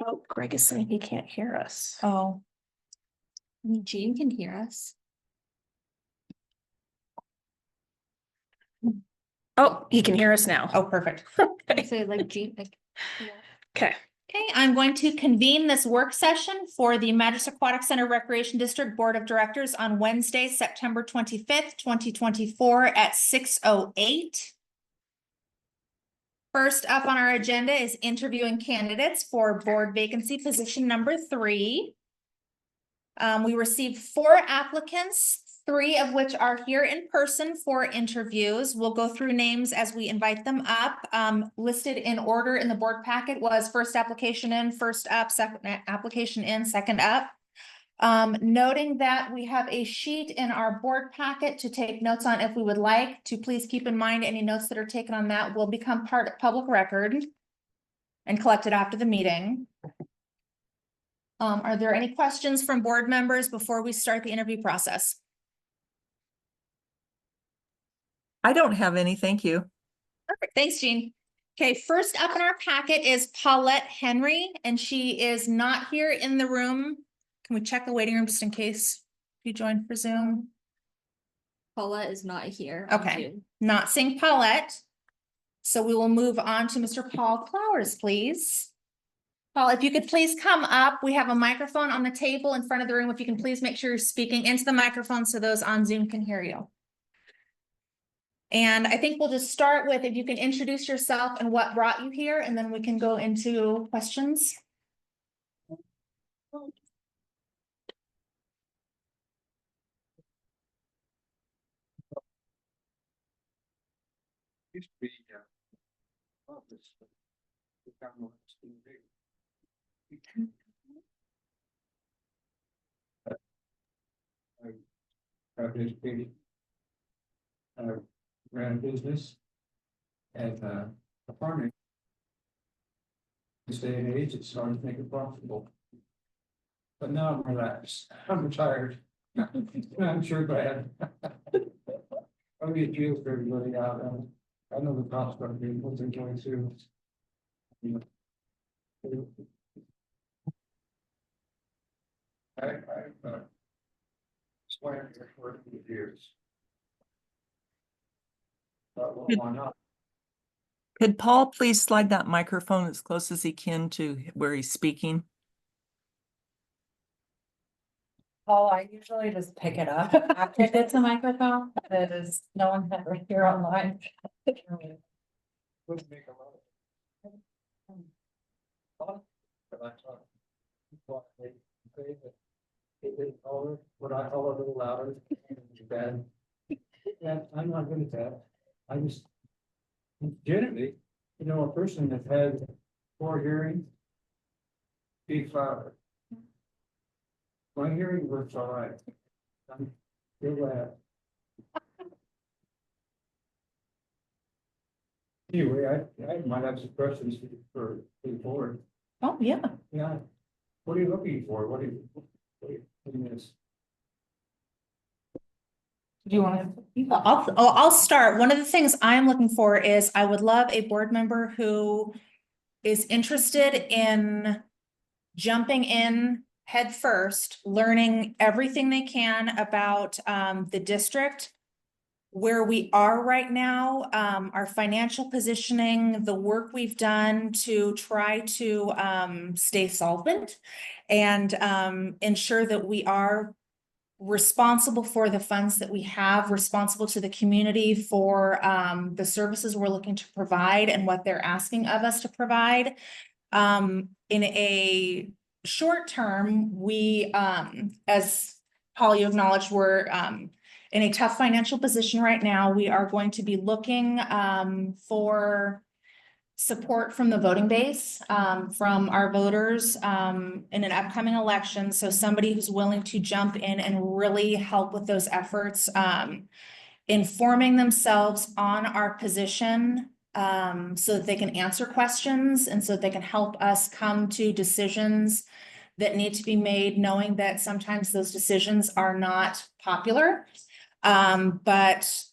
Oh, Greg is saying he can't hear us. Oh. I mean, Jean can hear us. Oh, he can hear us now. Oh, perfect. Okay. Say like Jean, like. Yeah. Okay. Okay, I'm going to convene this work session for the Madras Aquatic Center Recreation District Board of Directors on Wednesday, September 25th, 2024 at 6:08. First up on our agenda is interviewing candidates for board vacancy position number 3. We received 4 applicants, 3 of which are here in person for interviews. We'll go through names as we invite them up. Listed in order in the board packet was first application in, first up, second application in, second up. Noting that we have a sheet in our board packet to take notes on if we would like to. Please keep in mind any notes that are taken on that will become part of public record and collected after the meeting. Are there any questions from board members before we start the interview process? I don't have any, thank you. Perfect, thanks, Jean. Okay, first up in our packet is Paulette Henry, and she is not here in the room. Can we check the waiting room just in case you joined for Zoom? Paula is not here. Okay, not seeing Paulette. So we will move on to Mr. Paul Flowers, please. Paul, if you could please come up. We have a microphone on the table in front of the room. If you can please make sure you're speaking into the microphone so those on Zoom can hear you. And I think we'll just start with if you can introduce yourself and what brought you here, and then we can go into questions. Used to be office. I've educated. Ran a business and farming. This day and age, it's hard to make it profitable. But now I'm relaxed. I'm retired. I'm sure glad. I'll be a deal for everybody out. I know the cost of it, what they're going through. I've swam here for a few years. But why not? Could Paul please slide that microphone as close as he can to where he's speaking? Oh, I usually just pick it up after it's a microphone. It is no one ever here online. Wouldn't make a lot of. But I thought. What I call a little louder. Bad. Yeah, I'm not good at that. I just. Generally, you know, a person that had 4 hearings. Speaks louder. My hearing works all right. I'm still glad. Anyway, I might have some questions for the board. Oh, yeah. Yeah. What are you looking for? What do you miss? Do you want to? I'll start. One of the things I'm looking for is I would love a board member who is interested in jumping in head first, learning everything they can about the district, where we are right now, our financial positioning, the work we've done to try to stay solvent and ensure that we are responsible for the funds that we have, responsible to the community for the services we're looking to provide and what they're asking of us to provide. In a short term, we, as Paul, you acknowledged, we're in a tough financial position right now. We are going to be looking for support from the voting base, from our voters in an upcoming election. So somebody who's willing to jump in and really help with those efforts, informing themselves on our position so that they can answer questions and so that they can help us come to decisions that need to be made, knowing that sometimes those decisions are not popular. But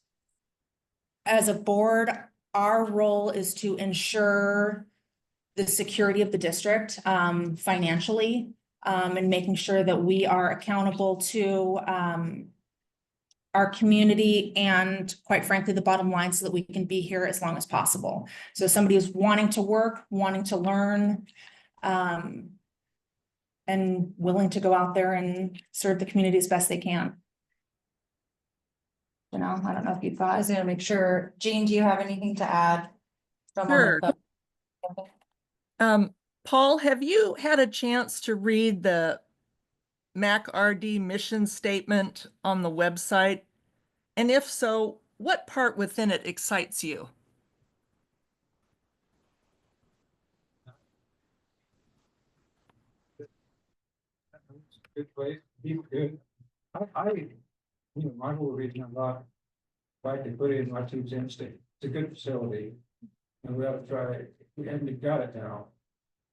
as a board, our role is to ensure the security of the district, financially, and making sure that we are accountable to, our community and quite frankly, the bottom line so that we can be here as long as possible. So somebody who's wanting to work, wanting to learn, and willing to go out there and serve the community as best they can. You know, I don't know if you've I got. was gonna make sure, Jean, do you have anything to add? From on the Sure. phone? Paul, have you had a chance to read the MACRD mission statement on the website? And if so, what part within it excites you? Good place, people good. My whole reason I'm not like to put in my 2 cents, it's a good facility. And we ought to try it, and we've got it now.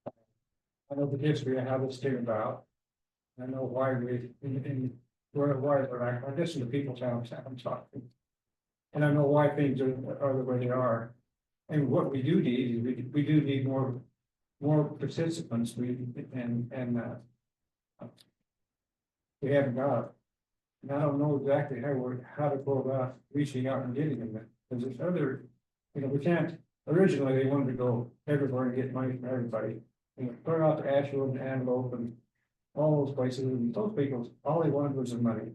I know the history of how this came about. I know why we, I listen to people tell I'm talking. And I know why things are the way they are. And what we do need is we do need more participants, we haven't got it. And I don't know exactly how to go about reaching out and getting them, because there's other, we can't, originally they wanted to go everywhere and get money from everybody. Clear out to Asheville and Antelope and all those places, and those people, all they wanted was the money.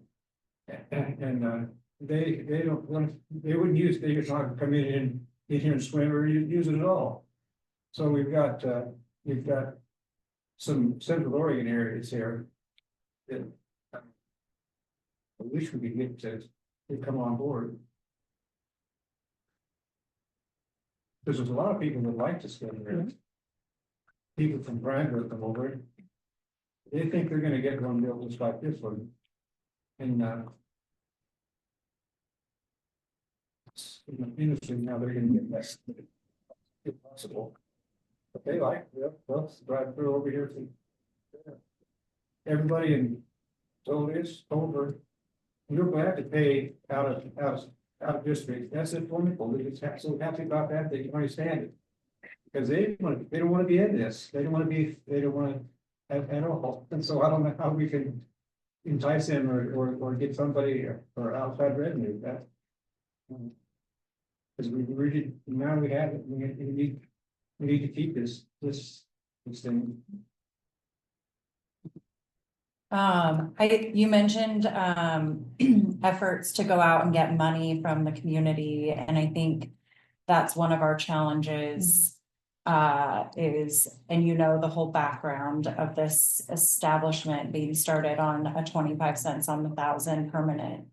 And they don't want, they wouldn't use, they just want to come in and get here and swim or use it at all. So we've got some Central Oregon areas here that I wish we could get to come on board. Because there's a lot of people that like to swim there. People from Brandwood come over. They think they're gonna get one built just like this one. And it's interesting now they're gonna get that if possible. But they like, they'll drive through over here to everybody, and so it is over. You're glad to pay out of district. That's it, wonderful. They're just so happy about that, they can understand it. Because they don't want to be in this. They don't want to at all. And so I don't know how we can entice them or get somebody or outside revenue that. Because we really, now we have it, we need to keep this thing. You mentioned, efforts to go out and get money from the community, and I think that's one of our challenges. Is, and you know, the whole background of this establishment being started on a 25 cents on the 1,000 permanent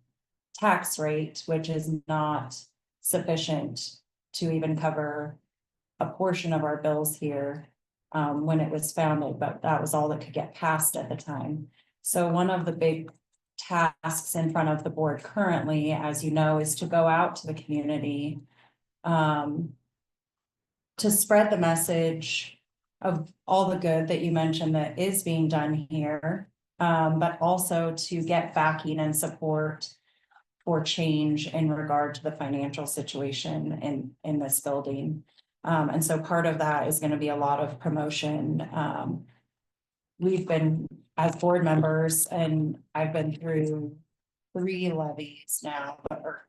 tax rate, which is not sufficient to even cover a portion of our bills here. When it was founded, but that was all that could get passed at the time. So one of the big tasks in front of the board currently, as you know, is to go out to the community, to spread the message of all the good that you mentioned that is being done here, but also to get backing and support for change in regard to the financial situation in this building. And so part of that is going to be a lot of promotion. We've been, as board members, and I've been through 3 levies now, or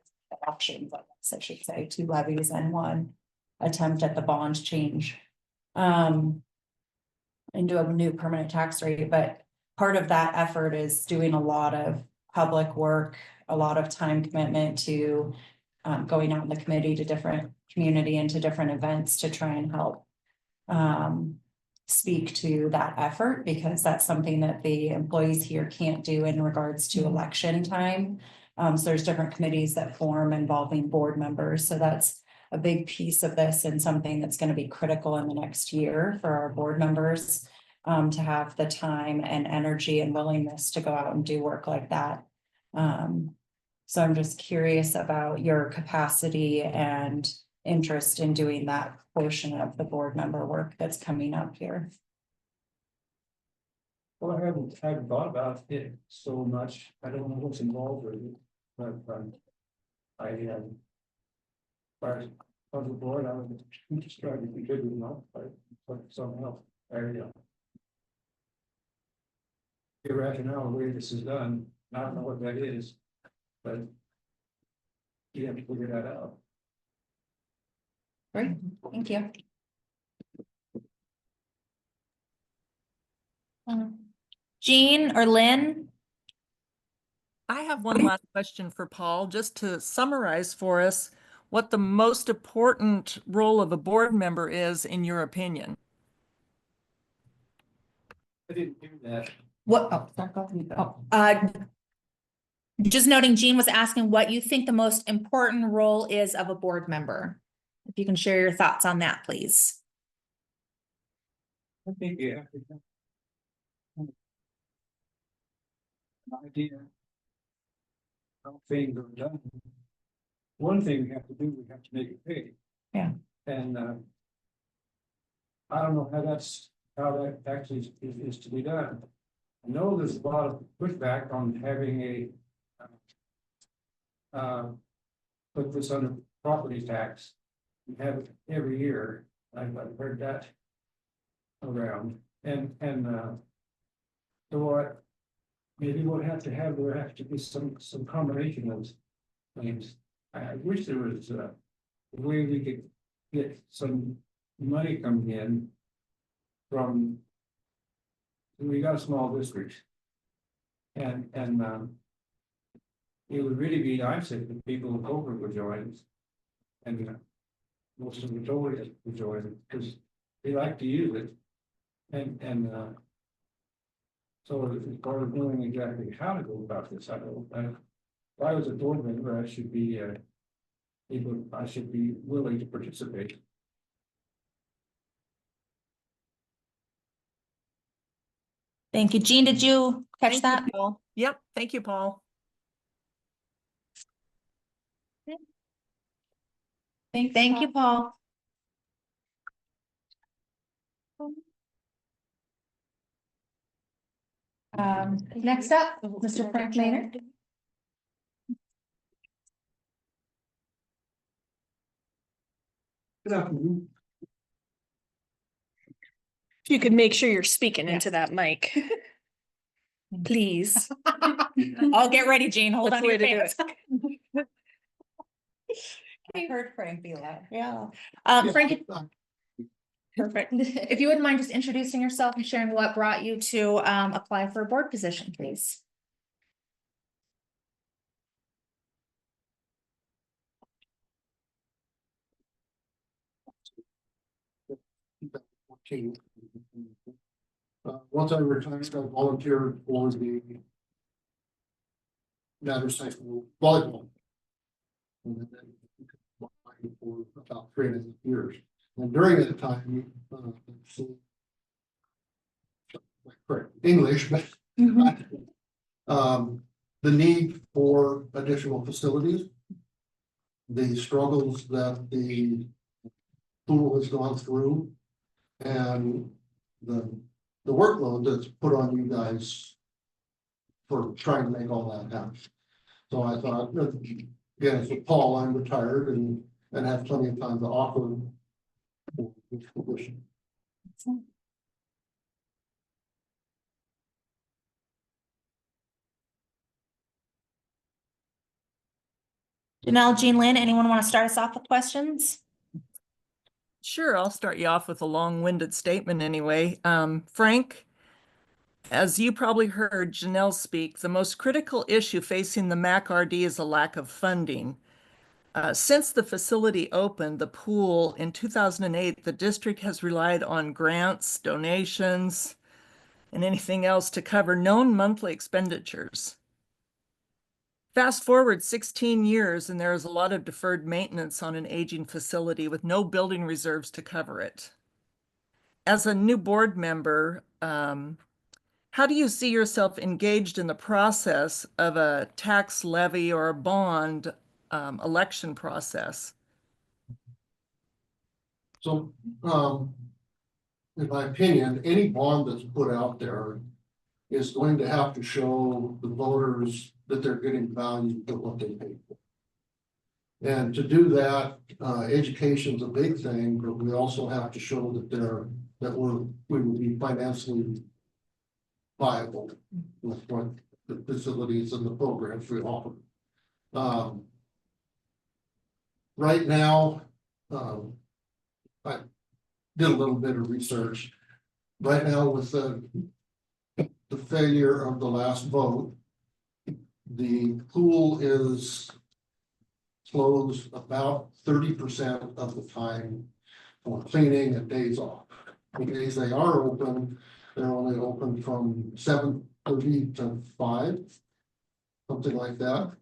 options, I should say, 2 levies and 1 attempt at the bond change. Into a new permanent tax rate, but part of that effort is doing a lot of public work, a lot of time commitment to going out in the committee to different community and to different events to try and help speak to that effort, because that's something that the employees here can't do in regards to election time. So there's different committees that form involving board members. So that's a big piece of this and something that's going to be critical in the next year for our board members to have the time and energy and willingness to go out and do work like that. So I'm just curious about your capacity and interest in doing that portion of the board member work that's coming up here. Well, I haven't thought about it so much. I don't know what's involved with it, but I on the board, I would just try to contribute, by something else, area. The rationale, the way this is done, I don't know what that is, but you have to figure that out. Great, thank you. Jean or Lynn? I have one last question for Paul, just to summarize for us what the most important role of a board member is in your opinion. I didn't do that. What, just noting Jean was asking what you think the most important role is of a board member. If you can share your thoughts on that, please. I think you have to have an idea how things are done. One thing we have to do, we have to make it pay. Yeah. And I don't know how that actually is to be done. I know there's a lot of pushback on having a put this under property tax. We have it every year. I've heard that around, and so what? Maybe we'll have to have, there have to be some combination of things. I wish there was a way we could get some money coming in from. We got a small district. And it would really be nice if the people of Over would join. And most of the majority would join because they like to use it. And so as far as knowing exactly how to go about this, I don't, if I was a board member, I should be I should be willing to participate. Thank you. Jean, did you catch Thank that? you, Paul. Yep, thank you, Paul. Thank you, Paul. Next up, Mr. Frank Maynard. Good afternoon. If you could make sure you're speaking Yeah. into that mic. Please. I'll get ready, Jean. Hold That's on the to way your to do pants. I heard Frank be loud. Yeah. Frank, perfect. If you wouldn't mind just introducing yourself and sharing what brought you to apply for a board position, please. Once I retired, I volunteered for the Madras High School volleyball. And then for about 3.5 years. And during that time, correct English, but the need for additional facilities, the struggles that the pool has gone through, and the workload that's put on you guys for trying to make all that happen. So I thought, again, for Paul, I'm retired and have plenty of time to offer this position. Janelle, Jean Lynn, anyone want to start us off with questions? Sure, I'll start you off with a long-winded statement anyway. Frank, as you probably heard Janelle speak, the most critical issue facing the MACRD is a lack of funding. Since the facility opened, the pool in 2008, the district has relied on grants, donations, and anything else to cover known monthly expenditures. Fast forward 16 years, and there is a lot of deferred maintenance on an aging facility with no building reserves to cover it. As a new board member, how do you see yourself engaged in the process of a tax levy or a bond election process? So, in my opinion, any bond that's put out there is going to have to show the voters that they're getting value for what they paid for. And to do that, education's a big thing, but we also have to show that we will be financially viable with what the facilities and the programs we offer. Right now, I did a little bit of research. Right now with the failure of the last vote, the pool is closed about 30% of the time for cleaning and days off. The days they are open, they're only open from 7:30 to 5, something like that.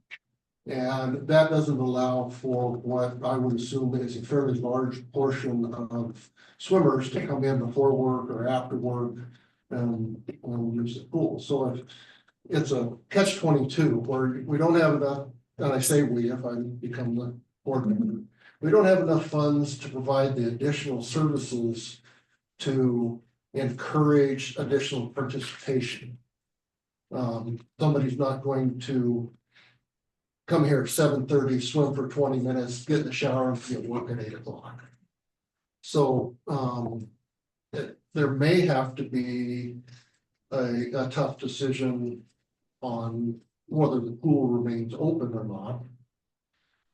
And that doesn't allow for what I would assume is a fairly large portion of swimmers to come in before work or after work and use the pool. So it's a catch-22 where we don't have enough, and I say we, if I become the board member, we don't have enough funds to provide the additional services to encourage additional participation. Somebody's not going to come here at 7:30, swim for 20 minutes, get in the shower and get work at 8 o'clock. So there may have to be a tough decision on whether the pool remains open or not.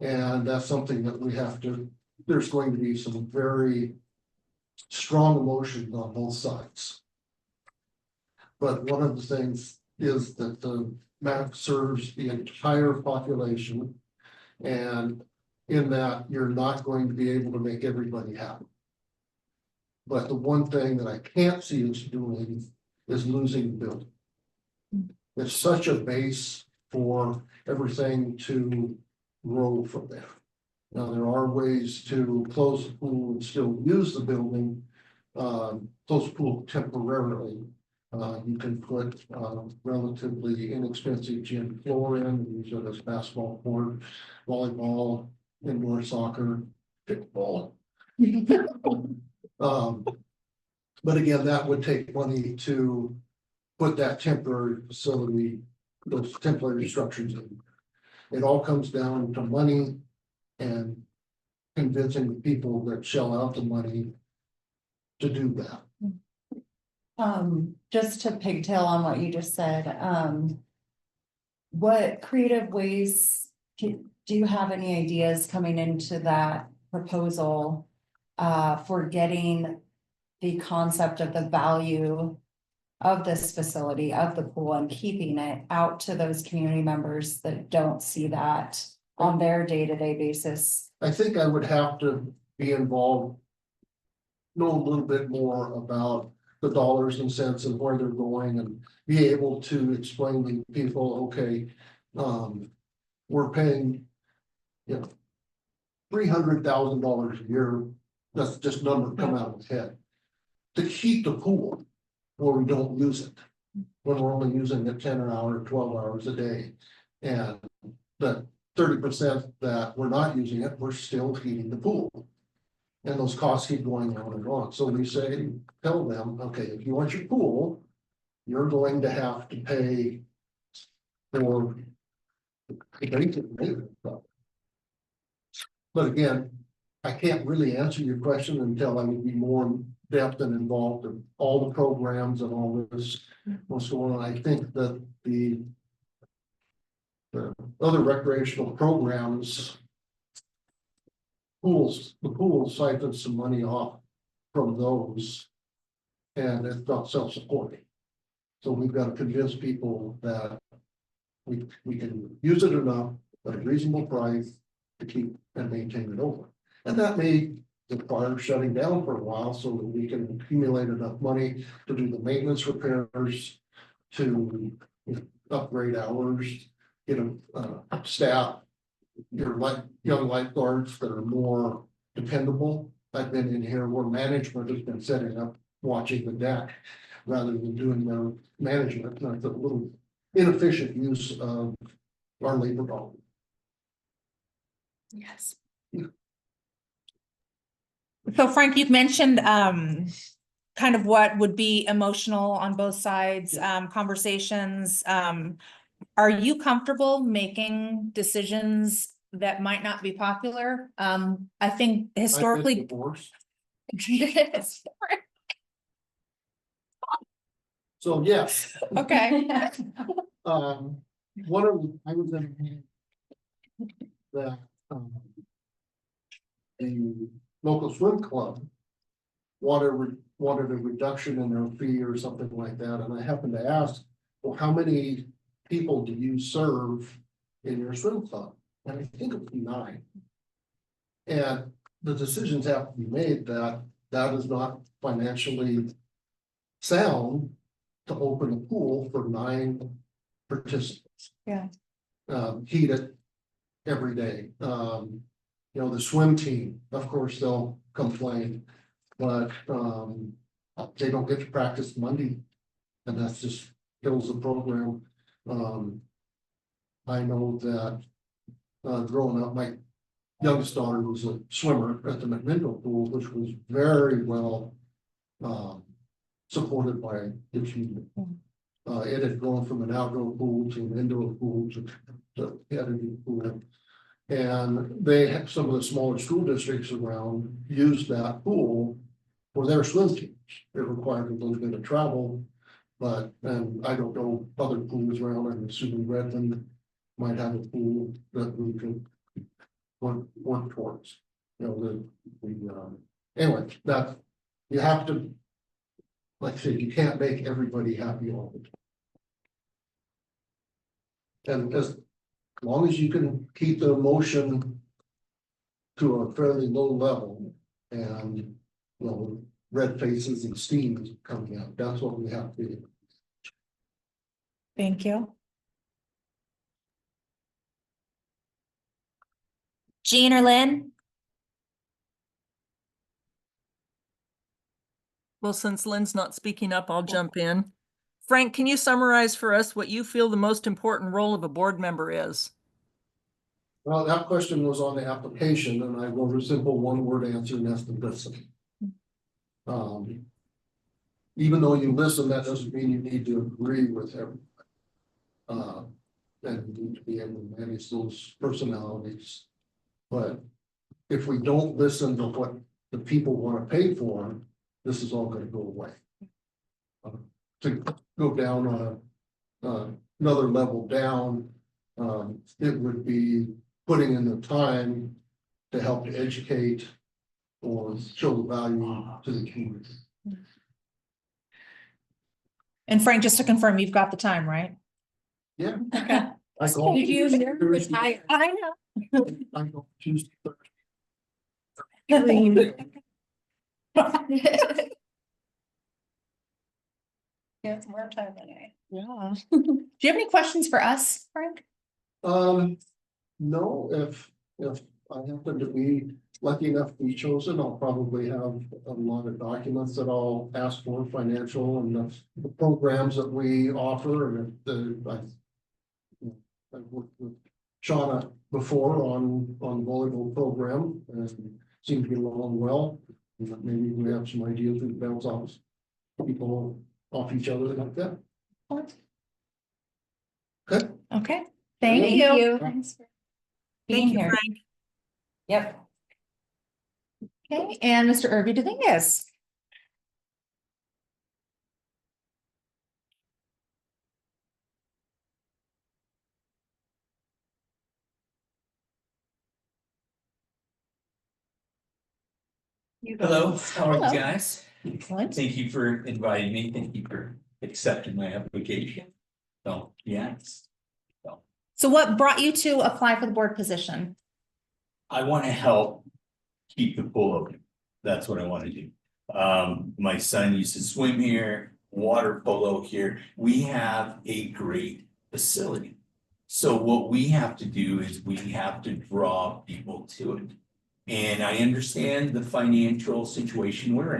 And that's something that we have to, there's going to be some very strong emotions on both sides. But one of the things is that the MAC serves the entire population. And in that, you're not going to be able to make everybody happy. But the one thing that I can't see us doing is losing the building. It's such a base for everything to grow from there. Now, there are ways to close the pool and still use the building, close the pool temporarily. You can put relatively inexpensive gym floor in, use it as basketball court, volleyball, indoor soccer, pickleball. But again, that would take money to put that temporary facility, those temporary structures in. It all comes down to money and convincing the people that shell out the money to do that. Just to pigtail on what you just said, what creative ways do you have any ideas coming into that proposal for getting the concept of the value of this facility, of the pool, and keeping it out to those community members that don't see that on their day-to-day basis? I think I would have to be involved, know a little bit more about the dollars and cents and where they're going, and be able to explain to people, okay, we're paying, $300,000 a year. That's just number come out of his head to keep the pool where we don't use it, when we're only using it 10 or 12 hours a day. And the 30% that we're not using it, we're still heating the pool. And those costs keep going on and on. So we tell them, okay, if you want your pool, you're going to have to pay for the basic maintenance. But again, I can't really answer your question until I would be more in depth and involved in all the programs and all this, what's going on. I think that the other recreational programs, the pool siphons some money off from those, and it's not self-supporting. So we've got to convince people that we can use it enough at a reasonable price to keep and maintain it over. And that may require shutting down for a while so that we can accumulate enough money to do the maintenance repairs, to upgrade hours, get a staff, your young lifeguards that are more dependable. I've been in here where management has been setting up, watching the deck rather than doing their management. And that's a little inefficient use of our labor power. Yes. So Frank, you've mentioned kind of what would be emotional on both sides, conversations. Are you comfortable making decisions that might not be popular. I think I've been historically. divorced. So yes, Okay. one of, I was in a meeting that, the local swim club wanted a reduction in their fee or something like that, and I happened to ask, well, how many people do you serve in your swim club? And I think it was 9. And the decisions have to be made that that is not financially sound to open a pool for 9 participants. Yeah. Heat it every day. You know, the swim team, of course, they'll complain, but, they don't get to practice Monday. And that's just kills the program. I know that, growing up, my youngest daughter was a swimmer at the McMinnville pool, which was very well, supported by the community. It had gone from an outdoor pool to an indoor pool to a pool. And they have some of the smaller school districts around use that pool for their swim teams. It required a little bit of travel, but, and I don't know other pools around, I'm assuming Redmond might have a pool that we could work towards. You know, anyway, that, you have to, like I said, you can't make everybody happy all the time. And as long as you can keep the emotion to a fairly low level and, you know, red faces and steam is coming out, that's what we have to do. Thank you. Jean or Lynn? Well, since Lynn's not speaking up, I'll jump in. Frank, can you summarize for us what you feel the most important role of a board member is? Well, that question was on the application and I wrote a simple 1-word answer, and that's to listen. Even though you listen, that doesn't mean you need to agree with everybody. And you need to be able to manage those personalities. But if we don't listen to what the people want to pay for, this is all going to go away. To go down on another level down, it would be putting in the time to help to educate or show the value to the community. And Frank, just to confirm, you've got the time, right? Yeah. Okay. I call You never Thursday. retire. I know. I go Tuesday, Yeah. it's more time anyway. Do you have any questions for us, Frank? No, if I happen to be lucky enough to be chosen, I'll probably have a lot of documents that I'll ask for, financial and the programs that we offer, and I've worked with Shauna before on the volleyball program and seem to get along well. Maybe we have some ideas we can bounce off people off each other like that. Okay. Okay, thank Thank you. you. Thanks for Thank being you, here. Frank. Yep. Okay, and Mr. Irby Dominguez. Hello, how are Hello. you guys? Excellent. Thank you for inviting me. Thank you for accepting my application. So, yes, So what brought you to apply for the board position? I want to help keep the pool open. That's what I want to do. My son used to swim here, water polo here. We have a great facility. So what we have to do is we have to draw people to it. And I understand the financial situation we're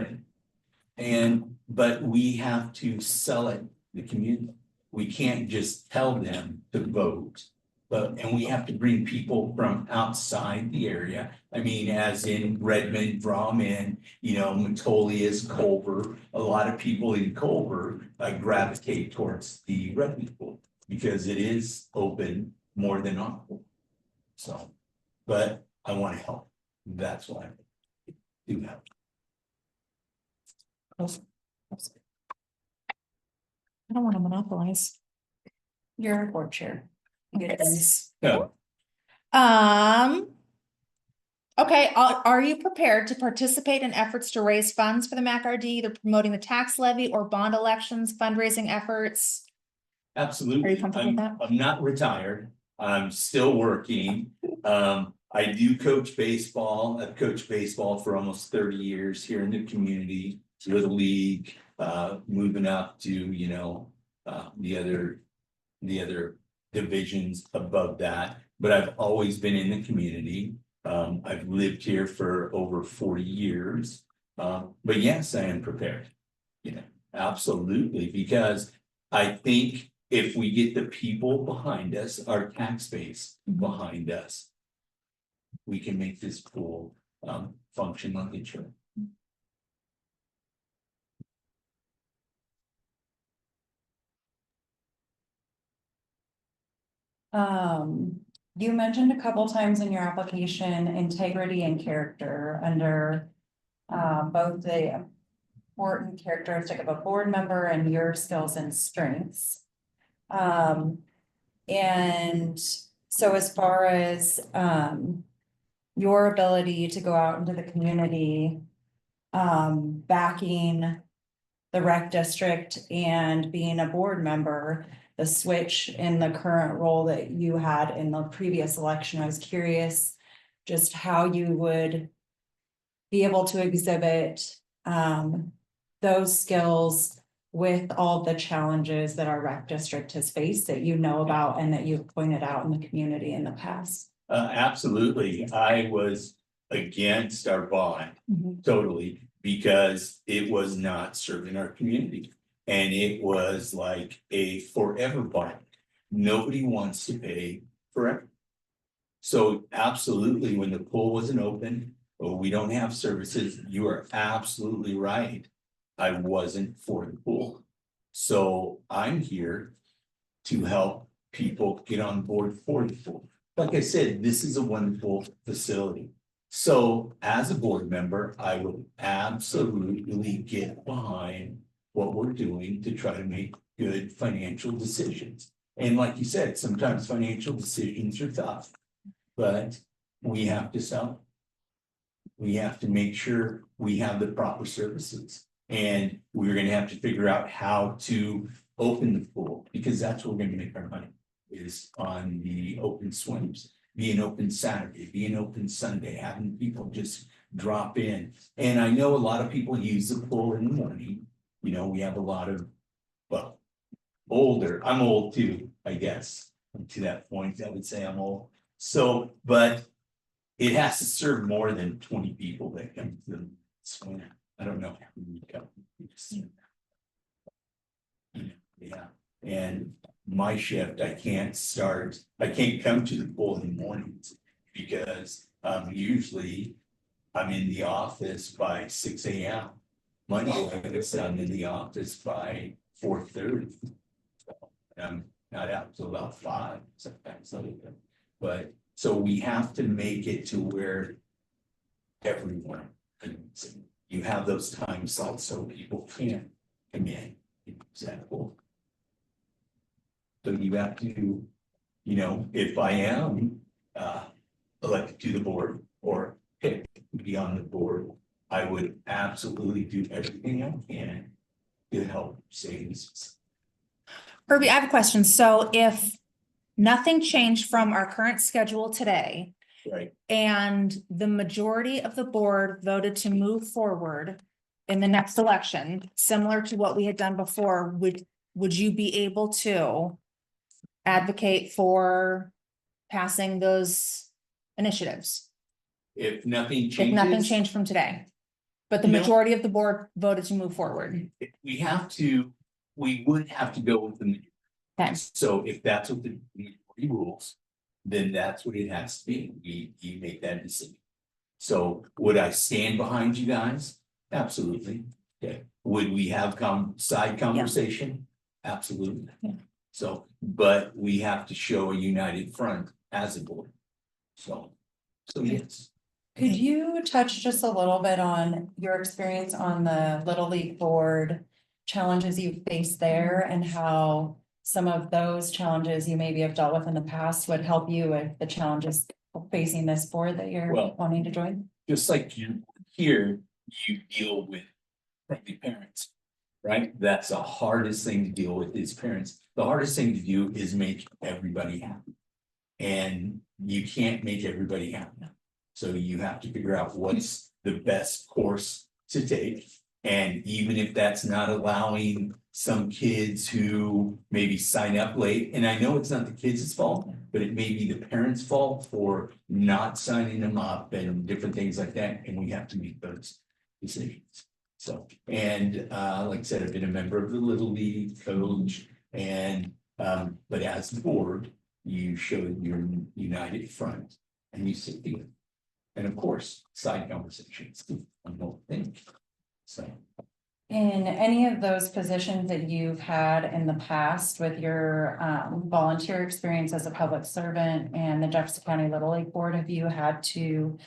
in. But we have to sell it to the community. We can't just tell them to vote. And we have to bring people from outside the area. I mean, as in Redmond, draw them in, you know, Metolius, Culver. A lot of people in Culver gravitate towards the Redmond pool because it is open more than not. So but I want to help. That's why I do help. I don't want to monopolize. You're a board chair. Yes. No, Okay, are you prepared to participate in efforts to raise funds for the MACRD, either promoting the tax levy or bond elections, fundraising efforts? absolutely. Are you comfortable with that? I'm not retired. I'm still working. I do coach baseball. I've coached baseball for almost 30 years here in the community, Little League, moving up to, you know, the other divisions above that, but I've always been in the community. I've lived here for over 40 years. But yes, I am prepared. You know, absolutely, because I think if we get the people behind us, our tax base behind us, we can make this pool function like it should. You mentioned a couple times in your application, integrity and character under both the important characteristic of a board member and your skills and strengths. And so as far as your ability to go out into the community, backing the rec district and being a board member, the switch in the current role that you had in the previous election, I was curious just how you would be able to exhibit those skills with all the challenges that our rec district has faced that you know about and that you've pointed out in the community in the past. Absolutely. I was against our bond totally because it was not serving our community. And it was like a forever bond. Nobody wants to pay forever. So absolutely, when the pool wasn't open or we don't have services, you are absolutely right. I wasn't for the pool. So I'm here to help people get on board for the pool. Like I said, this is a wonderful facility. So as a board member, I will absolutely get behind what we're doing to try to make good financial decisions. And like you said, sometimes financial decisions are tough, but we have to sell. We have to make sure we have the proper services. And we're gonna have to figure out how to open the pool, because that's where we're gonna make our money, is on the open swims. Be an open Saturday, be an open Sunday, having people just drop in. And I know a lot of people use the pool in the morning. You know, we have a lot of, well, older, I'm old too, I guess. To that point, I would say I'm old. So, but it has to serve more than 20 people that come to the swim. I don't know how many come. Yeah, and my shift, I can't come to the pool in the mornings because usually I'm in the office by 6 a.m. Monday, I'm in the office by 4:30. I'm not out till about 5 sometimes, but so we have to make it to where everyone, you have those time slots so people can come in, example. So you have to, you know, if I am elected to the board or picked to be on the board, I would absolutely do everything I can to help savings. Herbie, I have a question. So if nothing changed from our current schedule today, Right. and the majority of the board voted to move forward in the next election, similar to what we had done before, would you be able to advocate for passing those initiatives? If nothing changes. If nothing changed from today, but the You know- majority of the board voted to move forward. We would have to go with the majority. Okay. So if that's what the majority rules, then that's what it has to be. You make that decision. So would I stand behind you guys? Absolutely. Okay. Would we have side conversation? Absolutely. Yeah. So, but we have to show a united front as a board. So So yes. Could you touch just a little bit on your experience on the Little League board, challenges you faced there, and how some of those challenges you maybe have dealt with in the past would help you with the challenges facing this board that you're Well- wanting to join? Just like you here, you deal with friendly parents, right? That's the hardest thing to deal with is parents. The hardest thing to do is make everybody happy. And you can't make everybody happy. So you have to figure out what's the best course to take. And even if that's not allowing some kids who maybe sign up late, and I know it's not the kids' fault, but it may be the parents' fault for not signing them up and different things like that, and we have to make those decisions. So, and like I said, I've been a member of the Little League coach and but as the board, you showed your united front and you sit there. And of course, side conversations, I don't think, so. In any of those positions that you've had in the past with your volunteer experience as a public servant and the Jefferson County Little League Board, have you had to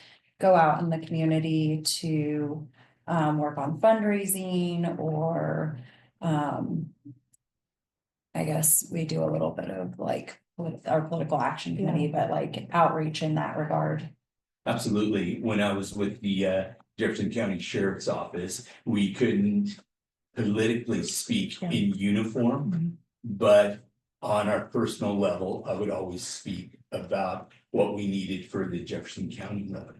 go out in the community to work on fundraising or I guess we do a little bit of like with our political action committee, but like outreach in that regard? Absolutely. When I was with the Jefferson County Sheriff's Office, we couldn't politically speak in uniform. But on our personal level, I would always speak about what we needed for the Jefferson County level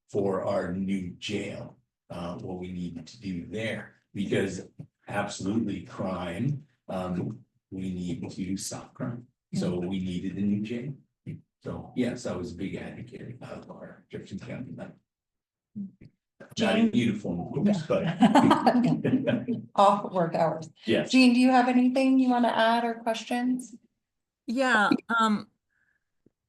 for our new jail, what we needed to do there, because absolutely crime, we need to stop crime. So we needed a new jail. So yes, I was a big advocate of our Jefferson County level. Not in uniform, of course, but. Off work hours. Yes. Jean, do you have anything you want to add or questions? Yeah,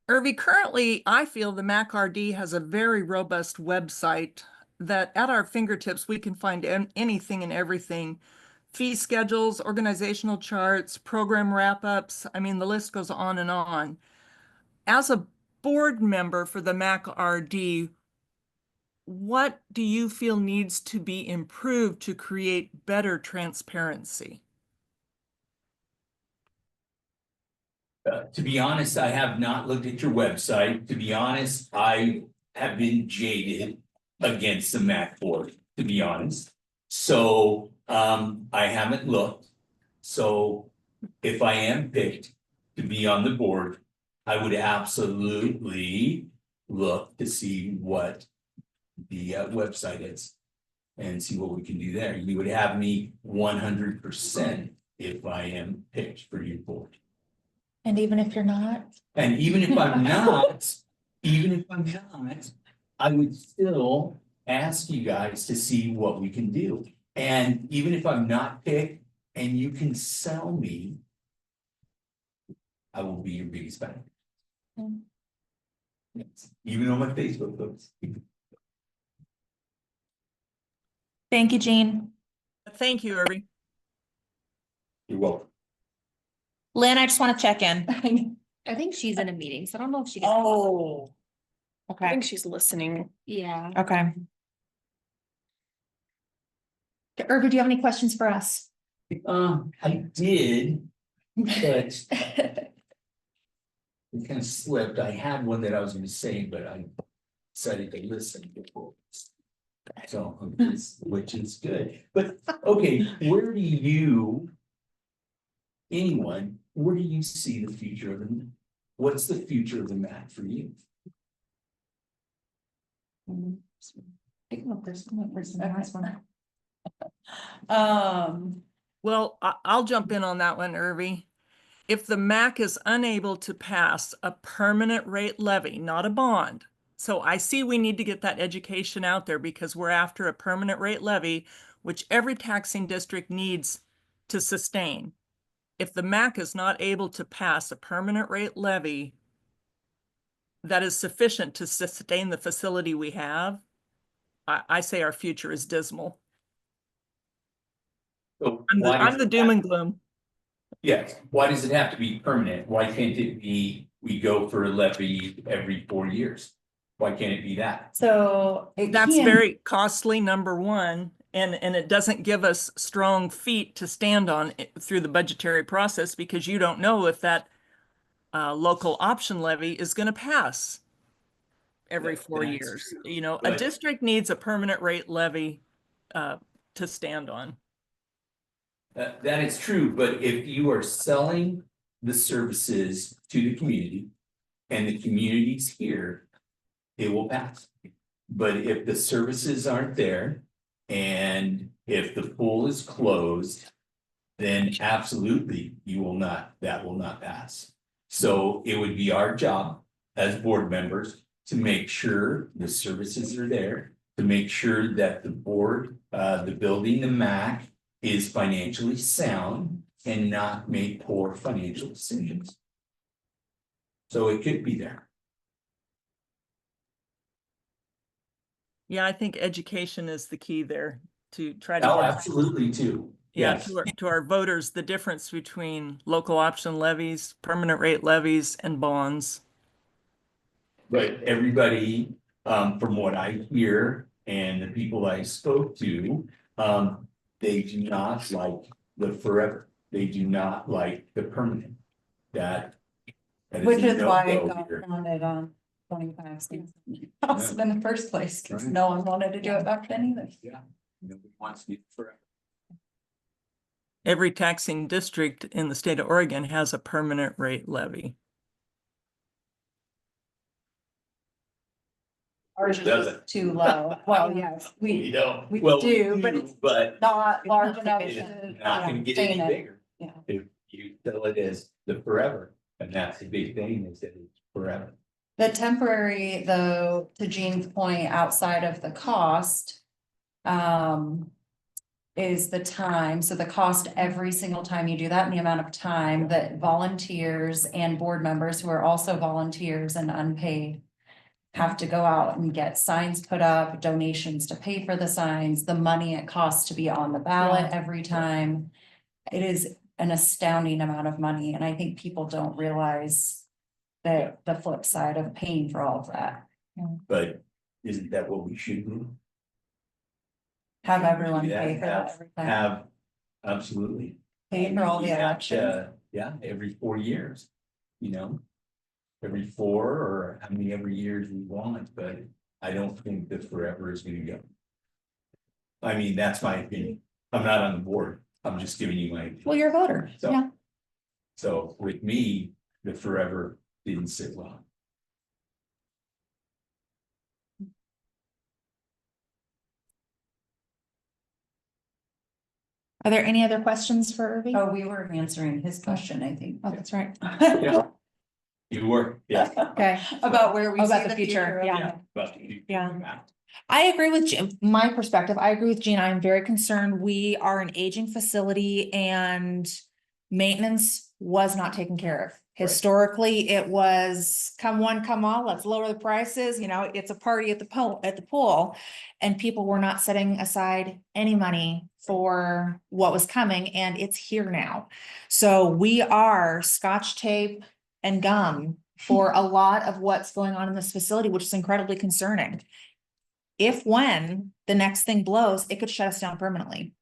Irvi, currently, I feel the MACRD has a very robust website that at our fingertips, we can find anything and everything. Fee schedules, organizational charts, program wrap-ups. I mean, the list goes on and on. As a board member for the MACRD, what do you feel needs to be improved to create better transparency? To be honest, I have not looked at your website. To be honest, I have been jaded against the Mac board, to be honest. So, I haven't looked. So if I am picked to be on the board, I would absolutely look to see what the website is and see what we can do there. You would have me 100% if I am picked for your board. And even if you're not, And even if I'm not, I would still ask you guys to see what we can do. And even if I'm not picked and you can sell me, I will be your biggest fan. Mm. Yes, even on my Facebook posts. thank you, Jean. Thank you, Irvi. You're welcome. Lynn, I just want to check in. I think she's in a meeting, so I don't know if she. Oh. I Okay, think she's listening. Yeah. okay. Irva, do you have any questions for us? I did, but it kind of slipped. I had one that I was gonna say, but I decided to listen before. So, which is good, but okay, where do you? Anyone, where do you see the future of the, what's the future of the MAC for you? Well, I'll jump in on that one, Irvi. If the MAC is unable to pass a permanent rate levy, not a bond. So I see we need to get that education out there because we're after a permanent rate levy, which every taxing district needs to sustain. If the MAC is not able to pass a permanent rate levy that is sufficient to sustain the facility we have, I say our future is dismal. So I'm why does the it doom have- and gloom. Yes, why does it have to be permanent? Why can't it be, we go for a levy every 4 years? Why can't it be that? So. it That's can- very costly, number one, and it doesn't give us strong feet to stand on through the budgetary process because you don't know if that local option levy is going to pass every That- 4 that's years. true, You know, a but- district needs a permanent rate levy to stand on. That is true, but if you are selling the services to the community and the community's here, it will pass. But if the services aren't there and if the pool is closed, then absolutely that will not pass. So it would be our job as board members to make sure the services are there, to make sure that the board, the building, the MAC is financially sound and not make poor financial decisions. So it could be there. Yeah, I think education is the key there to try Oh, to, absolutely too. yeah, Yes. to our voters, the difference between local option levies, permanent rate levies, and bonds. But everybody, from what I hear and the people I spoke to, they do not like the forever. They do not like the permanent. That is Which a is why it no-go got here. founded on 25 cents in the first place, because no one wanted to do it back then either. Yeah. Nobody wants to be forever. Every taxing district in the state of Oregon has a permanent rate levy. Ours is Doesn't. too low. Well, yes, We don't. we Well, do, but it's but not large enough it's to. not gonna get any sustain it. bigger. Yeah. If you tell it as the forever, and that's the big thing is that it's forever. The temporary, though, to Jean's point, outside of the cost. Is the time, so the cost every single time you do that and the amount of time that volunteers and board members who are also volunteers and unpaid. Have to go out and get signs put up, donations to pay for the signs, the money it costs to be on the ballot every time. It is an astounding amount of money, and I think people don't realize. That the flip side of paying for all of that, But isn't that what we should do? have everyone Yeah, pay for that every time, Have, absolutely. pay for all the We have elections. to, yeah, every 4 years, you know. Every 4 or how many every years we want, but I don't think that forever is gonna go. I mean, that's my opinion. I'm not on the board. I'm just giving you my. opinion. Well, you're a voter, So- yeah. So with me, the forever didn't sit well. Are there any other questions for Irving? Oh, we were answering his question, I think. Oh, that's right. Yeah. You were, yeah. Okay. About where we About see the future, of yeah. it. But Yeah. I agree with Jean, my perspective, I agree with Jean, I'm very concerned, we are an aging facility and maintenance was not taken care of. Historically, it was come one, come all, let's lower the prices, you know, it's a party at the pool. And people were not setting aside any money for what was coming and it's here now. So we are scotch tape and gum for a lot of what's going on in this facility, which is incredibly concerning. If when the next thing blows, it could shut us down permanently.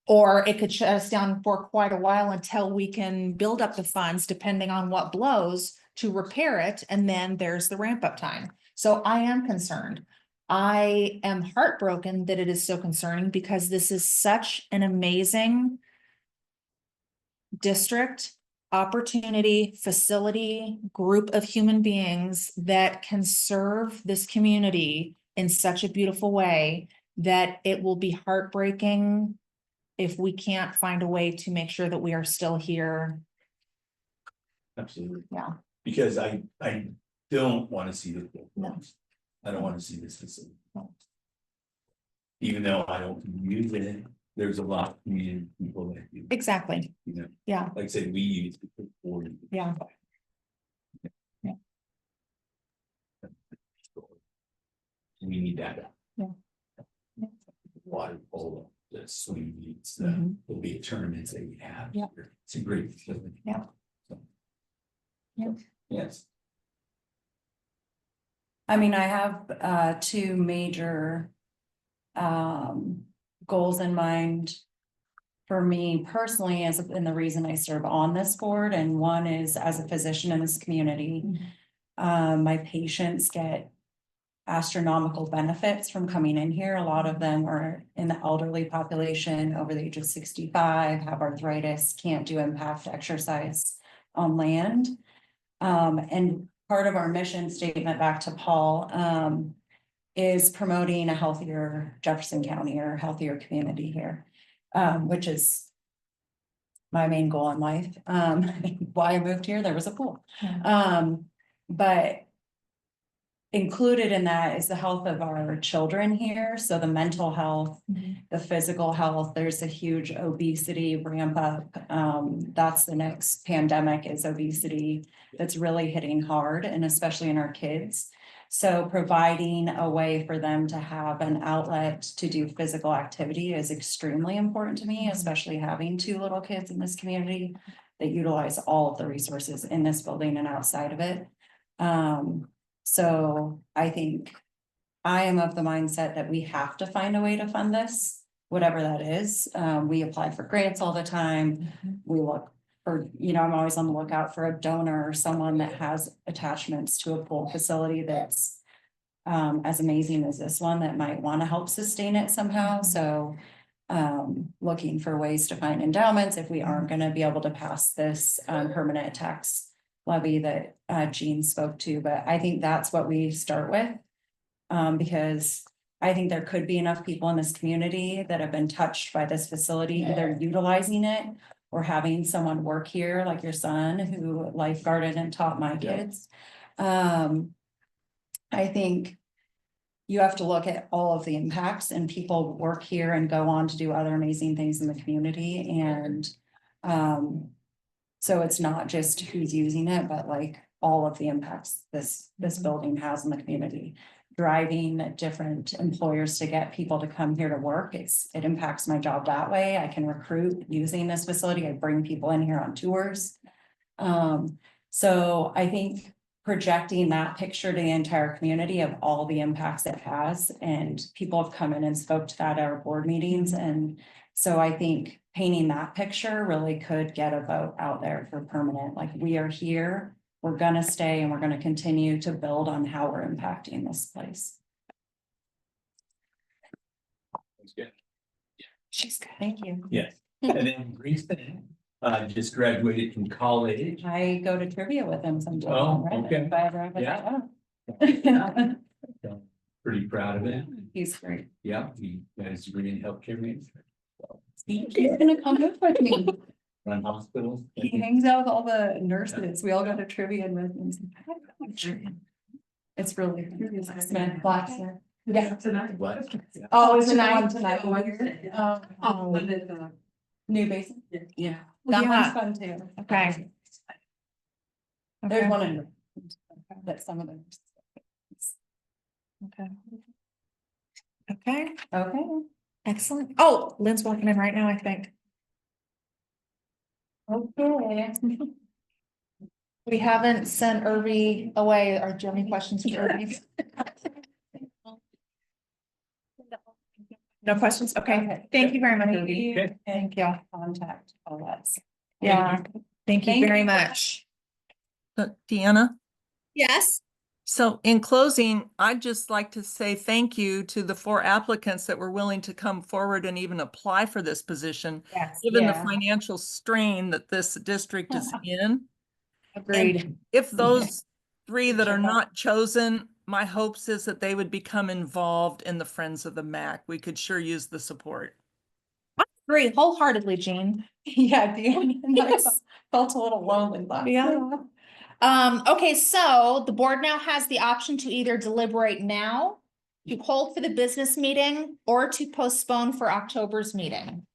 Or it could shut us down for quite a while until we can build up the funds, depending on what blows, to repair it, and then there's the ramp up time. So I am concerned. I am heartbroken that it is so concerning because this is such an amazing district, opportunity, facility, group of human beings that can serve this community in such a beautiful way that it will be heartbreaking if we can't find a way to make sure that we are still here. Absolutely. Yeah. Because I don't wanna see the. No. I don't wanna see this facility. No. Even though I don't use it, there's a lot of community people that do, Exactly. you know, Yeah, like I said, we use it for 40. yeah. We need that. Yeah. Water polo, the swing meets, Mhm. there'll be tournaments that we have. Yeah. here. It's a great facility. Yeah. So, Yeah. Yes. I mean, I have two major goals in mind for me personally, as and the reason I serve on this board, and one is as a physician in this community. My patients get astronomical benefits from coming in here. A lot of them are in the elderly population over the age of 65, have arthritis, can't do impact exercise on land. And part of our mission statement, back to Paul, is promoting a healthier Jefferson County or healthier community here, which is my main goal in life. Why I moved here, there was a pool. But included in that is the health of our children here. So the mental health, the physical health, there's a huge obesity ramp up. That's the next pandemic, is obesity. That's really hitting hard, and especially in our kids. So providing a way for them to have an outlet to do physical activity is extremely important to me, especially having two little kids in this community that utilize all of the resources in this building and outside of it. So I think I am of the mindset that we have to find a way to fund this, whatever that is. We apply for grants all the time. We look for, I'm always on the lookout for a donor or someone that has attachments to a pool facility that's as amazing as this one, that might want to help sustain it somehow. So looking for ways to find endowments if we aren't going to be able to pass this permanent tax levy that Jean spoke to. But I think that's what we start with, because I think there could be enough people in this community that have been touched by this facility, either utilizing it or having someone work here, like your son who lifeguarded and taught my kids. I think you have to look at all of the impacts, and people work here and go on to do other amazing things in the community. And so it's not just who's using it, but like all of the impacts this building has in the community. Driving different employers to get people to come here to work, it impacts my job that way. I can recruit using this facility. I bring people in here on tours. So I think projecting that picture to the entire community of all the impacts it has, and people have come in and spoke to that at our board meetings. And so I think painting that picture really could get a vote out there for permanent. Like, we are here, we're gonna stay, and we're gonna continue to build on how we're impacting this place. That's good. She's good. Thank you. Yes. And then Grayson, just graduated from college. I go to trivia with him sometimes. Oh, right? okay. If I ever have a Yeah. day off. Pretty proud of it. He's great. Yeah, he got his degree in healthcare management. He's gonna come with me. Run hospitals. He hangs out with all the nurses. We all go to trivia and with him. It's really, Smith, Blacksmith. Yeah. Tonight. What? Oh, it's Tonight. tonight. New basin. Yeah. That Yeah. one's fun too. Okay. There's one in that some of them. Okay. Okay, Okay. excellent. Oh, Lynn's walking in right now, I think. Okay. We haven't sent Irby away. Are do you have any questions for Irby? No questions? Okay, thank you very much, Irby. Okay. Thank you. Contact all that. Yeah, thank you Thank very you. much. Deanna? Yes. So in closing, I'd just like to say thank you to the 4 applicants that were willing to come forward and even apply for this position, Yes. given the Yeah. financial strain that this district is in. Agreed. If those 3 that are not chosen, my hopes is that they would become involved in the Friends of the MAC. We could sure use the support. Agree wholeheartedly, Jean. Yeah, I felt a little lonely last Yeah. night. Okay, so the board now has the option to either deliberate now, to hold for the business meeting, or to postpone for October's meeting.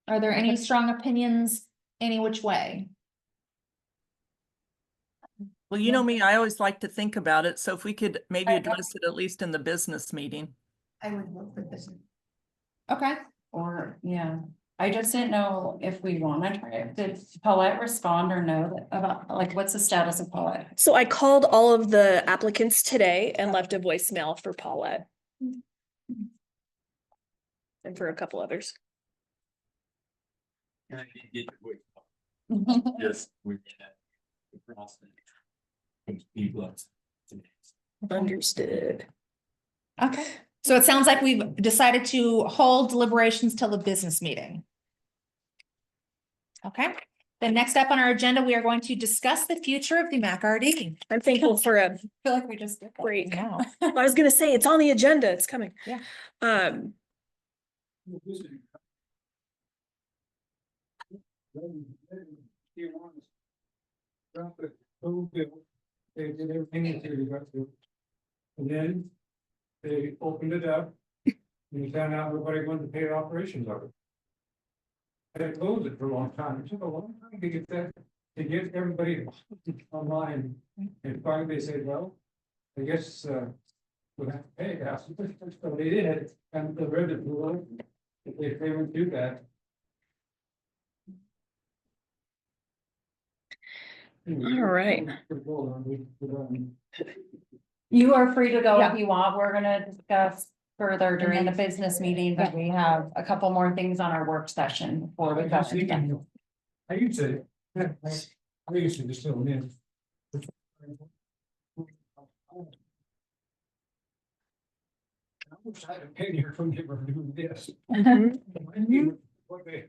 Are there any strong opinions any which way? Well, you know me, I always like to think about it. So if we could maybe I- address it at least in the business meeting. I would vote for this. Okay, Or, yeah, I just didn't know if we wanna try it. Did Paulette respond or know about, like, what's the status of Paulette? So I called all of the applicants today and left a voicemail for Paulette. And for a couple others. Yes. Understood. Okay, so it sounds like we've decided to hold deliberations till the business meeting. Okay, the next up on our agenda, we are going to discuss the future of the MACRD. I'm thankful for a I feel like we just did that. break. Now, I was gonna say, it's on the agenda, it's coming. Yeah. They did everything that they got to. And then they opened it up. And you found out nobody wanted to pay the operations of it. They closed it for a long time. It took a long time to get that, to get everybody online. And finally they said, well, I guess, we'll have to pay it. So they did it, and the ribbon blew open. If they would do that. All right. You are free to go Yeah. if you want. We're gonna discuss further during the business meeting, but we have a couple more things on our work session before we go. I used to, I used to just fill them in. I wish I had a penny here from him doing this. What they-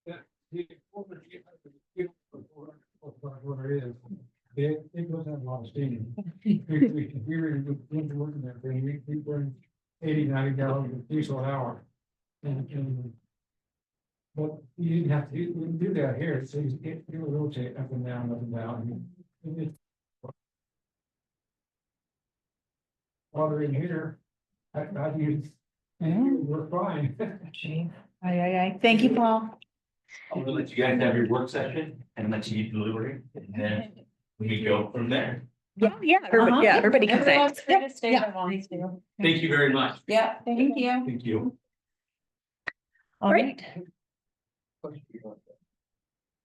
That, the overview of the field of what it is. It doesn't have a lot of steam. We were into working that thing, we burn 80-90 gallons of diesel an hour. And but you didn't have to, you didn't do that here, so it will rotate up and down, up and down. And it- Water in here, I use, we're fine. Thank you, Paul. I'm gonna let you guys have your work session and let you get delivery, and then we go from there. Yeah, everybody can say. Everyone's free to stay Yeah. if they want to. Thank you very much. Yeah, thank you. Thank you. All right.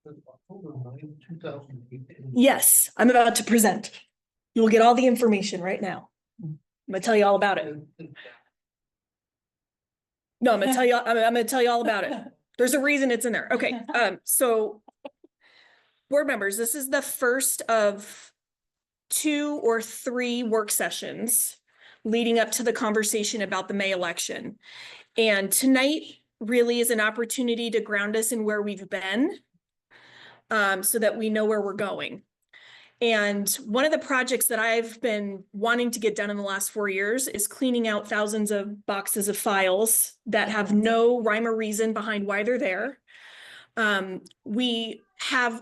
October 9, 2018. Yes, I'm about to present. You will get all the information right now. I'm gonna tell you all about it. No, I'm gonna tell you all about it. There's a reason it's in there. Okay, so board members, this is the first of 2 or 3 work sessions leading up to the conversation about the May election. And tonight really is an opportunity to ground us in where we've been, so that we know where we're going. And one of the projects that I've been wanting to get done in the last 4 years is cleaning out thousands of boxes of files that have no rhyme or reason behind why they're there. We have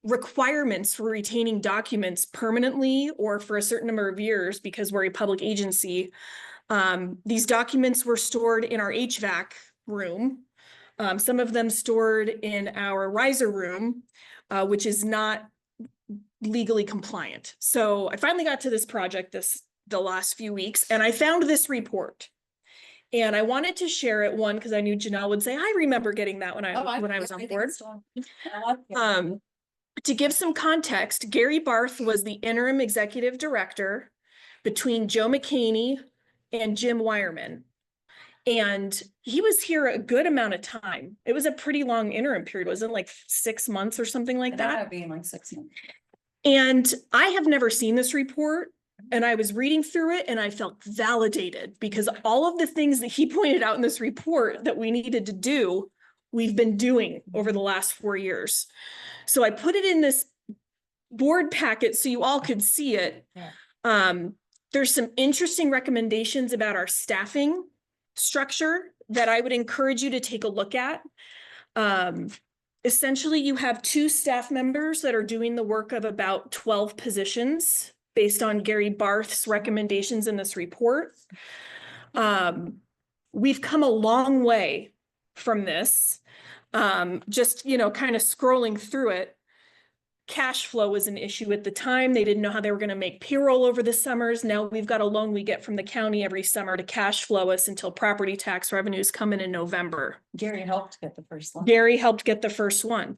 requirements for retaining documents permanently or for a certain number of years because we're a public agency. These documents were stored in our HVAC room. Some of them stored in our riser room, which is not legally compliant. So I finally got to this project the last few weeks, and I found this report. And I wanted to share it, one, because I knew Janelle would say, I remember getting that when I was on board. To give some context, Gary Barth was the interim executive director between Joe McCaney and Jim Wireman. And he was here a good amount of time. It was a pretty long interim period. Was it like 6 months or something like that? That'd be in like 6 months. And I have never seen this report, and I was reading through it and I felt validated because all of the things that he pointed out in this report that we needed to do, we've been doing over the last 4 years. So I put it in this board packet so you all could see it. Yeah. There's some interesting recommendations about our staffing structure that I would encourage you to take a look at. Essentially, you have 2 staff members that are doing the work of about 12 positions based on Gary Barth's recommendations in this report. We've come a long way from this. Just, kind of scrolling through it. cash flow was an issue at the time. They didn't know how they were going to make payroll over the summers. Now we've got a loan we get from the county every summer to cash flow us until property tax revenues come in November. Gary helped get the first one. Gary helped get the first one.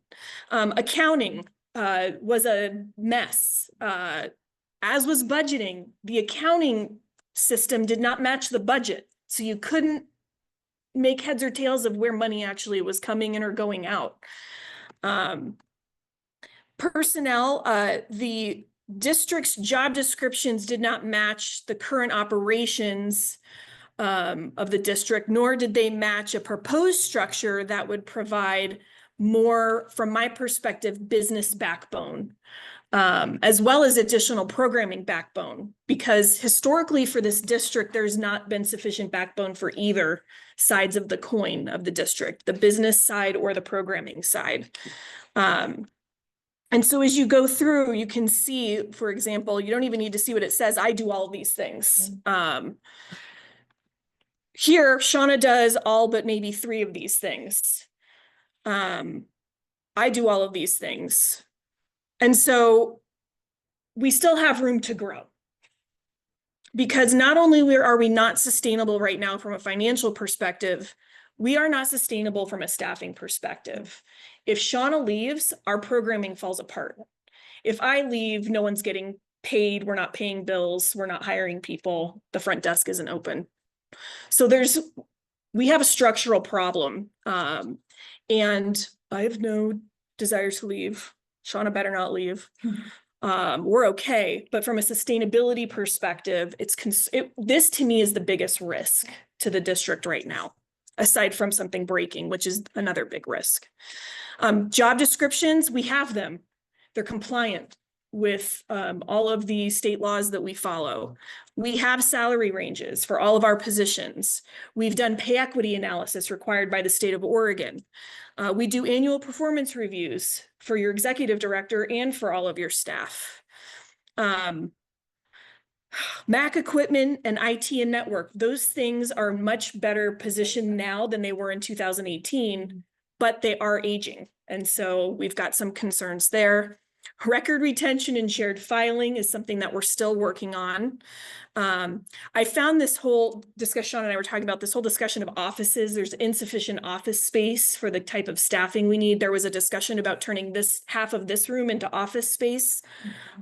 Accounting was a mess. As was budgeting, the accounting system did not match the budget. So you couldn't make heads or tails of where money actually was coming in or going out. Personnel, the district's job descriptions did not match the current operations of the district, nor did they match a proposed structure that would provide more, from my perspective, business backbone, as well as additional programming backbone, because historically for this district, there's not been sufficient backbone for either sides of the coin of the district, the business side or the programming side. And so as you go through, you can see, for example, you don't even need to see what it says. I do all of these things. Here, Shauna does all but maybe 3 of these things. I do all of these things. And so we still have room to grow. Because not only are we not sustainable right now from a financial perspective, we are not sustainable from a staffing perspective. If Shauna leaves, our programming falls apart. If I leave, no one's getting paid, we're not paying bills, we're not hiring people, the front desk isn't open. So we have a structural problem. And I have no desire to leave. Shauna better not leave. We're okay, but from a sustainability perspective, this to me is the biggest risk to the district right now, aside from something breaking, which is another big risk. Job descriptions, we have them. They're compliant with all of the state laws that we follow. We have salary ranges for all of our positions. We've done pay equity analysis required by the state of Oregon. We do annual performance reviews for your executive director and for all of your staff. Mac equipment and IT and network, those things are much better positioned now than they were in 2018, but they are aging. And so we've got some concerns there. Record retention and shared filing is something that we're still working on. I found this whole discussion, Sean and I were talking about this whole discussion of offices. There's insufficient office space for the type of staffing we need. There was a discussion about turning this half of this room into office space.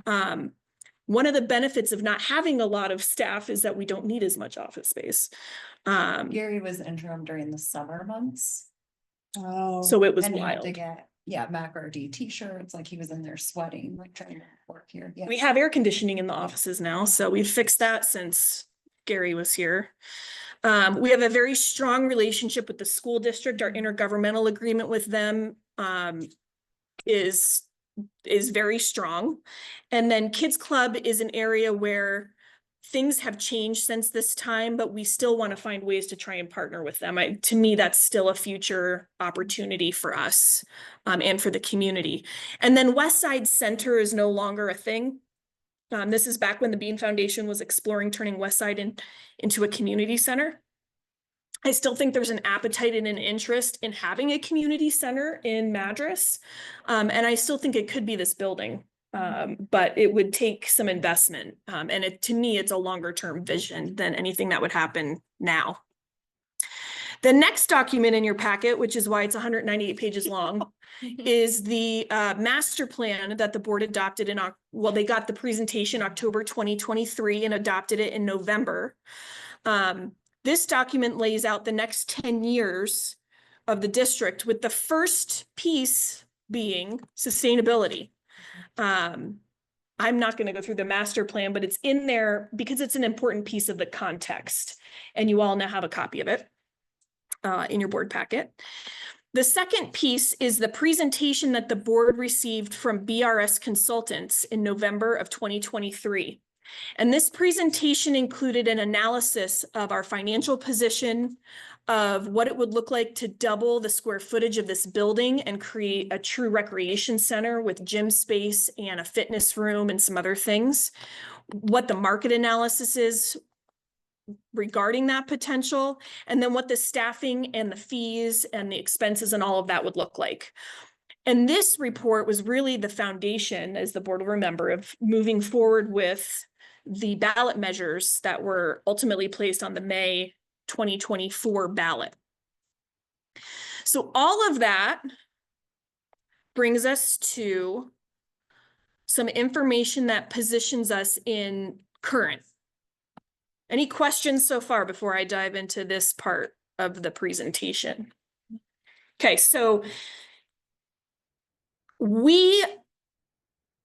One of the benefits of not having a lot of staff is that we don't need as much office space. Gary was interim during the summer months. So it was And he had wild. to get, MACRD t-shirts, like he was in there sweating, like trying to work here. Yeah. We have air conditioning in the offices now, so we've fixed that since Gary was here. We have a very strong relationship with the school district. Our intergovernmental agreement with them is very strong. And then Kids Club is an area where things have changed since this time, but we still want to find ways to try and partner with them. To me, that's still a future opportunity for us and for the community. And then West Side Center is no longer a thing. This is back when the Bean Foundation was exploring turning West Side into a community center. I still think there's an appetite and an interest in having a community center in Madras. And I still think it could be this building. But it would take some investment. And to me, it's a longer term vision than anything that would happen now. The next document in your packet, which is why it's 198 pages long, is the master plan that the board adopted they got the presentation October 2023 and adopted it in November. This document lays out the next 10 years of the district, with the first piece being sustainability. I'm not going to go through the master plan, but it's in there because it's an important piece of the context, and you all now have a copy of it in your board packet. The second piece is the presentation that the board received from BRS Consultants in November of 2023. And this presentation included an analysis of our financial position, of what it would look like to double the square footage of this building and create a true recreation center with gym space and a fitness room and some other things, what the market analysis is regarding that potential, and then what the staffing and the fees and the expenses and all of that would look like. And this report was really the foundation, as the board will remember, of moving forward with the ballot measures that were ultimately placed on the May 2024 ballot. So all of that brings us to some information that positions us in current. Any questions so far before I dive into this part of the presentation? Okay, so we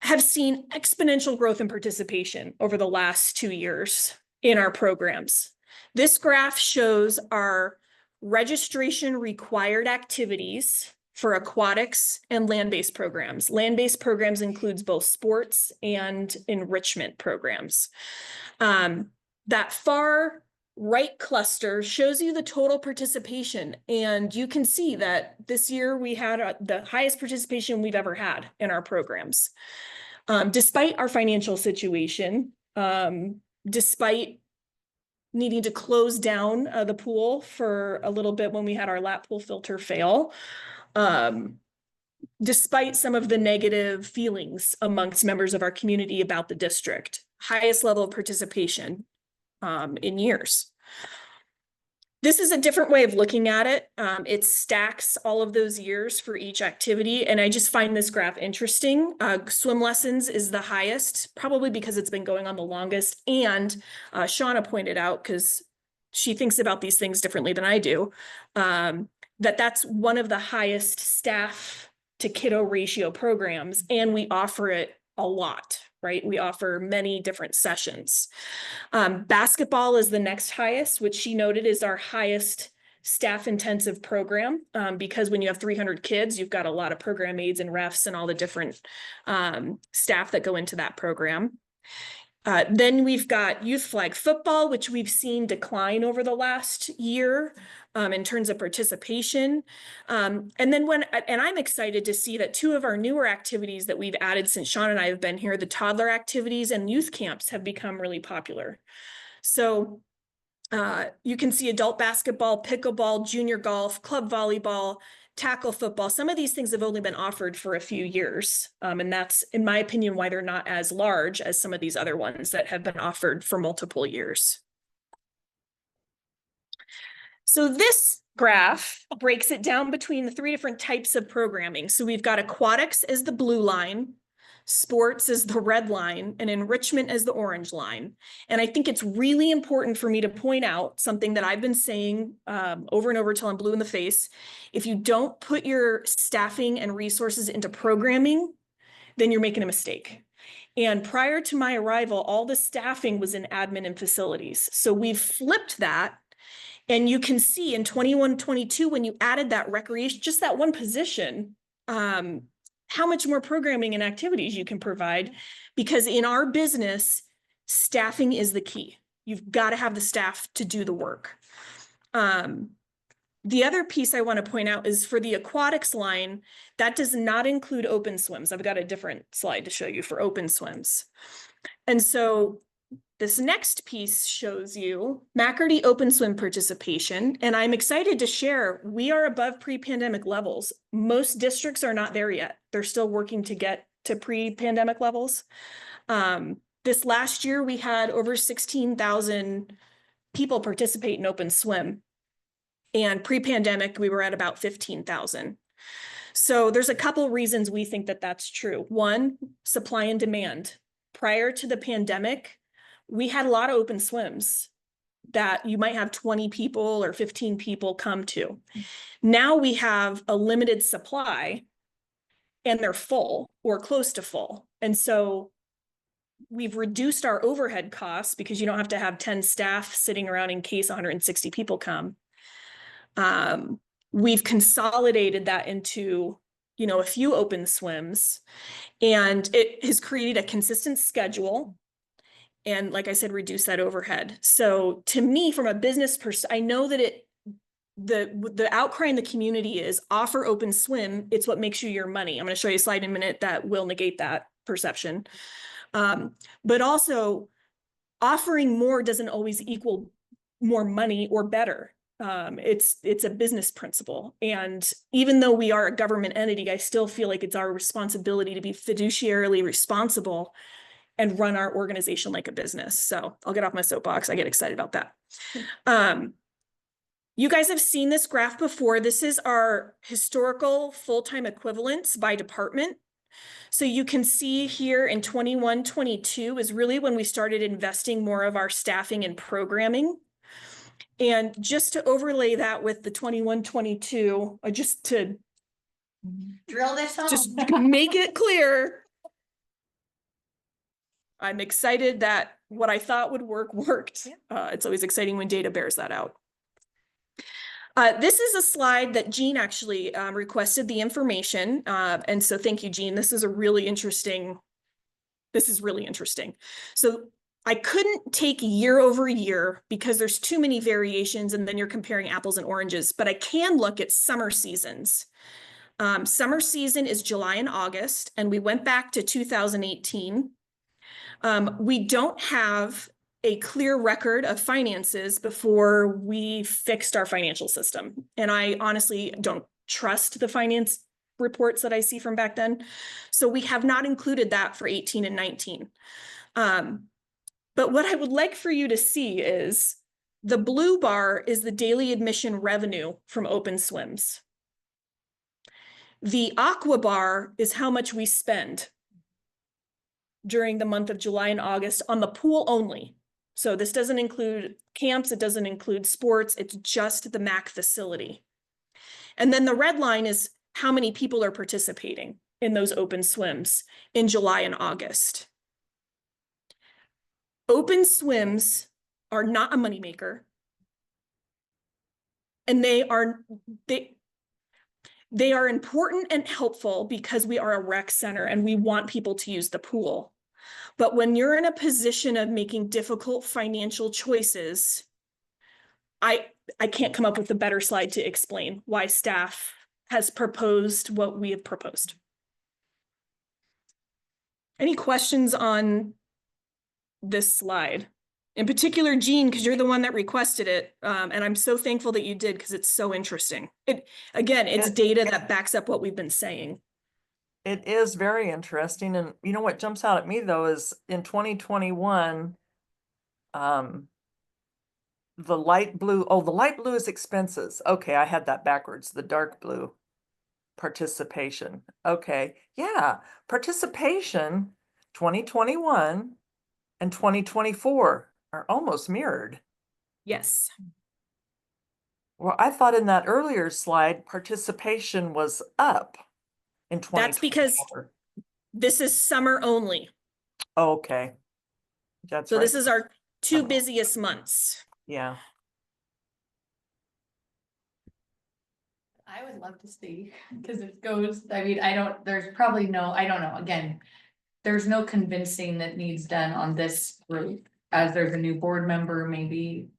have seen exponential growth in participation over the last 2 years in our programs. This graph shows our registration required activities for aquatics and land-based programs. Land-based programs includes both sports and enrichment programs. That far right cluster shows you the total participation, and you can see that this year we had the highest participation we've ever had in our programs. Despite our financial situation, despite needing to close down the pool for a little bit when we had our lap pool filter fail, despite some of the negative feelings amongst members of our community about the district, highest level of participation in years. This is a different way of looking at it. It stacks all of those years for each activity, and I just find this graph interesting. Swim lessons is the highest, probably because it's been going on the longest, and Shauna pointed out, because she thinks about these things differently than I do, that's one of the highest staff to kiddo ratio programs, and we offer it a lot, right? We offer many different sessions. Basketball is the next highest, which she noted is our highest staff intensive program, because when you have 300 kids, you've got a lot of program aides and refs and all the different staff that go into that program. Then we've got youth flag football, which we've seen decline over the last year in terms of participation. And I'm excited to see that 2 of our newer activities that we've added since Sean and I have been here, the toddler activities and youth camps, have become really popular. So you can see adult basketball, pickleball, junior golf, club volleyball, tackle football. Some of these things have only been offered for a few years. And that's, in my opinion, why they're not as large as some of these other ones that have been offered for multiple years. So this graph breaks it down between the 3 different types of programming. So we've got aquatics as the blue line, sports is the red line, and enrichment as the orange line. And I think it's really important for me to point out something that I've been saying over and over till I'm blue in the face. If you don't put your staffing and resources into programming, then you're making a mistake. And prior to my arrival, all the staffing was in admin and facilities. So we've flipped that. And you can see in 21-22, when you added that recreation, just that one position, how much more programming and activities you can provide, because in our business, staffing is the key. You've got to have the staff to do the work. The other piece I want to point out is for the aquatics line, that does not include open swims. I've got a different slide to show you for open swims. And so this next piece shows you MACRD open swim participation, and I'm excited to share we are above pre-pandemic levels. Most districts are not there yet. They're still working to get to pre-pandemic levels. This last year, we had over 16,000 people participate in open swim, and pre-pandemic, we were at about 15,000. So there's a couple reasons we think that that's true. One, supply and demand. Prior to the pandemic, we had a lot of open swims that you might have 20 people or 15 people come to. Now we have a limited supply and they're full or close to full. And so we've reduced our overhead costs because you don't have to have 10 staff sitting around in case 160 people come. We've consolidated that into, a few open swims, and it has created a consistent schedule. And like I said, reduce that overhead. So to me, from a business I know that the outcry in the community is offer open swim. It's what makes you your money. I'm going to show you a slide in a minute that will negate that perception. But also offering more doesn't always equal more money or better. It's a business principle. And even though we are a government entity, I still feel like it's our responsibility to be fiduciarily responsible and run our organization like a business. So I'll get off my soapbox. I get excited about that. You guys have seen this graph before. This is our historical full-time equivalents by department. So you can see here in 21, 22 is really when we started investing more of our staffing and programming. And just to overlay that with the 21, 22, just to Drill this home. just make it clear. I'm excited that what I thought would work worked. It's always exciting when data bears that out. This is a slide that Jean actually requested the information. And so thank you, Jean. This is really interesting. So I couldn't take year over year because there's too many variations and then you're comparing apples and oranges, but I can look at summer seasons. Summer season is July and August, and we went back to 2018. We don't have a clear record of finances before we fixed our financial system. And I honestly don't trust the finance reports that I see from back then. So we have not included that for 18 and 19. But what I would like for you to see is the blue bar is the daily admission revenue from open swims. The aqua bar is how much we spend during the month of July and August on the pool only. So this doesn't include camps, it doesn't include sports, it's just the MAC facility. And then the red line is how many people are participating in those open swims in July and August. Open swims are not a moneymaker. And they are important and helpful because we are a rec center and we want people to use the pool. But when you're in a position of making difficult financial choices, I can't come up with a better slide to explain why staff has proposed what we have proposed. Any questions on this slide? In particular, Jean, because you're the one that requested it. And I'm so thankful that you did because it's so interesting. It's data that backs up what we've been saying. It is very interesting. And you know what jumps out at me though is in 2021, the light blue is expenses. Okay, I had that backwards. The dark blue participation. Okay, yeah, participation 2021 and 2024 are almost mirrored. Yes. Well, I thought in that earlier slide, participation was up in 2024. That's because this is summer only. Okay. That's So right. this is our two busiest months. Yeah. I would love to see, because it goes, I mean, I don't know, again, there's no convincing that needs done on this group, as there's a new board member, maybe.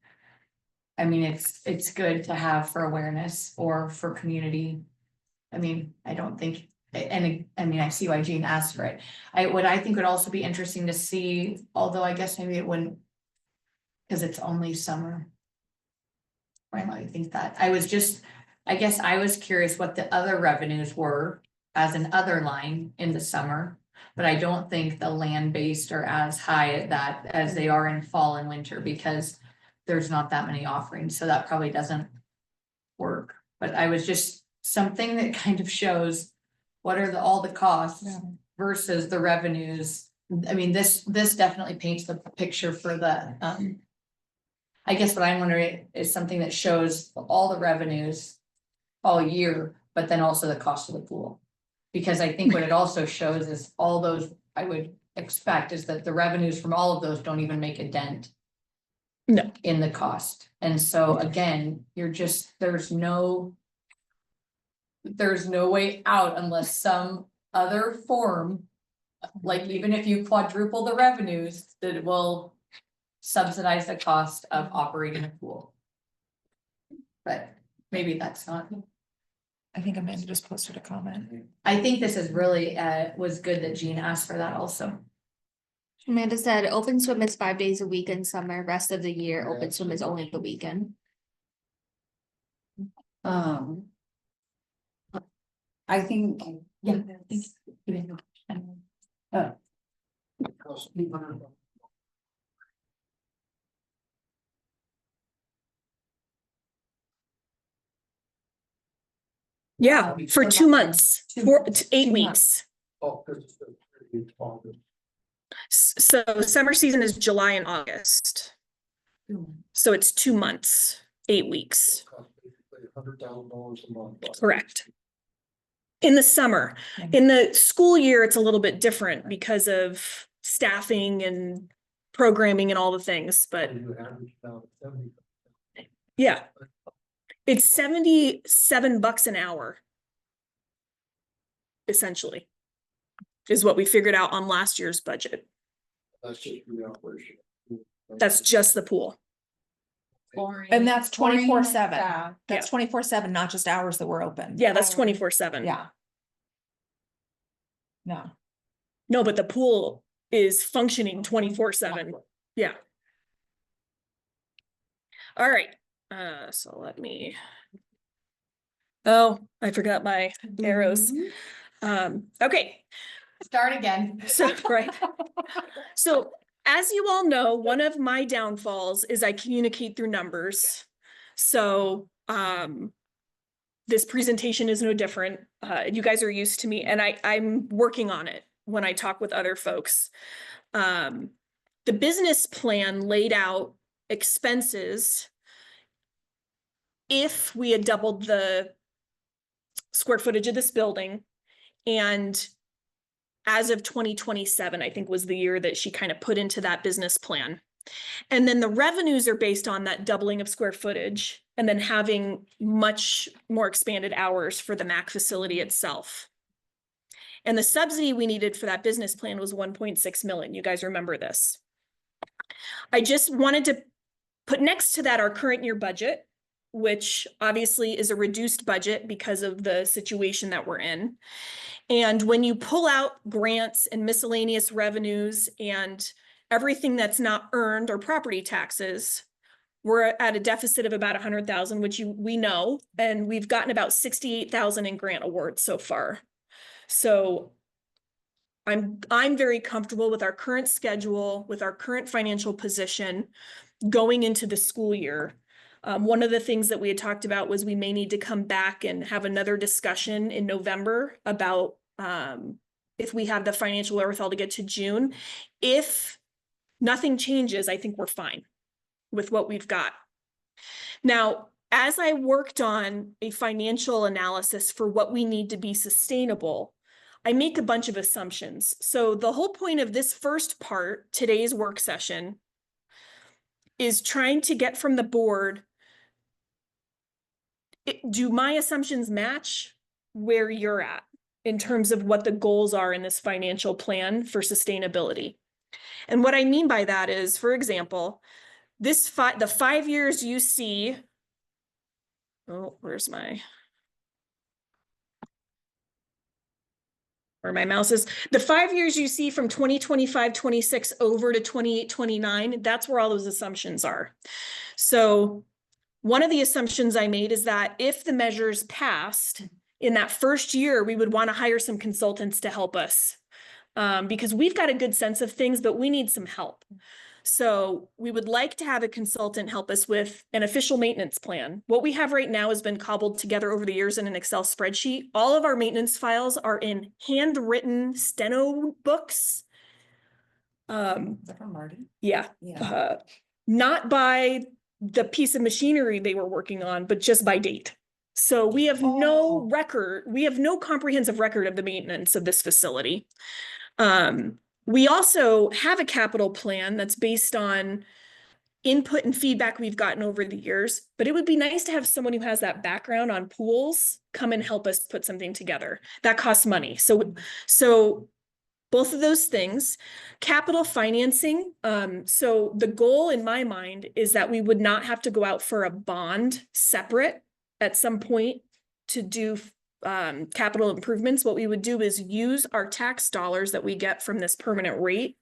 I mean, it's good to have for awareness or for community. I mean, I don't think, and I mean, I see why Jean asked for it. What I think would also be interesting to see, although I guess maybe it wouldn't, because it's only summer. Why might I think that? I guess I was curious what the other revenues were as an other line in the summer. But I don't think the land-based are as high at that as they are in fall and winter because there's not that many offerings. So that probably doesn't work. But I was just something that kind of shows what are all the costs versus the revenues. I mean, this definitely paints the picture for the, I guess what I'm wondering is something that shows all the revenues all year, but then also the cost of the pool. Because I think what it also shows is all those, I would expect, is that the revenues from all of those don't even make a dent. No. In the cost. And so again, there's no way out unless some other form, like even if you quadruple the revenues, that it will subsidize the cost of operating a pool. But maybe that's not. I think Amanda just posted a comment. I think this is really, was good that Jean asked for that also. Amanda said open swim is 5 days a week in summer, rest of the year, open swim is only the weekend. I think, Yeah. Yeah, for 2 months, 8 2 weeks. Oh, 'cause it's pretty small. So summer season is July and August. So it's 2 months, 8 weeks, Costs basically $100,000 a month. correct? In the summer, in the school year, it's a little bit different because of staffing and programming and all the things, but You average about 70. yeah. It's $77 an hour. Essentially. Is what we figured out on last year's budget. That's just the operation. That's just the pool. And that's Boring 24/7. staff. That's 24/7, not just hours that were open. Yeah, that's 24/7. Yeah. No. No, but the pool is functioning 24/7. Yeah. All right, so let me. Oh, I forgot my arrows. Okay, Start again. so, right. So as you all know, one of my downfalls is I communicate through numbers. So, this presentation is no different. You guys are used to me and I'm working on it when I talk with other folks. The business plan laid out expenses if we had doubled the square footage of this building. And as of 2027, I think was the year that she kind of put into that business plan. And then the revenues are based on that doubling of square footage and then having much more expanded hours for the MAC facility itself. And the subsidy we needed for that business plan was 1.6 million. You guys remember this. I just wanted to put next to that our current year budget, which obviously is a reduced budget because of the situation that we're in. And when you pull out grants and miscellaneous revenues and everything that's not earned or property taxes, we're at a deficit of about 100,000, which we know, and we've gotten about 68,000 in grant awards so far. So I'm very comfortable with our current schedule, with our current financial position going into the school year. One of the things that we had talked about was we may need to come back and have another discussion in November about if we have the financial wherewithal to get to June. If nothing changes, I think we're fine with what we've got. Now, as I worked on a financial analysis for what we need to be sustainable, I make a bunch of assumptions. So the whole point of this first part, today's work session, is trying to get from the board, do my assumptions match where you're at in terms of what the goals are in this financial plan for sustainability? And what I mean by that is, for example, the 5 years you see, where's my mouse is, the 5 years you see from 2025, 26 over to 28, 29, that's where all those assumptions are. So one of the assumptions I made is that if the measures passed in that first year, we would want to hire some consultants to help us because we've got a good sense of things, but we need some help. So we would like to have a consultant help us with an official maintenance plan. What we have right now has been cobbled together over the years in an Excel spreadsheet. All of our maintenance files are in handwritten steno books. From Marty? Yeah. Yeah. Not by the piece of machinery they were working on, but just by date. So we have no record, we have no comprehensive record of the maintenance of this facility. We also have a capital plan that's based on input and feedback we've gotten over the years, but it would be nice to have someone who has that background on pools come and help us put something together. That costs money. So both of those things, capital financing. So the goal in my mind is that we would not have to go out for a bond separate at some point to do capital improvements, what we would do is use our tax dollars that we get from this permanent rate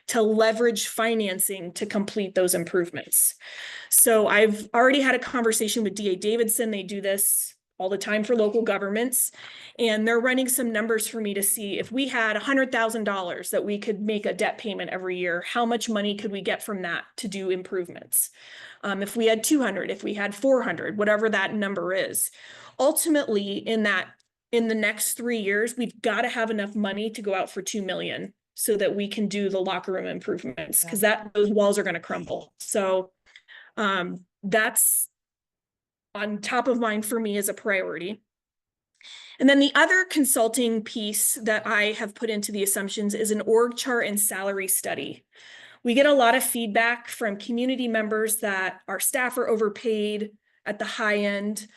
to leverage financing to complete those improvements. So I've already had a conversation with DA Davidson. They do this all the time for local governments. And they're running some numbers for me to see if we had $100,000 that we could make a debt payment every year, how much money could we get from that to do improvements? If we had 200, if we had 400, whatever that number is. Ultimately, in the next 3 years, we've got to have enough money to go out for 2 million so that we can do the locker room improvements, because those walls are going to crumble. So that's on top of mind for me as a priority. And then the other consulting piece that I have put into the assumptions is an org chart and salary study. We get a lot of feedback from community members that our staff are overpaid at the high end,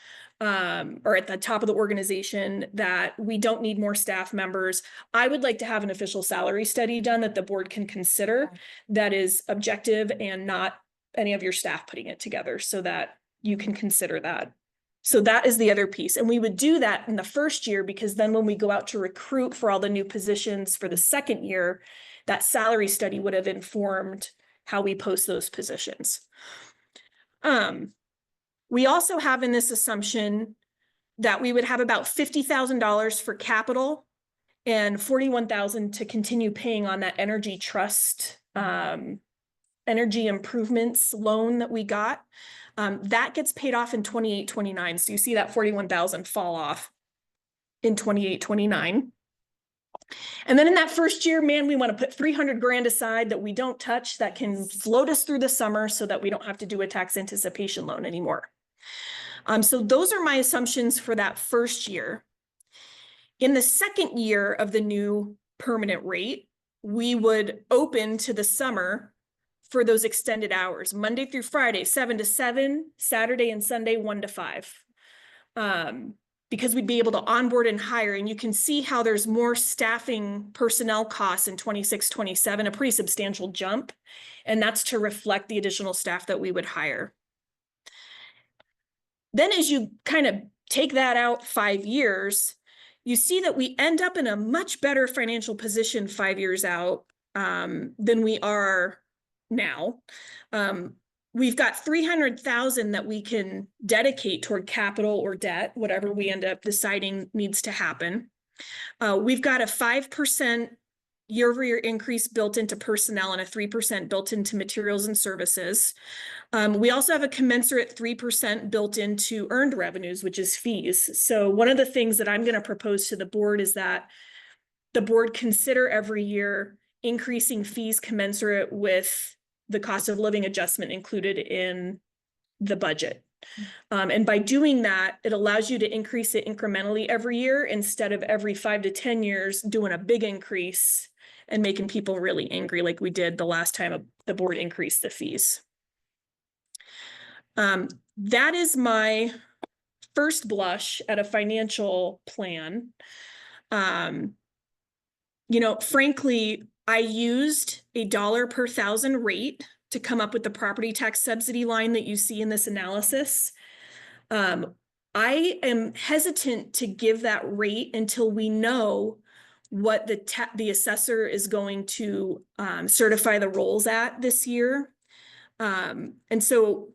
or at the top of the organization, that we don't need more staff members. I would like to have an official salary study done that the board can consider that is objective and not any of your staff putting it together, so that you can consider that. So that is the other piece. And we would do that in the first year, because then when we go out to recruit for all the new positions for the second year, that salary study would have informed how we post those positions. We also have in this assumption that we would have about $50,000 for capital and $41,000 to continue paying on that energy trust, energy improvements loan that we got. That gets paid off in 28-29. So you see that $41,000 fall off in 28-29. And then in that first year, man, we want to put 300 grand aside that we don't touch, that can float us through the summer so that we don't have to do a tax anticipation loan anymore. So those are my assumptions for that first year. In the second year of the new permanent rate, we would open to the summer for those extended hours, Monday through Friday, 7 to 7, Saturday and Sunday, 1 to 5. Because we'd be able to onboard and hire, and you can see how there's more staffing personnel costs in 26-27, a pretty substantial jump. And that's to reflect the additional staff that we would hire. Then as you kind of take that out 5 years, you see that we end up in a much better financial position 5 years out than we are now. We've got 300,000 that we can dedicate toward capital or debt, whatever we end up deciding needs to happen. We've got a 5% year-over-year increase built into personnel and a 3% built into materials and services. We also have a commensurate 3% built into earned revenues, which is fees. So one of the things that I'm going to propose to the board is that the board consider every year increasing fees commensurate with the cost of living adjustment included in the budget. And by doing that, it allows you to increase it incrementally every year instead of every 5 to 10 years doing a big increase and making people really angry like we did the last time the board increased the fees. That is my first blush at a financial plan. You know, frankly, I used a $1 per thousand rate to come up with the property tax subsidy line that you see in this analysis. I am hesitant to give that rate until we know what the assessor is going to certify the rolls at this year. And so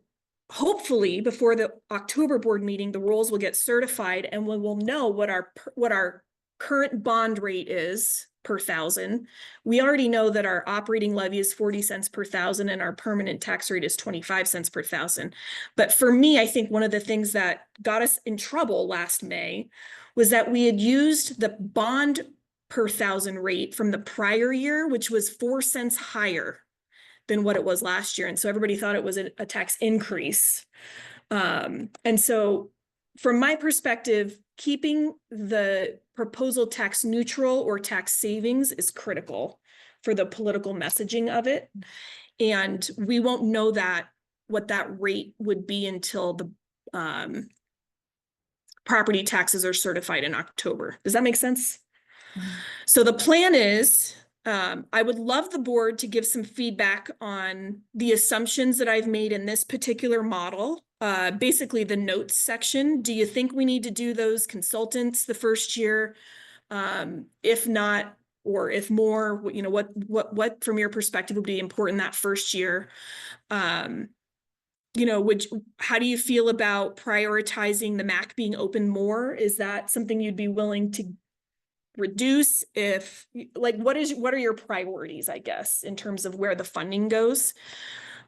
hopefully before the October board meeting, the rolls will get certified and we will know what our current bond rate is per thousand. We already know that our operating levy is 40 cents per thousand and our permanent tax rate is 25 cents per thousand. But for me, I think one of the things that got us in trouble last May was that we had used the bond per thousand rate from the prior year, which was 4 cents higher than what it was last year. And so everybody thought it was a tax increase. And so from my perspective, keeping the proposal tax neutral or tax savings is critical for the political messaging of it. And we won't know what that rate would be until the property taxes are certified in October. Does that make sense? So the plan is, I would love the board to give some feedback on the assumptions that I've made in this particular model basically the notes section. Do you think we need to do those consultants the first year? If not, or if more, you know, what from your perspective would be important that first year? You know, how do you feel about prioritizing the MAC being open more? Is that something you'd be willing to reduce? If, like, what are your priorities, I guess, in terms of where the funding goes?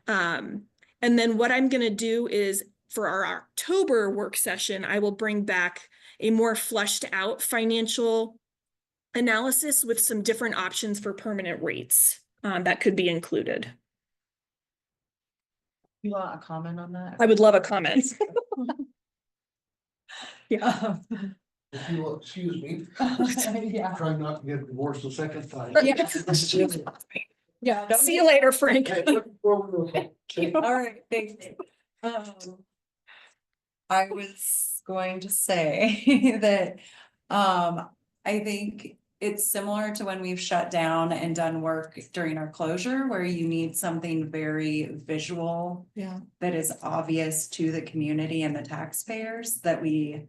And then what I'm gonna do is for our October work session, I will bring back a more fleshed out financial analysis with some different options for permanent rates that could be included. You want a comment on that? I would love a comment. Yeah. If you will excuse me, Yeah. trying not to get divorced a second time. Yeah. See you later, Frank. Hey, looking forward to it. All right, thanks. I was going to say that, I think it's similar to when we've shut down and done work during our closure, where you need something very visual. Yeah. That is obvious to the community and the taxpayers that we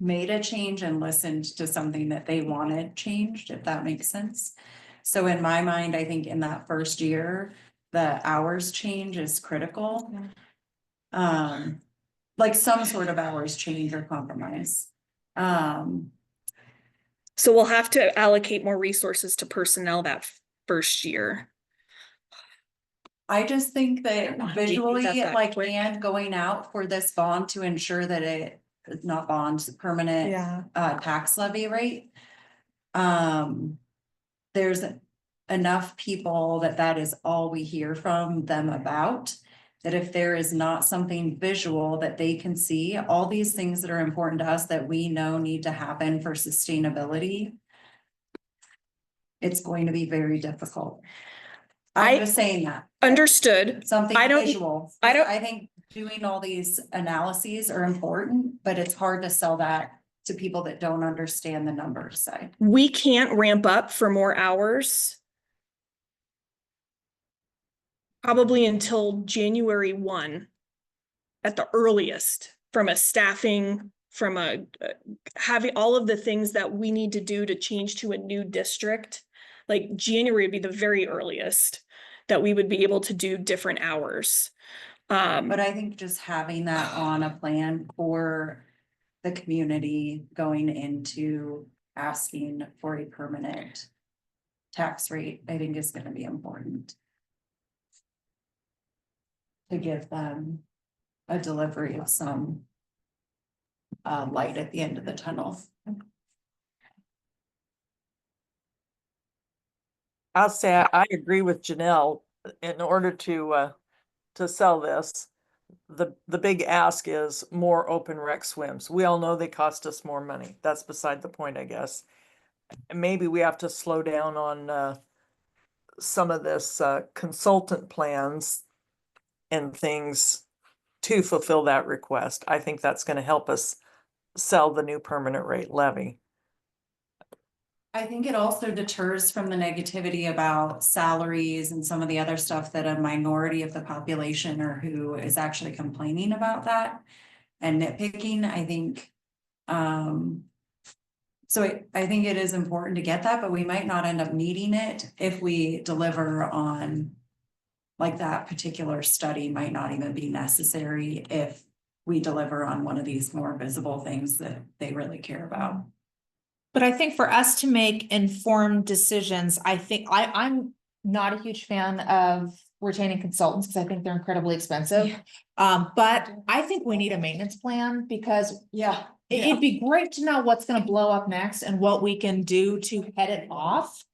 made a change and listened to something that they wanted changed, if that makes sense. So in my mind, I think in that first year, the hours change is critical. Like some sort of hours change or compromise. So we'll have to allocate more resources to personnel that first year. I just think Do you that think visually, that like, quick? and going out for this bond to ensure that it, not bond, permanent Yeah. tax levy rate. There's enough people that is all we hear from them about. That if there is not something visual that they can see, all these things that are important to us that we know need to happen for sustainability. It's going to be very difficult. I'm just saying that. Understood. Something I don't- visual. I don't- I think doing all these analyses are important, but it's hard to sell that to people that don't understand the numbers side. We can't ramp up for more hours. Probably until January 1 at the earliest, from a staffing, from a having all of the things that we need to do to change to a new district. Like January would be the very earliest that we would be able to do different hours. But I think just having that on a plan for the community going into asking for a permanent tax rate, I think is gonna be important. To give them a delivery of some light at the end of the tunnel. I'll say I agree with Janelle. In order to sell this, the big ask is more open rec swims. We all know they cost us more money. That's beside the point, I guess. And maybe we have to slow down on some of this consultant plans and things to fulfill that request. I think that's going to help us sell the new permanent rate levy. I think it also deters from the negativity about salaries and some of the other stuff that a minority of the population or who is actually complaining about that and nitpicking, I think. So I think it is important to get that, but we might not end up needing it if we deliver on like that particular study might not even be necessary if we deliver on one of these more visible things that they really care about. But I think for us to make informed decisions, I think I'm not a huge fan of retaining consultants because I think they're incredibly expensive. But I think we need a maintenance plan because it'd be great to know what's gonna blow up next and what we can do to head it off.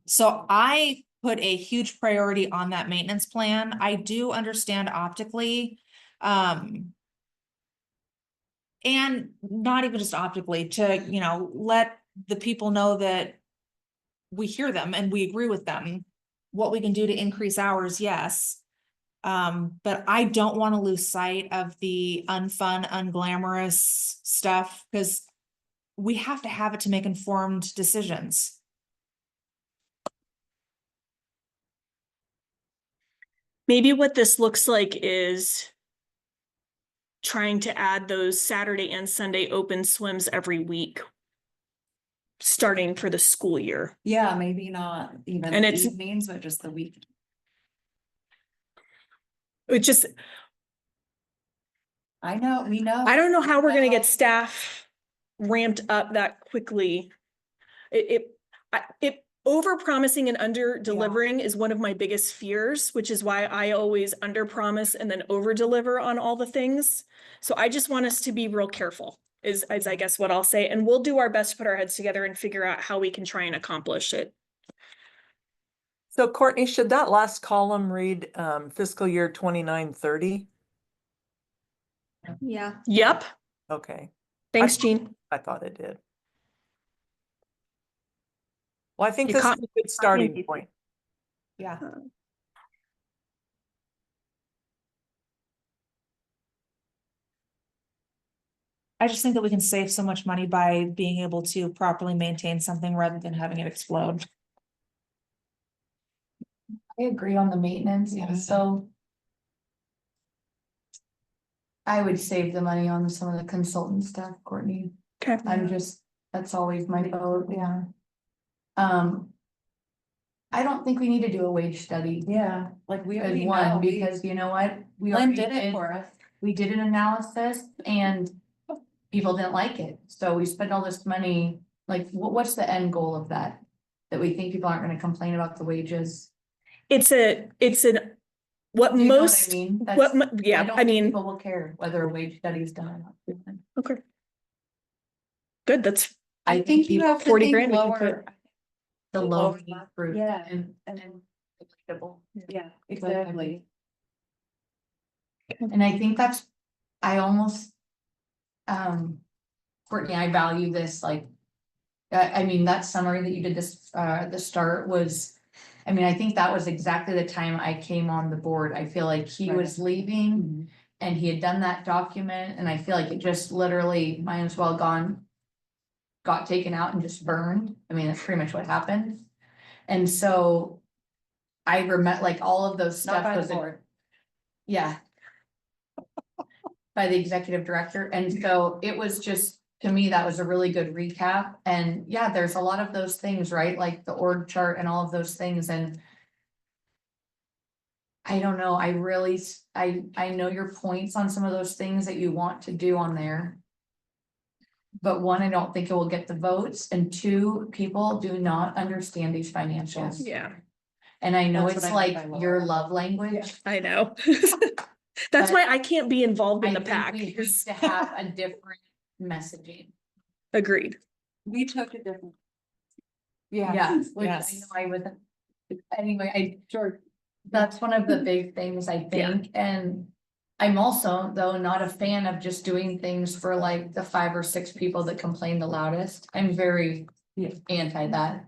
So I put a huge priority on that maintenance plan. I do understand optically. And not even just optically to, you know, let the people know that we hear them and we agree with them. What we can do to increase hours, yes. But I don't want to lose sight of the unfun, unglamorous stuff because we have to have it to make informed decisions. Maybe what this looks like is trying to add those Saturday and Sunday open swims every week. Starting for the school year. Yeah, maybe not even And the it's- evenings, but just the week. It just, I know, we know. I don't know how we're gonna get staff ramped up that quickly. It over promising and under delivering is one of my biggest fears, which is why I always under promise and then over deliver on all the things. So I just want us to be real careful is I guess what I'll say, and we'll do our best to put our heads together and figure out how we can try and accomplish it. So Courtney, should that last column read fiscal year 29-30? Yeah. Yep. Okay, Thanks, Jean. I thought it did. Well, I think You this is caught- a good starting point. Yeah. I just think that we can save so much money by being able to properly maintain something rather than having it explode. I agree on the maintenance, so. I would save the money on some of the consultant stuff, Courtney. Okay. I'm just, that's always my vote, yeah. I don't think we need to do a wage study. Yeah, like we As already one, know. because you know what? We Lynn already did it for us. We did an analysis and people didn't like it, so we spent all this money, like, what's the end goal of that? That we think people aren't gonna complain about the wages? It's an, what Do you know what I most, mean? what, That's- yeah, don't I think mean, People will care whether a wage study is done or not. okay. Good, that's, I think you have to 40 think grand we can lower. The Lower low bar. fruit. Yeah, And. and- Acceptable. Yeah, exactly. And I think that's, I almost. Courtney, I value this, like. I mean, that summary that you did this, at the start was. I mean, I think that was exactly the time I came on the board. I feel like he was leaving. And he had done that document, and I feel like it just literally might as well got taken out and just burned. I mean, that's pretty much what happened. And so. I remember like all of those Not stuff by the was, board. yeah. By the executive director, and so it was just, to me, that was a really good recap, and yeah, there's a lot of those things, right, like the org chart and all of those things, and. I don't know, I really, I know your points on some of those things that you want to do on there. But one, I don't think it will get the votes, and two, people do not understand these financials. yeah, And I know That's it's what I meant like by your lower. love language. I know. That's But why I can't be involved in I the think pack. we need to have a different messaging. Agreed. We took a different. Yeah, which I yes. know I wasn't. Anyway, Sure. that's one of the big things I think, and. I'm also, though, not a fan of just doing things for like the 5 or 6 people that complain the loudest. I'm very anti that.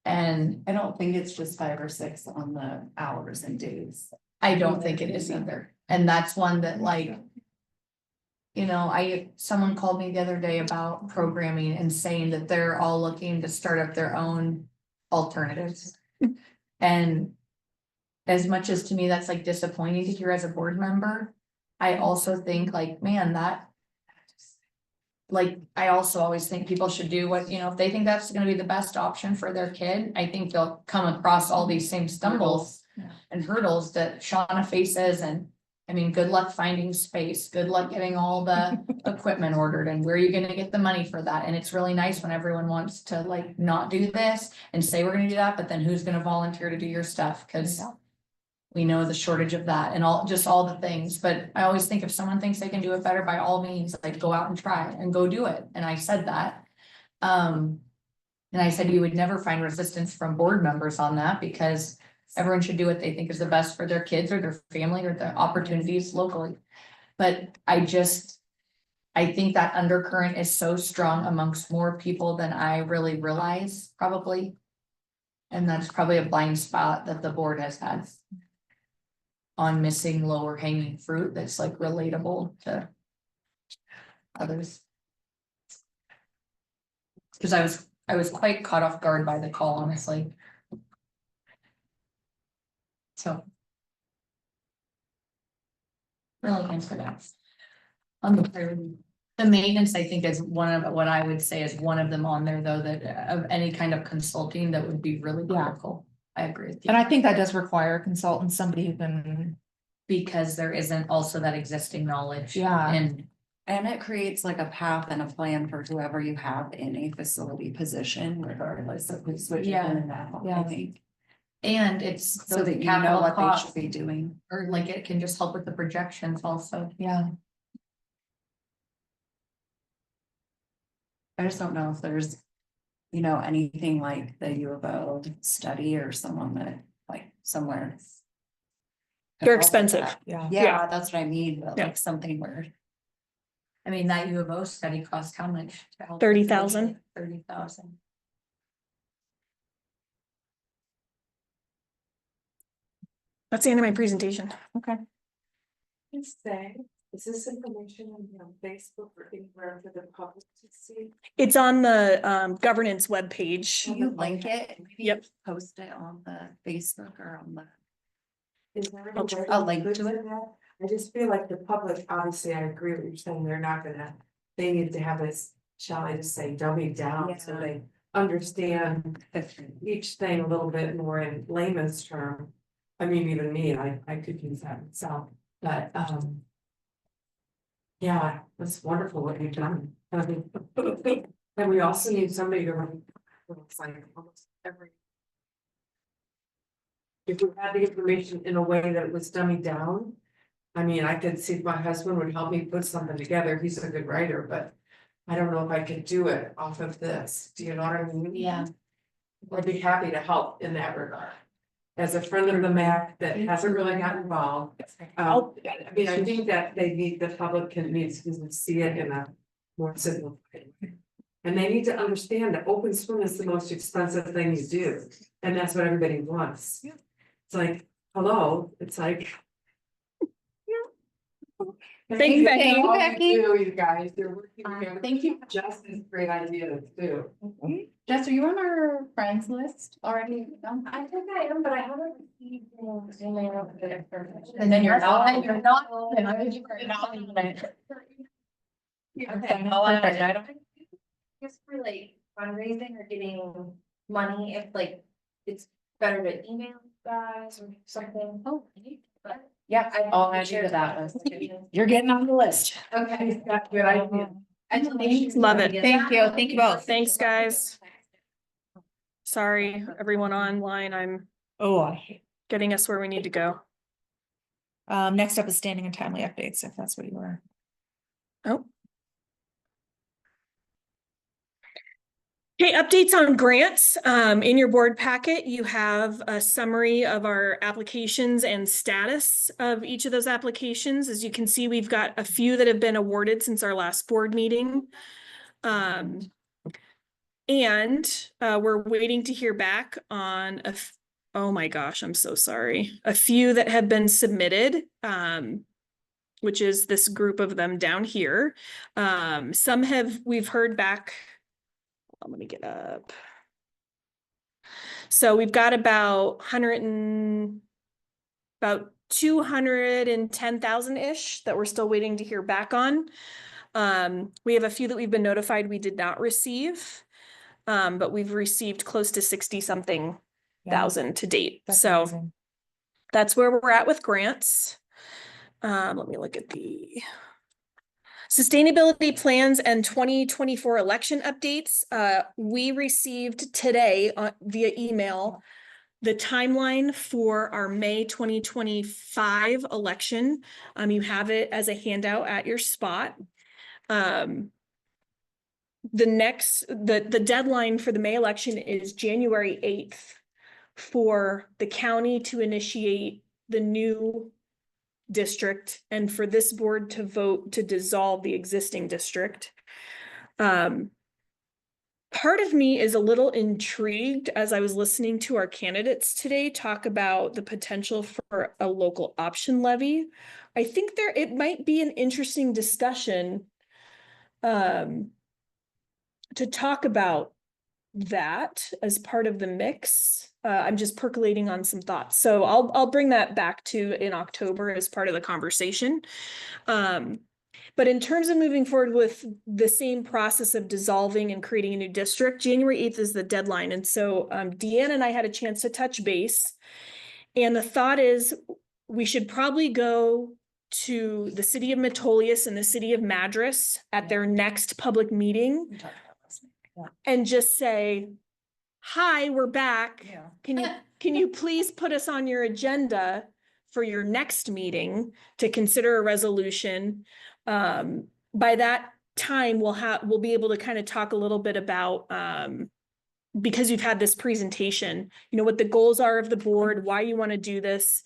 And I don't think it's just 5 or 6 on the hours and days. I don't think it is either, and that's one that like. You know, someone called me the other day about programming and saying that they're all looking to start up their own alternatives. And as much as to me, that's like disappointing to hear as a board member, I also think like, man, that. Like, I also always think people should do what, you know, if they think that's gonna be the best option for their kid, I think they'll come across all these same stumbles. And hurdles that Shauna faces, and I mean, good luck finding space, good luck getting all the equipment ordered, and where are you gonna get the money for that? And it's really nice when everyone wants to like not do this and say we're gonna do that, but then who's gonna volunteer to do your stuff? Cause. We know the shortage of that and all the things, but I always think if someone thinks they can do it better, by all means, like go out and try and go do it, and I said that. And I said you would never find resistance from board members on that, because. Everyone should do what they think is the best for their kids or their family or the opportunities locally. But I think that undercurrent is so strong amongst more people than I really realize, probably. And that's probably a blind spot that the board has had. On missing lower hanging fruit that's like relatable to others. Cause I was quite caught off guard by the call, honestly. So. Really thanks for that. The maintenance, I think, is one of, what I would say is one of them on there, though, that of any kind of consulting that would be really Yeah. critical. I agree with you. And I think that does require a consultant, somebody who can, Because there isn't also that existing knowledge. Yeah. And it creates like a path and a plan for whoever you have in a facility position, regardless of who's switching in and out, I Yeah. think. And it's So those that you know capital what they costs, should be doing. or like it can just help with the projections also. yeah. I just don't know if there's, you know, anything like the U of O study or someone that, like, somewhere. They're expensive. Yeah. Yeah, that's what I mean, but Yeah. like something where, I mean, that U of O study cost how much? to help? 30,000. 30,000. That's the end of my presentation. Okay. Say, is this information on Facebook or anywhere for the public to see? It's on the governance webpage. can you link it? Maybe Yep. Post it on the Facebook or on the. Is there I'll any try- way I'll to link put to it. that? I just feel like the public, obviously, I agree with you saying they're not gonna, they need to have this, shall I just say, dummy down, so Yeah. they understand each thing a little bit more in layman's term. I mean, even me, I could use that myself, but, yeah, that's wonderful what you've done. And we also need somebody to run, it's like almost every. If we had the information in a way that it was dummied down. I mean, I could see if my husband would help me put something together, he's a good writer, but. I don't know if I could do it off of this, do you know what I mean? Yeah. I'd be happy to help in that regard. As a friend of the MAC that hasn't really gotten involved. I mean, I think that they need, the public needs to see it in a more simplified way. And they need to understand that open swim is the most expensive thing you do, and that's what everybody wants. It's like, hello, it's like. Thank you, Becky. All you Becky. do, you guys, you're working together. Thank you. Justin's great idea too. Jess, are you on our friends list already? No? I think I am, but I haven't received an email with the information. And then you're not. Okay, just for like fundraising or getting money, if like, it's better to email guys or something. Oh. Yeah, I'll add you to that list. You're getting on the list. Okay. That's a good idea. Love it. Thank you both. Thanks, guys. Sorry, everyone online. I'm Oh, I hate. getting us where we need to go. Next up is standing and timely updates, if that's what you were. Oh. Okay, updates on grants. In your board packet, you have a summary of our applications and status of each of those applications. As you can see, we've got a few that have been awarded since our last board meeting. And we're waiting to hear back on oh my gosh, I'm so sorry. A few that have been submitted, which is this group of them down here. We've heard back. Let me get up. So we've got about 210,000-ish that we're still waiting to hear back on. We have a few that we've been notified we did not receive. But we've received close to 60-something thousand to date. That's So amazing. that's where we're at with grants. Let me look at the sustainability plans and 2024 election updates. We received today via email the timeline for our May 2025 election. You have it as a handout at your spot. The deadline for the May election is January 8th for the county to initiate the new district and for this board to vote to dissolve the existing district. Part of me is a little intrigued as I was listening to our candidates today talk about the potential for a local option levy. I think it might be an interesting discussion to talk about that as part of the mix. I'm just percolating on some thoughts. So I'll bring that back to in October as part of the conversation. But in terms of moving forward with the same process of dissolving and creating a new district, January 8th is the deadline. And so Deanna and I had a chance to touch base. And the thought is we should probably go to the city of Metolius and the city of Madras at their next public meeting We talked about this. Yeah. and just say, hi, we're back. Yeah. Can you please put us on your agenda for your next meeting to consider a resolution? By that time, we'll be able to kind of talk a little bit about, because you've had this presentation, you know, what the goals are of the board, why you want to do this.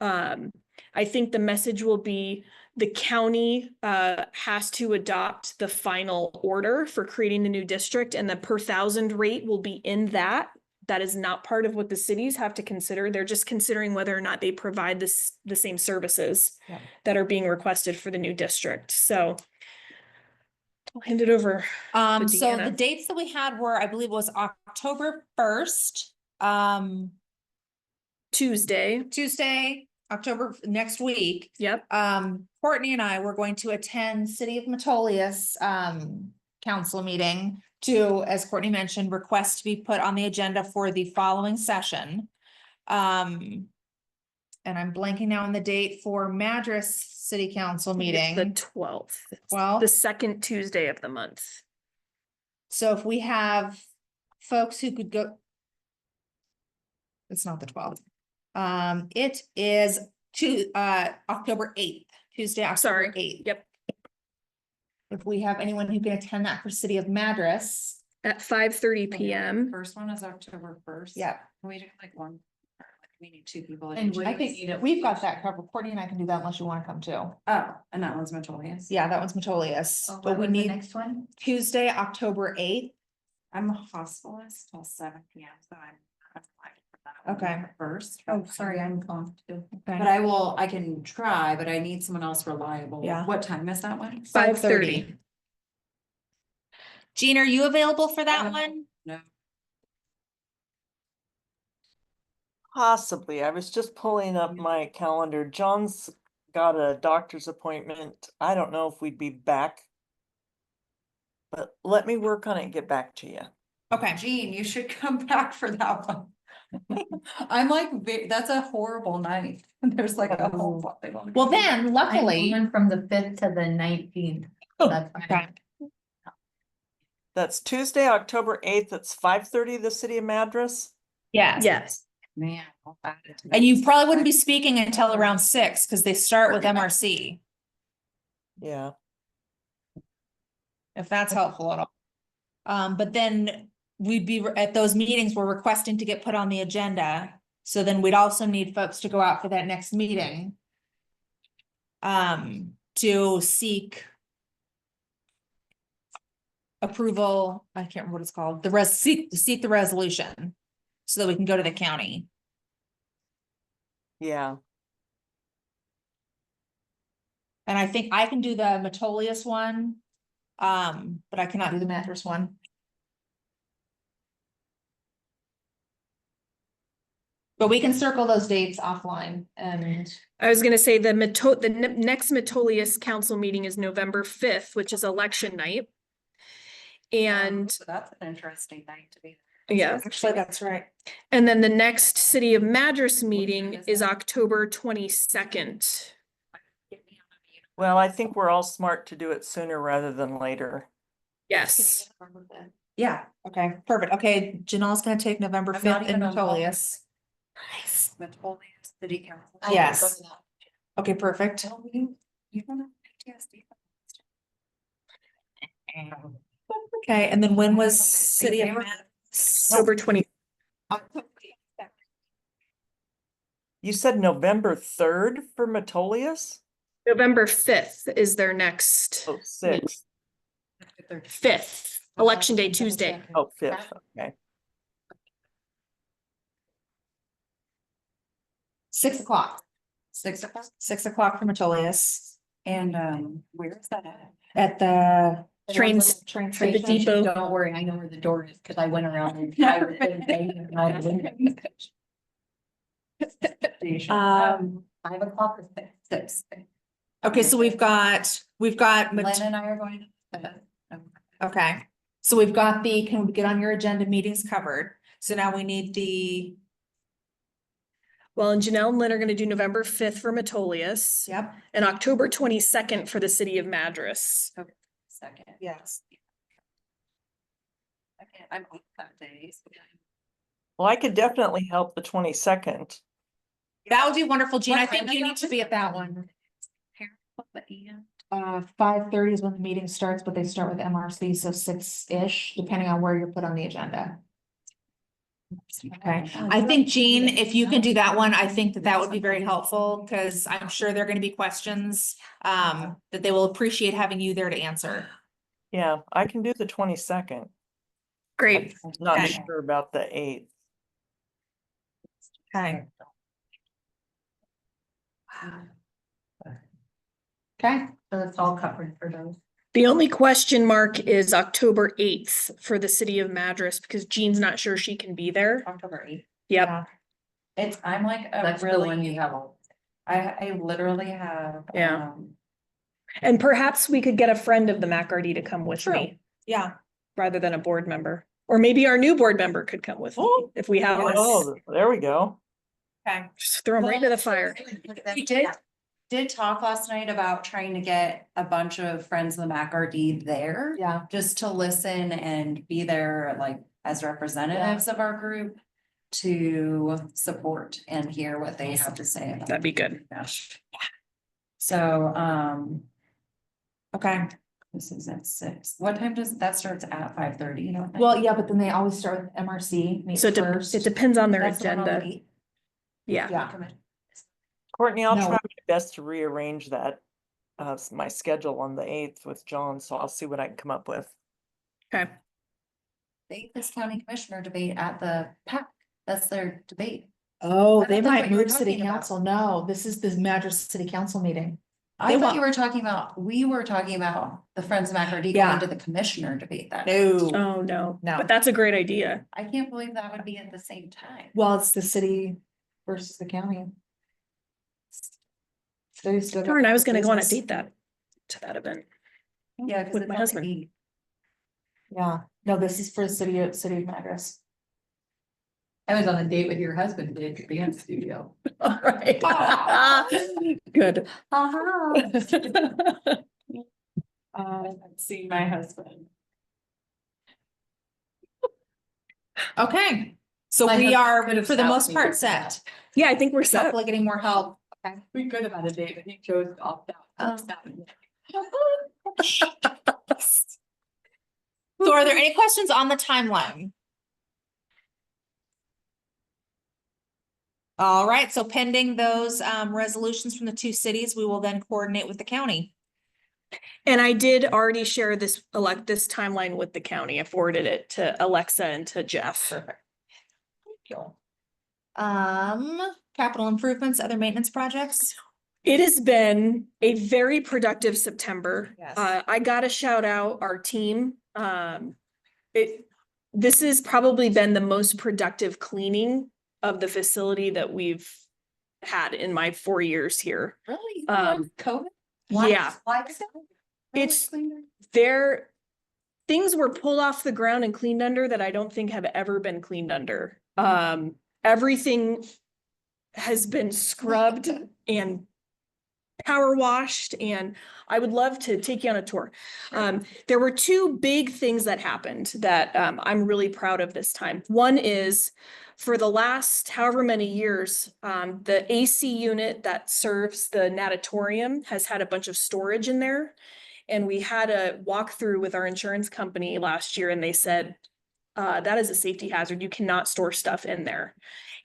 I think the message will be the county has to adopt the final order for creating the new district, and the per thousand rate will be in that. That is not part of what the cities have to consider. They're just considering whether or not they provide the same services that are being requested for the new district. So I'll hand it over. So Deanna. the dates that we had were, I believe it was October 1st, Tuesday, October next week. Yep. Courtney and I were going to attend City of Metolius council meeting to, as Courtney mentioned, request to be put on the agenda for the following session. And I'm blanking now on the date for Madras City Council meeting. The 12th. Well, The second Tuesday of the month. so if we have folks who could go. It's not the 12th. It is October 8th, Tuesday, October 8th. Yep. If we have anyone who can attend that for City of Madras. At 5:30 p.m. First one is October 1st. Yeah. Can we do like one? Or, like, we need two people. And I think we've got that covered. Courtney and I can do that unless you want to come too. Oh, and that one's Metolius. Yeah, that one's Metolius, Oh, but what we was the need next one? Tuesday, October 8th. I'm a hospitalist till 7 p.m. So I'm applied for that one Okay. first. Oh, sorry, I'm gone too. But I can try, but I need someone else reliable. Yeah. What time is that one? 5:30. Jean, are you available for that one? No. Possibly. I was just pulling up my calendar. John's got a doctor's appointment. I don't know if we'd be back. But let me work on it and get back to you. Okay. Jean, you should come back for that one. I'm like, that's a horrible night. There's like a whole. Well, then I'm luckily, going from the 5th to the 19th. Oh, That's okay. fine. That's Tuesday, October 8th. It's 5:30, the city of Madras. yes. Yes. Man. I'll add it to And that. you probably wouldn't be speaking until around 6 because they start with MRC, Yeah. if that's helpful at all. But then we'd be at those meetings, we're requesting to get put on the agenda. So then we'd also need folks to go out for that next meeting. To seek approval, I can't remember what it's called, seek the resolution. So that we can go to the county. Yeah. And I think I can do the Metolius one. But I cannot do the Madras one. But we can circle those dates offline and. I was gonna say the next Metolius council meeting is November 5th, which is election night. And So that's an interesting night to be. yeah, Actually, that's right. and then the next City of Madras meeting is October 22nd. Well, I think we're all smart to do it sooner rather than later. Yes. Yeah, okay, perfect. Okay, Janelle's gonna take November I'm not 5th in even on Metolius. Nice. Metolius City Council. Yes. Okay, perfect. Oh, you don't have PTSD. Okay, and then when was City of October 20. You said November 3rd for Metolius? November 5th is their next Oh, 6th. 5th, election day Tuesday. Oh, 5th, okay. 6 o'clock? 6 o'clock. 6 o'clock for Metolius And where is that at? at the Trains, train the station. depot. Don't worry, I know where the door is because I went around and. I was in there and I went- 5 o'clock or 6? Okay, so we've got, Lynn and I are going to. okay, so we've got the, can we get on your agenda, meetings covered? So now we need the, Well, and Janelle and Lynn are gonna do November 5th for Metolius. yep, And October 22nd for the city of Madras. Second. yes. I'm off that days. Well, I could definitely help the 22nd. That would be wonderful, Jean. I What think time you is need that? to be at that one. 5:30 5:30 is when the meeting starts, but they start with MRC, so 6-ish, depending on where you're put on the agenda. Okay, I think Jean, if you can do that one, I think that would be very helpful, because I'm sure there are gonna be questions that they will appreciate having you there to answer. Yeah, I can do the 22nd. Great. Not Okay. sure about the 8th. Okay. Okay, So it's all covered for those. The only question mark is October 8th for the city of Madras because Jean's not sure she can be there. October 8th. Yep. Yeah. I'm like a That's the one you really, have. All. I literally have. Yeah. And perhaps we could get a friend of the MACRD to come with True. me yeah, rather than a board member. Or maybe our new board member could come with me Oh. if we have this. Oh, there we go. okay. Just throw them right into the fire. We did talk last night about trying to get a bunch of friends of the MACRD there. Yeah. Just to listen and be there like as representatives of our group. To support and hear what they have to say about. That'd be good. So, Okay, this is at 6. What time does that starts at 5:30, you know? well, yeah, but then they always start with MRC. meet So it first. depends on their That's the one on the agenda. 8th. Yeah. Yeah, Courtney, I'll No. try my best to rearrange that, my schedule on the 8th with John, so I'll see what I can come up with. Okay. They, this county commissioner debate at the PAC, that's their debate. oh, I they thought that's might what you were move city talking about. council, no, this is the Madras City Council meeting. I They thought want- you were talking about, we were talking about the Friends of MACRD Yeah. going to the commissioner debate that. No, Oh, no. No. But that's a great idea. I can't believe that would be at the same time. well, it's the city versus the county. They still got Darn, I was gonna go on a business. date to that event. Yeah, because With it's my on the husband. 8th. Yeah, no, this is for the city of Madras. I was on a date with your husband at the dance studio. All right. Good. See my husband. Okay, so My we husband are, could have for the stopped most me part, from that. set. Yeah, I think we're set. Hopefully getting more help. Okay. We could have had a date, but he chose to opt out. So are there any questions on the timeline? All right, so pending those resolutions from the two cities, we will then coordinate with the county. And I did already share this timeline with the county. I forwarded it to Alexa and to Jeff. Perfect. Thank you. Capital improvements, other maintenance projects? It has been a very productive September. Yes. I gotta shout out our team. This has probably been the most productive cleaning of the facility that we've had in my 4 years here. Really? COVID? Why- Yeah. why is that? It's- Cleaner? Things were pulled off the ground and cleaned under that I don't think have ever been cleaned under. Everything has been scrubbed and power washed, and I would love to take you on a tour. There were two big things that happened that I'm really proud of this time. One is for the last however many years, the AC unit that serves the natatorium has had a bunch of storage in there. And we had a walkthrough with our insurance company last year, and they said, that is a safety hazard. You cannot store stuff in there.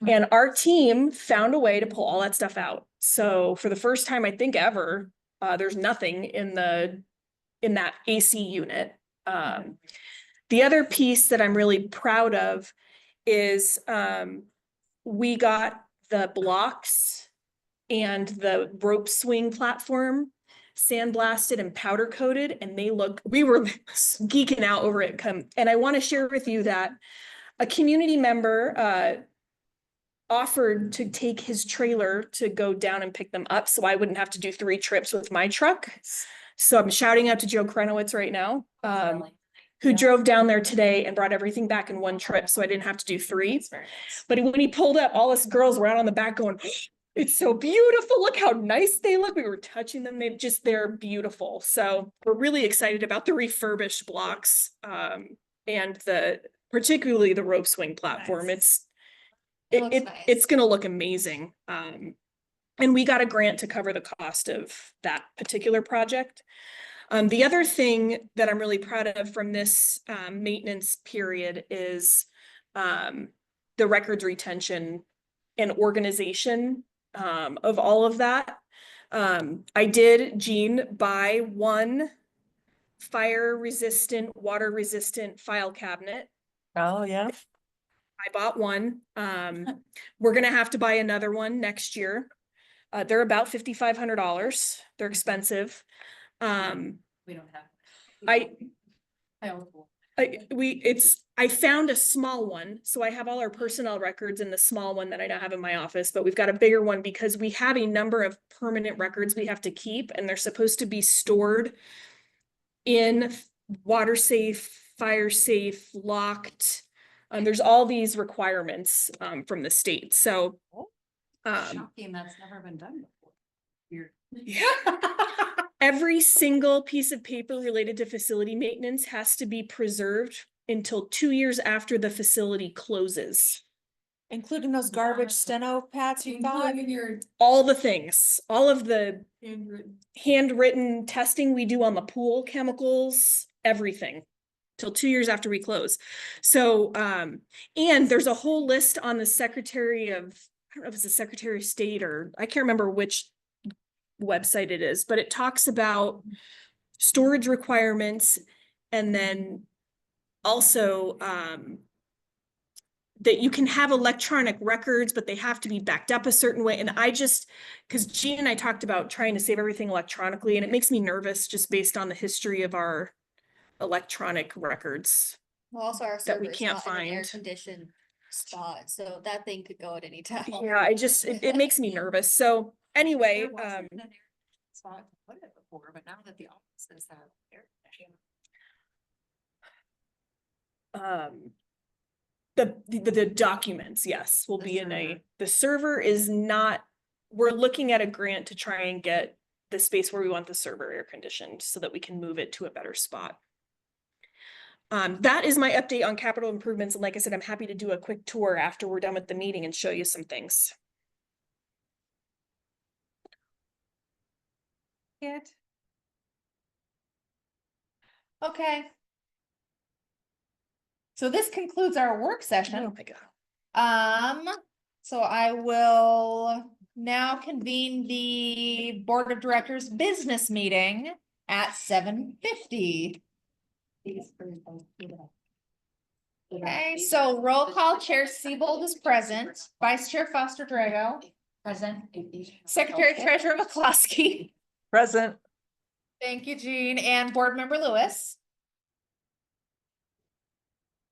And our team found a way to pull all that stuff out. So for the first time, I think ever, there's nothing in that AC unit. The other piece that I'm really proud of is we got the blocks and the rope swing platform sandblasted and powder coated, and we were geeking out over it. And I want to share with you that a community member offered to take his trailer to go down and pick them up, so I wouldn't have to do 3 trips with my truck. So I'm shouting out to Joe Krenowitz right now, who drove down there today and brought everything back in 1 trip, so I didn't have to do 3. But when he pulled up, all us girls were out on the back going, it's so beautiful. Look how nice they look. We were touching them. They're beautiful. So we're really excited about the refurbished blocks, and particularly the rope swing platform. Nice. It's gonna look amazing. And we got a grant to cover the cost of that particular project. The other thing that I'm really proud of from this maintenance period is the records retention and organization of all of that. I did, Jean, buy 1 fire resistant, water resistant file cabinet. Oh, yeah. I bought 1. We're gonna have to buy another one next year. They're about $5,500. They're expensive. We don't have. I also- I found a small one, so I have all our personnel records in the small one that I now have in my office, but we've got a bigger one because we have a number of permanent records we have to keep, and they're supposed to be stored in water safe, fire safe, locked. There's all these requirements from the state, so. Shocking, that's never been done before. Weird. Yeah. Every single piece of paper related to facility maintenance has to be preserved until 2 years after the facility closes. Including those garbage steno pads you bought? Including your All the things, all of the handwritten. handwritten testing we do on the pool chemicals, everything. Till 2 years after we close. So, and there's a whole list on the Secretary of, I don't know if it's the Secretary of State or I can't remember which website it is, but it talks about storage requirements and then also that you can have electronic records, but they have to be backed up a certain way. And because Jean and I talked about trying to save everything electronically, and it makes me nervous just based on the history of our electronic records. Well, also our that we server's can't not in an air find. conditioned spot, so that thing could go at any time. Yeah, it makes me nervous. So anyway, There wasn't an air spot to put it before, but now that the offices have air conditioning. the documents, yes, will be in the server is not, we're looking at a grant to try and get the space where we want the server air conditioned so that we can move it to a better spot. That is my update on capital improvements. And like I said, I'm happy to do a quick tour after we're done with the meeting and show you some things. It. Okay. So this concludes our work session. Oh my God. So I will now convene the Board of Directors business meeting at 7:50. Okay, so roll call, Chair Siebold is present, Vice Chair Foster Drago, Present. Secretary Treasurer McCloskey. Present. Thank you, Jean, and Board Member Lewis.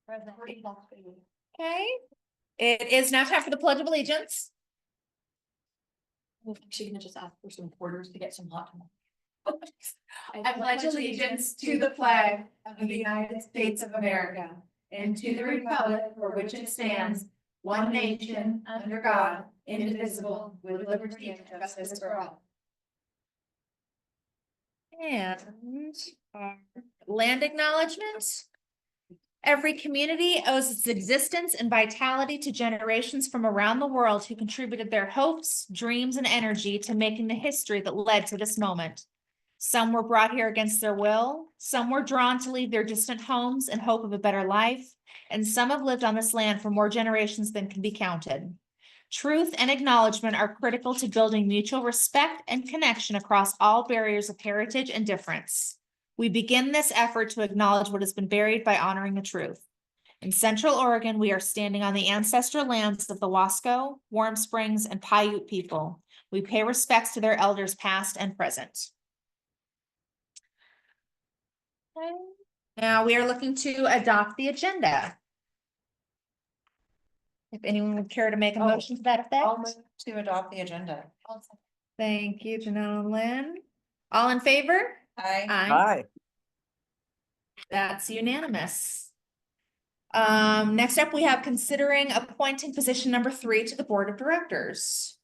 Present. Okay, it is now time for the Pledge of Allegiance. She's gonna just ask for some quarters to get some hot. I pledge allegiance to the flag of the United States of America and to the republic for which it stands, one nation, under God, indivisible, with liberty and justice for all. And land acknowledgement. Every community owes its existence and vitality to generations from around the world who contributed their hopes, dreams, and energy to making the history that led to this moment. Some were brought here against their will, some were drawn to leave their distant homes in hope of a better life, and some have lived on this land for more generations than can be counted. Truth and acknowledgement are critical to building mutual respect and connection across all barriers of heritage and difference. We begin this effort to acknowledge what has been buried by honoring the truth. In Central Oregon, we are standing on the ancestral lands of the Wasco, Warm Springs, and Paiute people. We pay respects to their elders past and present. Now we are looking to adopt the agenda. If anyone would care to make a Oh, motion to that effect. I'll move to adopt the agenda. Thank you, Janelle and Lynn. All in favor? Aye. Aye. That's unanimous. Next up, we have considering appointing position number 3 to the board of directors.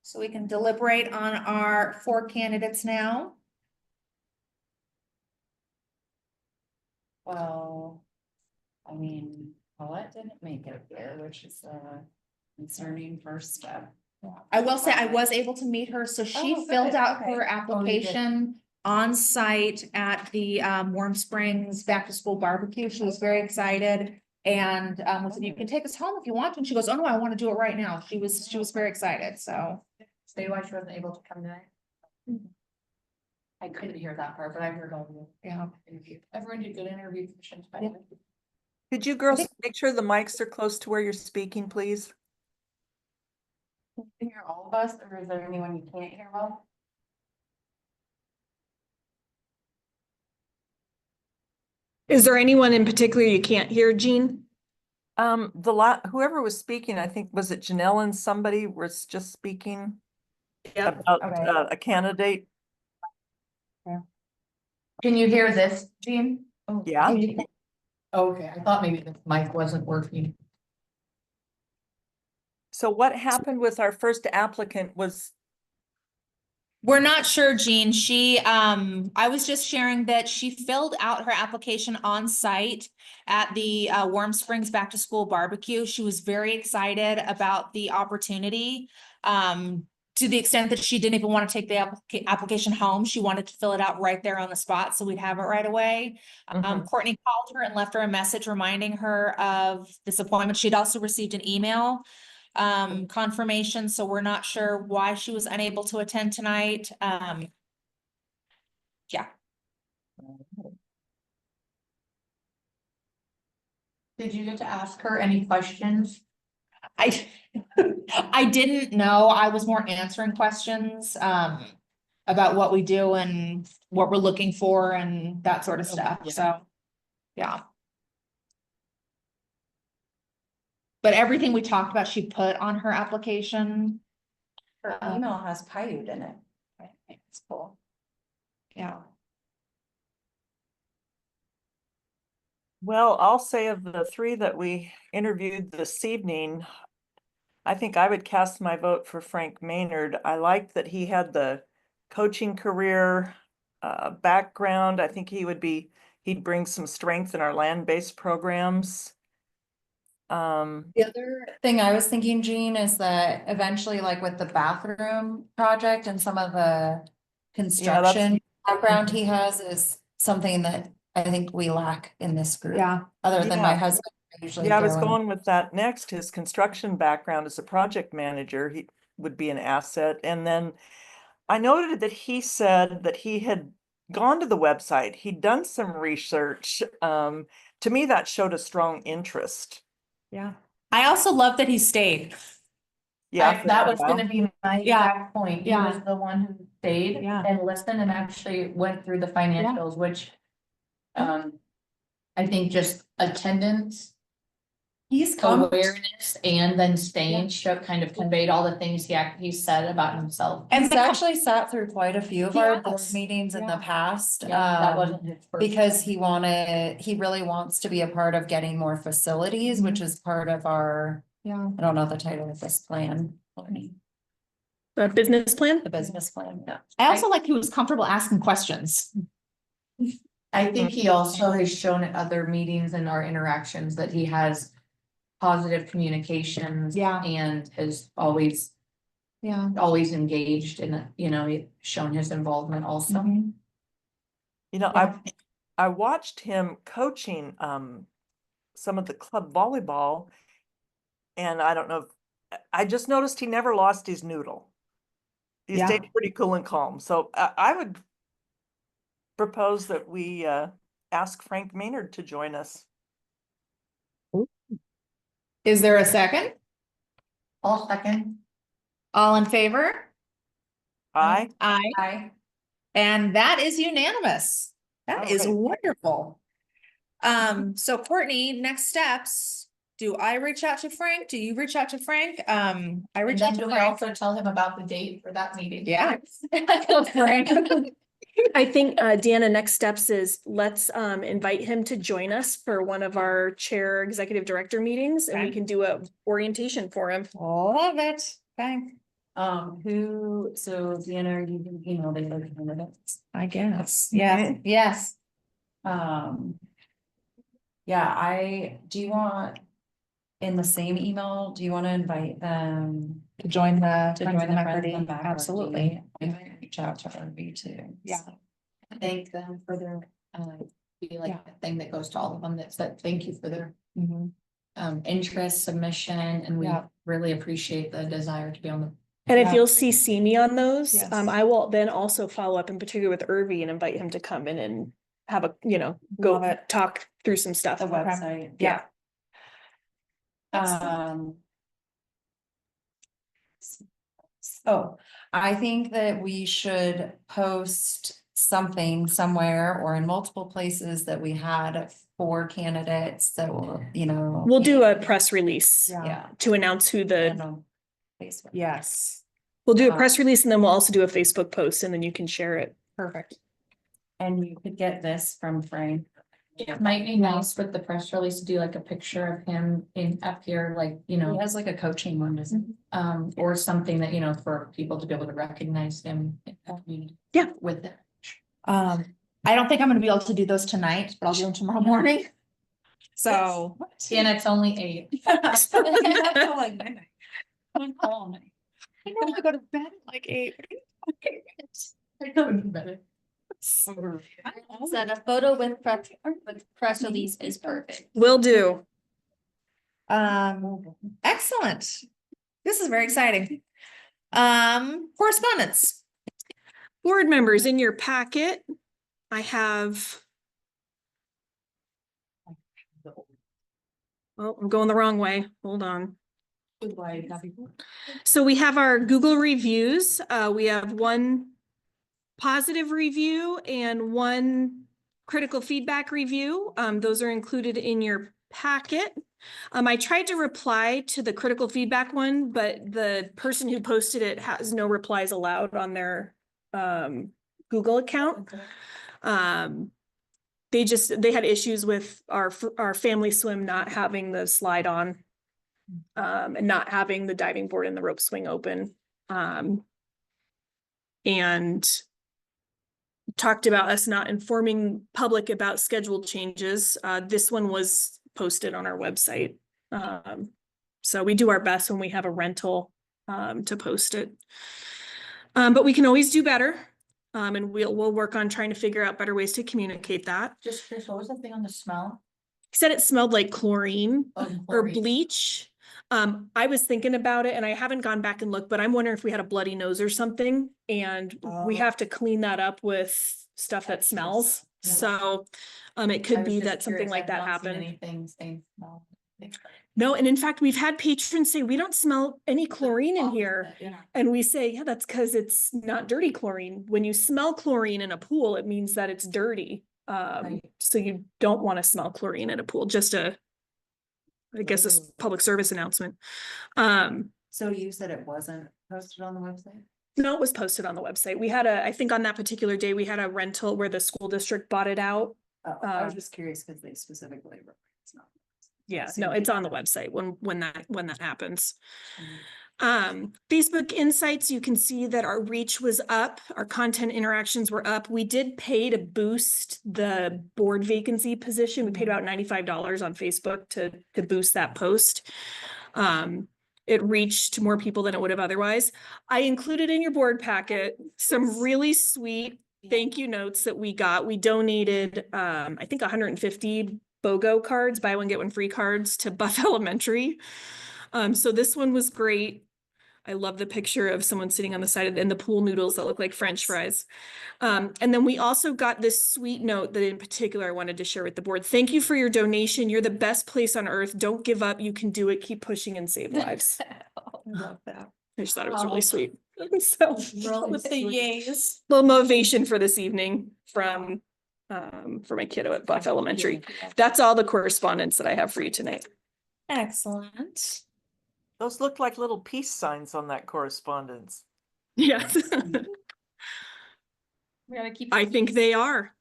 So we can deliberate on our 4 candidates now. Well, I mean, Paulette didn't make it here, which is a concerning first step. I will say I was able to meet her, so she Oh, filled good. out Okay. her Oh, you did. application on site at the Warm Springs Back to School Barbecue. She was very excited. And we said, you can take us home if you want. And she goes, oh no, I want to do it right now. She was very excited, so. Say why she wasn't able to come tonight. I couldn't hear that part, but I heard all of it. Yeah. Everyone did good interview questions. Yeah. Could you girls make sure the mics are close to where you're speaking, please? Can you hear all of us, or is there anyone you can't hear well? Is there anyone in particular you can't hear, Jean? Whoever was speaking, I think, was it Janelle and somebody was just speaking Yep. about Okay. a candidate? Can you hear this, Jean? Oh, Yeah. you can. Okay, I thought maybe the mic wasn't working. So what happened with our first applicant was, We're not sure, Jean. She, I was just sharing that she filled out her application on site at the Warm Springs Back to School Barbecue. She was very excited about the opportunity. To the extent that she didn't even want to take the application home. She wanted to fill it out right there on the spot, so we'd have it right away. Mhm. Courtney called her and left her a message reminding her of this appointment. She'd also received an email confirmation, so we're not sure why she was unable to attend tonight. Yeah. Did you get to ask her any questions? I I didn't know. I was more answering questions about what we do and what we're looking for and that sort of stuff. Yeah. So, yeah. But everything we talked about, she put on her application. Her email has Paiute in it. It's cool. Yeah. well, I'll say of the 3 that we interviewed this evening, I think I would cast my vote for Frank Maynard. I liked that he had the coaching career background. I think he'd bring some strength in our land-based programs. The other thing I was thinking, Jean, is that eventually, like with the bathroom project and some of the construction background he has is something that I think we lack in this group. Yeah. Other than my Yeah. husband. Usually Yeah, I was throw in- going with that next. His construction background as a project manager, he would be an asset. And then I noted that he said that he had gone to the website, he'd done some research. To me, that showed a strong interest. Yeah. I also love that he stayed. Yeah. That was gonna be my Yeah. exact point. He Yeah. was the one who stayed Yeah. and listened and actually went through the financials, which I think just attendance, He's come, awareness, and then staying kind of conveyed all the things he said about himself. and he's actually sat through quite a few of He our board has. meetings in the Yeah. past. Yeah, that wasn't his first. Because he really wants to be a part of getting more facilities, which is part of our, Yeah. I don't know the title of this plan. The business plan? The business plan, yeah. I also like he was comfortable asking questions. I think he also has shown at other meetings and our interactions that he has positive communications. Yeah. And has always Yeah. engaged in, he's shown his involvement also. Mhm. You know, Yeah. I watched him coaching some of the club volleyball. And I don't know, I just noticed he never lost his noodle. He Yeah. stayed pretty cool and calm. So I would propose that we ask Frank Maynard to join us. Is there a second? All second. All in favor? Aye. Aye. And that is unanimous. That is All wonderful. So Courtney, next steps, Do I reach out to Frank? Do you reach out to Frank? I And reach out then to do we Frank. also tell him about the date for that meeting? Yeah. Frank. I think, Deanna, next steps is let's, invite him to join us for one of our chair executive director meetings and we Okay. can do a orientation for him. Love it. Okay. So Deanna, are you can email the other candidates? I guess. Yes, yes. Yeah, do you want, in the same email, do you want to invite them To join the. to Friends join of the Friends of MACRD. MACRD? Absolutely. I'm gonna reach out to RB too. Yeah. so. Thank them for their, be like Yeah. a thing that goes to all of them that said, thank you for their Mhm. interest, submission, and we Yeah. really appreciate the desire to be on the. And if Yeah. you'll CC me on those, Yes. I will then also follow up in particular with Irvi and invite him to come in and have a, go Love it. talk through some stuff. The website. Yeah. Oh, I think that we should post something somewhere or in multiple places that we had 4 candidates that will, We'll do a press release Yeah. to announce who and the, on Facebook. Yes. we'll do a press release and then we'll also do a Facebook post and then you can share it. Perfect. And you could get this from Frank. It might be nice with the press release to do like a picture of him in up here, like, He has like a coaching one, doesn't he? or something that, for people to be able to recognize him. Yeah. With it. I don't think I'm gonna be able to do those tonight, but I'll do them tomorrow morning. So. And it's only 8. I know I go to bed at like 8. I know it's better. Said a photo with press release is perfect. Will do. Excellent. This is very exciting. Correspondence. Board members, in your packet, I have. Oh, I'm going the wrong way. Hold on. So we have our Google reviews. We have 1 positive review and 1 critical feedback review. Those are included in your packet. I tried to reply to the critical feedback one, but the person who posted it has no replies allowed on their Google account. They had issues with our family swim not having the slide on. And not having the diving board and the rope swing open. And talked about us not informing public about schedule changes. This one was posted on our website. So we do our best when we have a rental to post it. But we can always do better. And we'll work on trying to figure out better ways to communicate that. Just Chris, what was the thing on the smell? He said it smelled like chlorine or Chlorine. bleach. I was thinking about it and I haven't gone back and looked, but I'm wondering if we had a bloody nose or something and we have to clean that up with stuff that smells. Yeah. So, it could be that something like that happened. Anything saying smell. No, and in fact, we've had patrons say, we don't smell any chlorine in here. Yeah. And we say, yeah, that's because it's not dirty chlorine. When you smell chlorine in a pool, it means that it's dirty. Right. So you don't want to smell chlorine in a pool, just I guess a public service announcement. So you said it wasn't posted on the website? No, it was posted on the website. We had I think on that particular day, we had a rental where the school district bought it out. I was just curious because they specifically. It's not. Yeah, no, it's on the website when that happens. Facebook Insights, you can see that our reach was up, our content interactions were up. We did pay to boost the board vacancy position. We paid about $95 on Facebook to boost that post. It reached more people than it would have otherwise. I included in your board packet some really sweet thank you notes that we got. We donated, I think 150 BOGO cards, buy one, get one free cards to Buff Elementary. So this one was great. I love the picture of someone sitting on the side and the pool noodles that look like French fries. And then we also got this sweet note that in particular I wanted to share with the board. Thank you for your donation. You're the best place on earth. Don't give up. You can do it. Keep pushing and save lives. Love that. I just thought it was really sweet. So With the yays. little motivation for this evening from for my kiddo at Buff Elementary. That's all the correspondence that I have for you tonight. Excellent. Those look like little peace signs on that correspondence. Yes, We gotta keep. I think they are.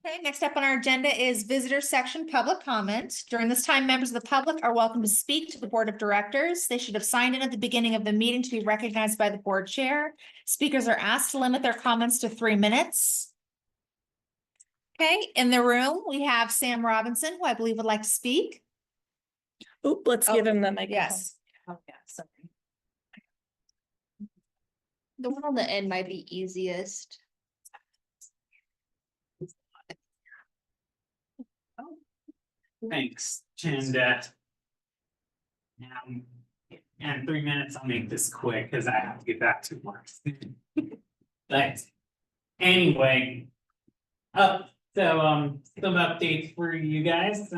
Okay, next up on our agenda is visitor section public comment. During this time, members of the public are welcome to speak to the board of directors. They should have signed in at the beginning of the meeting to be recognized by the board chair. Speakers are asked to limit their comments to 3 minutes. Okay, in the room, we have Sam Robinson, who I believe would like to speak. Oop, let's give him the microphone. Yes. Oh, yeah, sorry. The one on the end might be easiest. Thanks, and and 3 minutes, I'll make this quick, because I have to get back to work. But anyway. Some updates for you guys,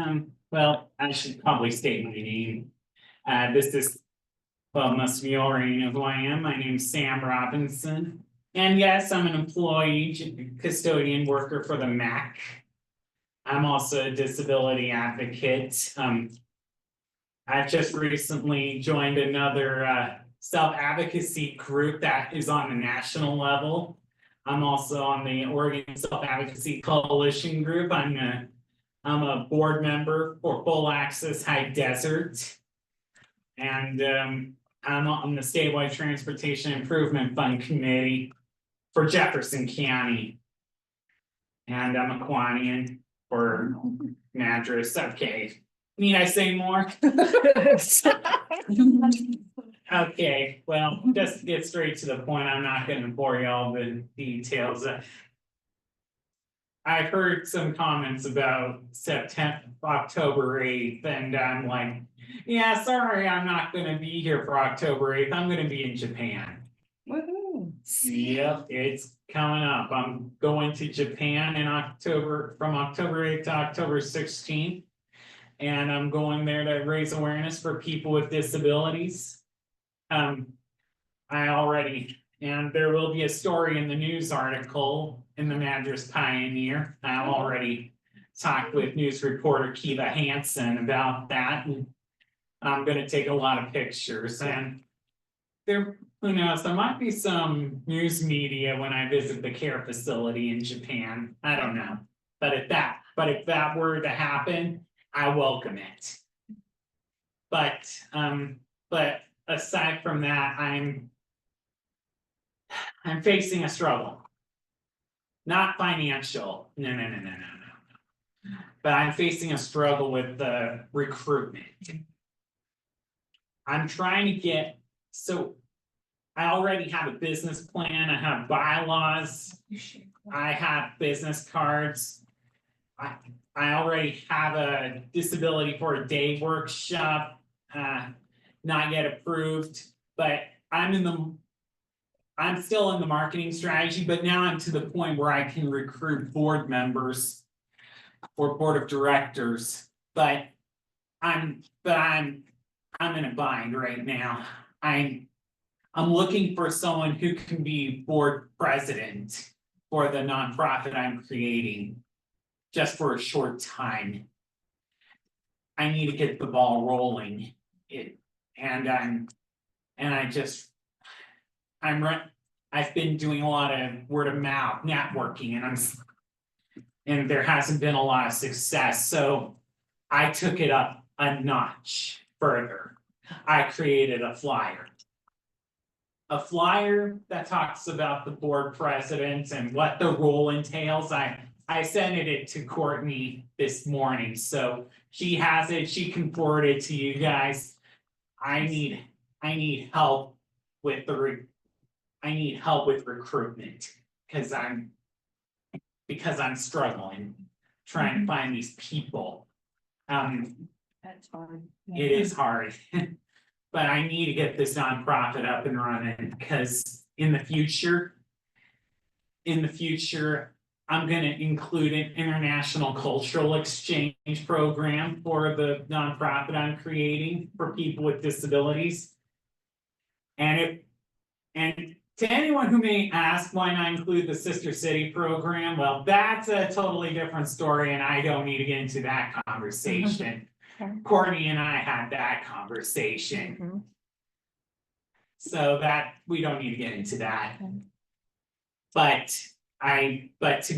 well, I should probably state my name. This is, well, most of you already know who I am, my name's Sam Robinson. And yes, I'm an employee, custodian worker for the MAC. I'm also a disability advocate. I've just recently joined another self-advocacy group that is on the national level. I'm also on the Oregon Self-Advocacy Coalition group. I'm a board member for Full Access High Desert. And I'm on the Statewide Transportation Improvement Fund Committee for Jefferson County. And I'm a Quanian for Madras. Okay, need I say more? Okay, well, just to get straight to the point, I'm not gonna bore you all with details. I've heard some comments about October 8th, and I'm like, yeah, sorry, I'm not gonna be here for October 8th, I'm gonna be in Japan. Woohoo. Yep, it's coming up. I'm going to Japan in October, from October 8th to October 16th. And I'm going there to raise awareness for people with disabilities. And there will be a story in the news article in the Madras Pioneer. I've already talked with news reporter Kiva Hansen about that. And I'm gonna take a lot of pictures, and there, who knows, there might be some news media when I visit the care facility in Japan. I don't know. But if that were to happen, I welcome it. But aside from that, I'm facing a struggle. Not financial, no. But I'm facing a struggle with the recruitment. I'm trying to get, so I already have a business plan, I have bylaws, I have business cards. I already have a disability for a day workshop, not yet approved, but I'm still in the marketing strategy, but now I'm to the point where I can recruit board members for board of directors, but I'm in a bind right now. I'm looking for someone who can be board president for the nonprofit I'm creating. Just for a short time. I need to get the ball rolling. I've been doing a lot of word of mouth networking, and there hasn't been a lot of success. So I took it up a notch further. I created a flyer. A flyer that talks about the board president and what the role entails. I sent it to Courtney this morning, so she has it, she can forward it to you guys. I need help with recruitment, because I'm struggling trying to find these people. That's hard. It is hard. But I need to get this nonprofit up and running, because in the future, I'm gonna include an international cultural exchange program for the nonprofit I'm creating for people with disabilities. And to anyone who may ask why not include the Sister City program, well, that's a totally different story, and I don't need to get into that conversation. Courtney and I had that conversation. Mhm. So that, we don't need to get into that. Okay. But to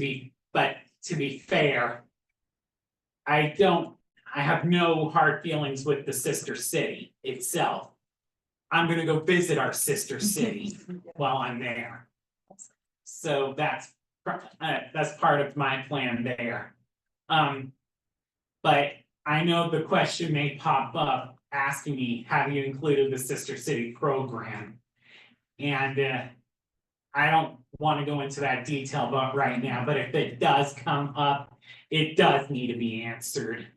be fair. I have no hard feelings with the sister city itself. I'm gonna go visit our sister city while I'm there. So that's part of my plan there. But I know the question may pop up asking me, have you included the sister city program? And I don't want to go into that detail but right now, but if it does come up, it does need to be answered.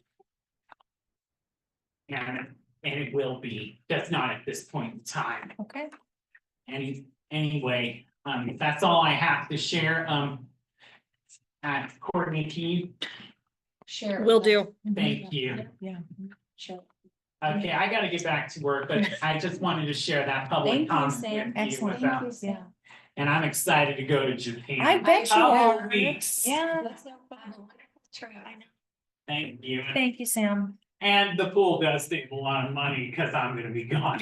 And it will be, just not at this point in time. Okay. Anyway, that's all I have to share. Courtney, can you, Share. Will do. thank you. Yeah. Sure. Okay, I gotta get back to work, but I just wanted to share that public Thank you, comment Sam. with you Excellent. about, Yeah. and I'm excited to go to Japan. I bet you Couple are. weeks. Yeah. Thank you. Thank you, Sam. And the pool does save a lot of money because I'm gonna be gone.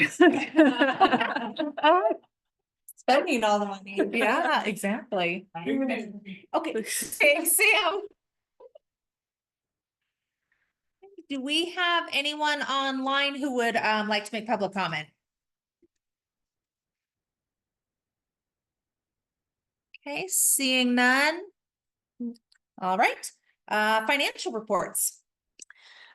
Spending all the money. Yeah, exactly. Okay, thanks, Sam. Do we have anyone online who would like to make public comment? Okay, seeing none. All right, financial reports.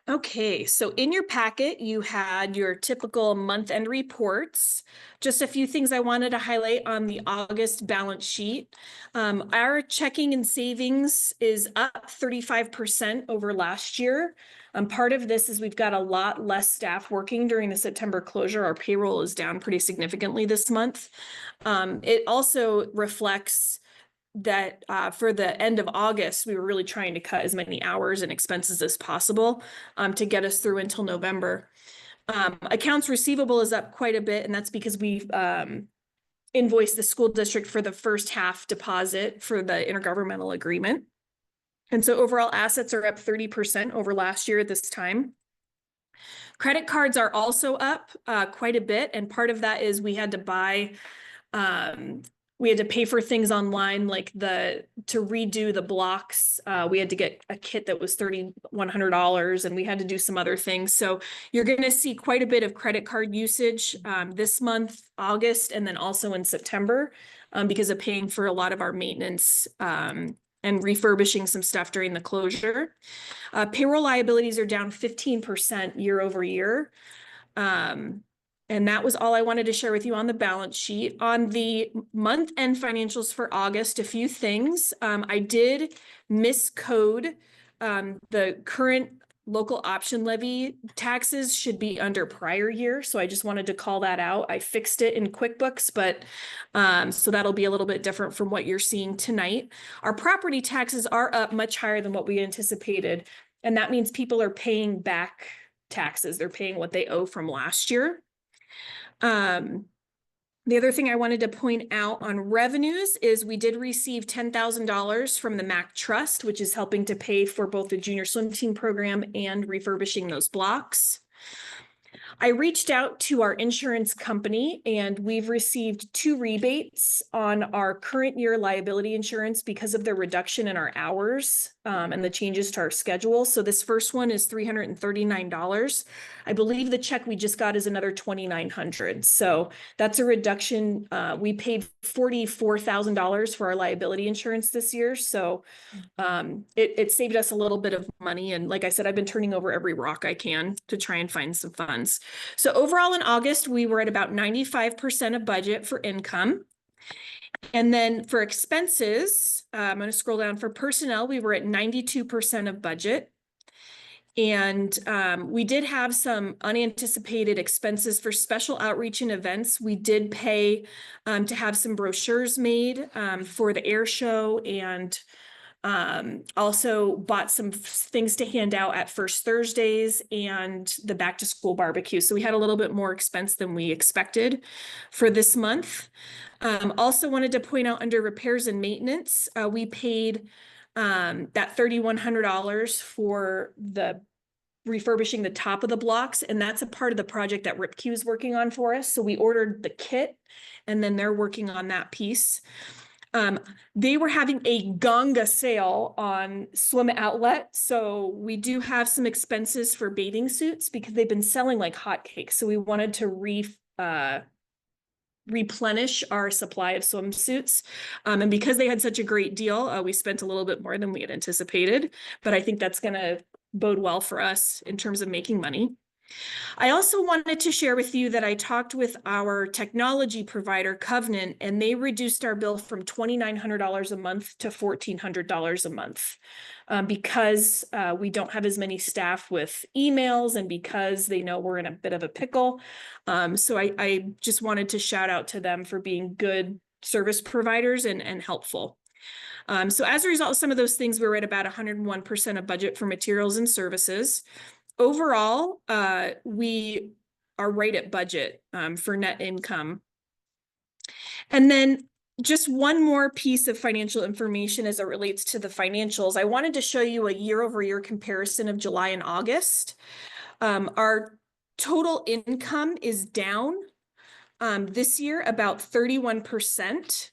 Okay, so in your packet, you had your typical month-end reports. Just a few things I wanted to highlight on the August balance sheet. Our checking and savings is up 35% over last year. Part of this is we've got a lot less staff working during the September closure. Our payroll is down pretty significantly this month. It also reflects that for the end of August, we were really trying to cut as many hours and expenses as possible to get us through until November. Accounts receivable is up quite a bit, and that's because we've invoiced the school district for the first half deposit for the intergovernmental agreement. And so overall assets are up 30% over last year at this time. Credit cards are also up quite a bit, and part of that is we had to buy we had to pay for things online, like to redo the blocks. We had to get a kit that was $3,100, and we had to do some other things. So you're going to see quite a bit of credit card usage this month, August, and then also in September because of paying for a lot of our maintenance and refurbishing some stuff during the closure. Payroll liabilities are down 15% year over year. And that was all I wanted to share with you on the balance sheet. On the month-end financials for August, a few things. I did miscode the current local option levy taxes should be under prior year. So I just wanted to call that out. I fixed it in QuickBooks, but so that'll be a little bit different from what you're seeing tonight. Our property taxes are up much higher than what we anticipated. And that means people are paying back taxes. They're paying what they owe from last year. The other thing I wanted to point out on revenues is we did receive $10,000 from the MAC Trust, which is helping to pay for both the junior swim team program and refurbishing those blocks. I reached out to our insurance company and we've received 2 rebates on our current year liability insurance because of the reduction in our hours and the changes to our schedule. So this first one is $339. I believe the check we just got is another $2,900. So that's a reduction. We paid $44,000 for our liability insurance this year. So it saved us a little bit of money. And like I said, I've been turning over every rock I can to try and find some funds. So overall in August, we were at about 95% of budget for income. And then for expenses, I'm going to scroll down. For personnel, we were at 92% of budget. And we did have some unanticipated expenses for special outreach and events. We did pay to have some brochures made for the air show and also bought some things to hand out at First Thursdays and the back to school barbecue. So we had a little bit more expense than we expected for this month. Also wanted to point out under repairs and maintenance, we paid that $3,100 for the refurbishing the top of the blocks, and that's a part of the project that RIPQ is working on for us. So we ordered the kit, and then they're working on that piece. They were having a Ganga sale on Swim Outlet, so we do have some expenses for bathing suits because they've been selling like hotcakes. So we wanted to replenish our supply of swimsuits. And because they had such a great deal, we spent a little bit more than we had anticipated, but I think that's gonna bode well for us in terms of making money. I also wanted to share with you that I talked with our technology provider, Covenant, and they reduced our bill from $2,900 a month to $1,400 a month. Because we don't have as many staff with emails and because they know we're in a bit of a pickle. So I just wanted to shout out to them for being good service providers and helpful. So as a result of some of those things, we were at about 101% of budget for materials and services. Overall, we are right at budget for net income. And then just one more piece of financial information as it relates to the financials. I wanted to show you a year-over-year comparison of July and August. Our total income is down this year about 31%.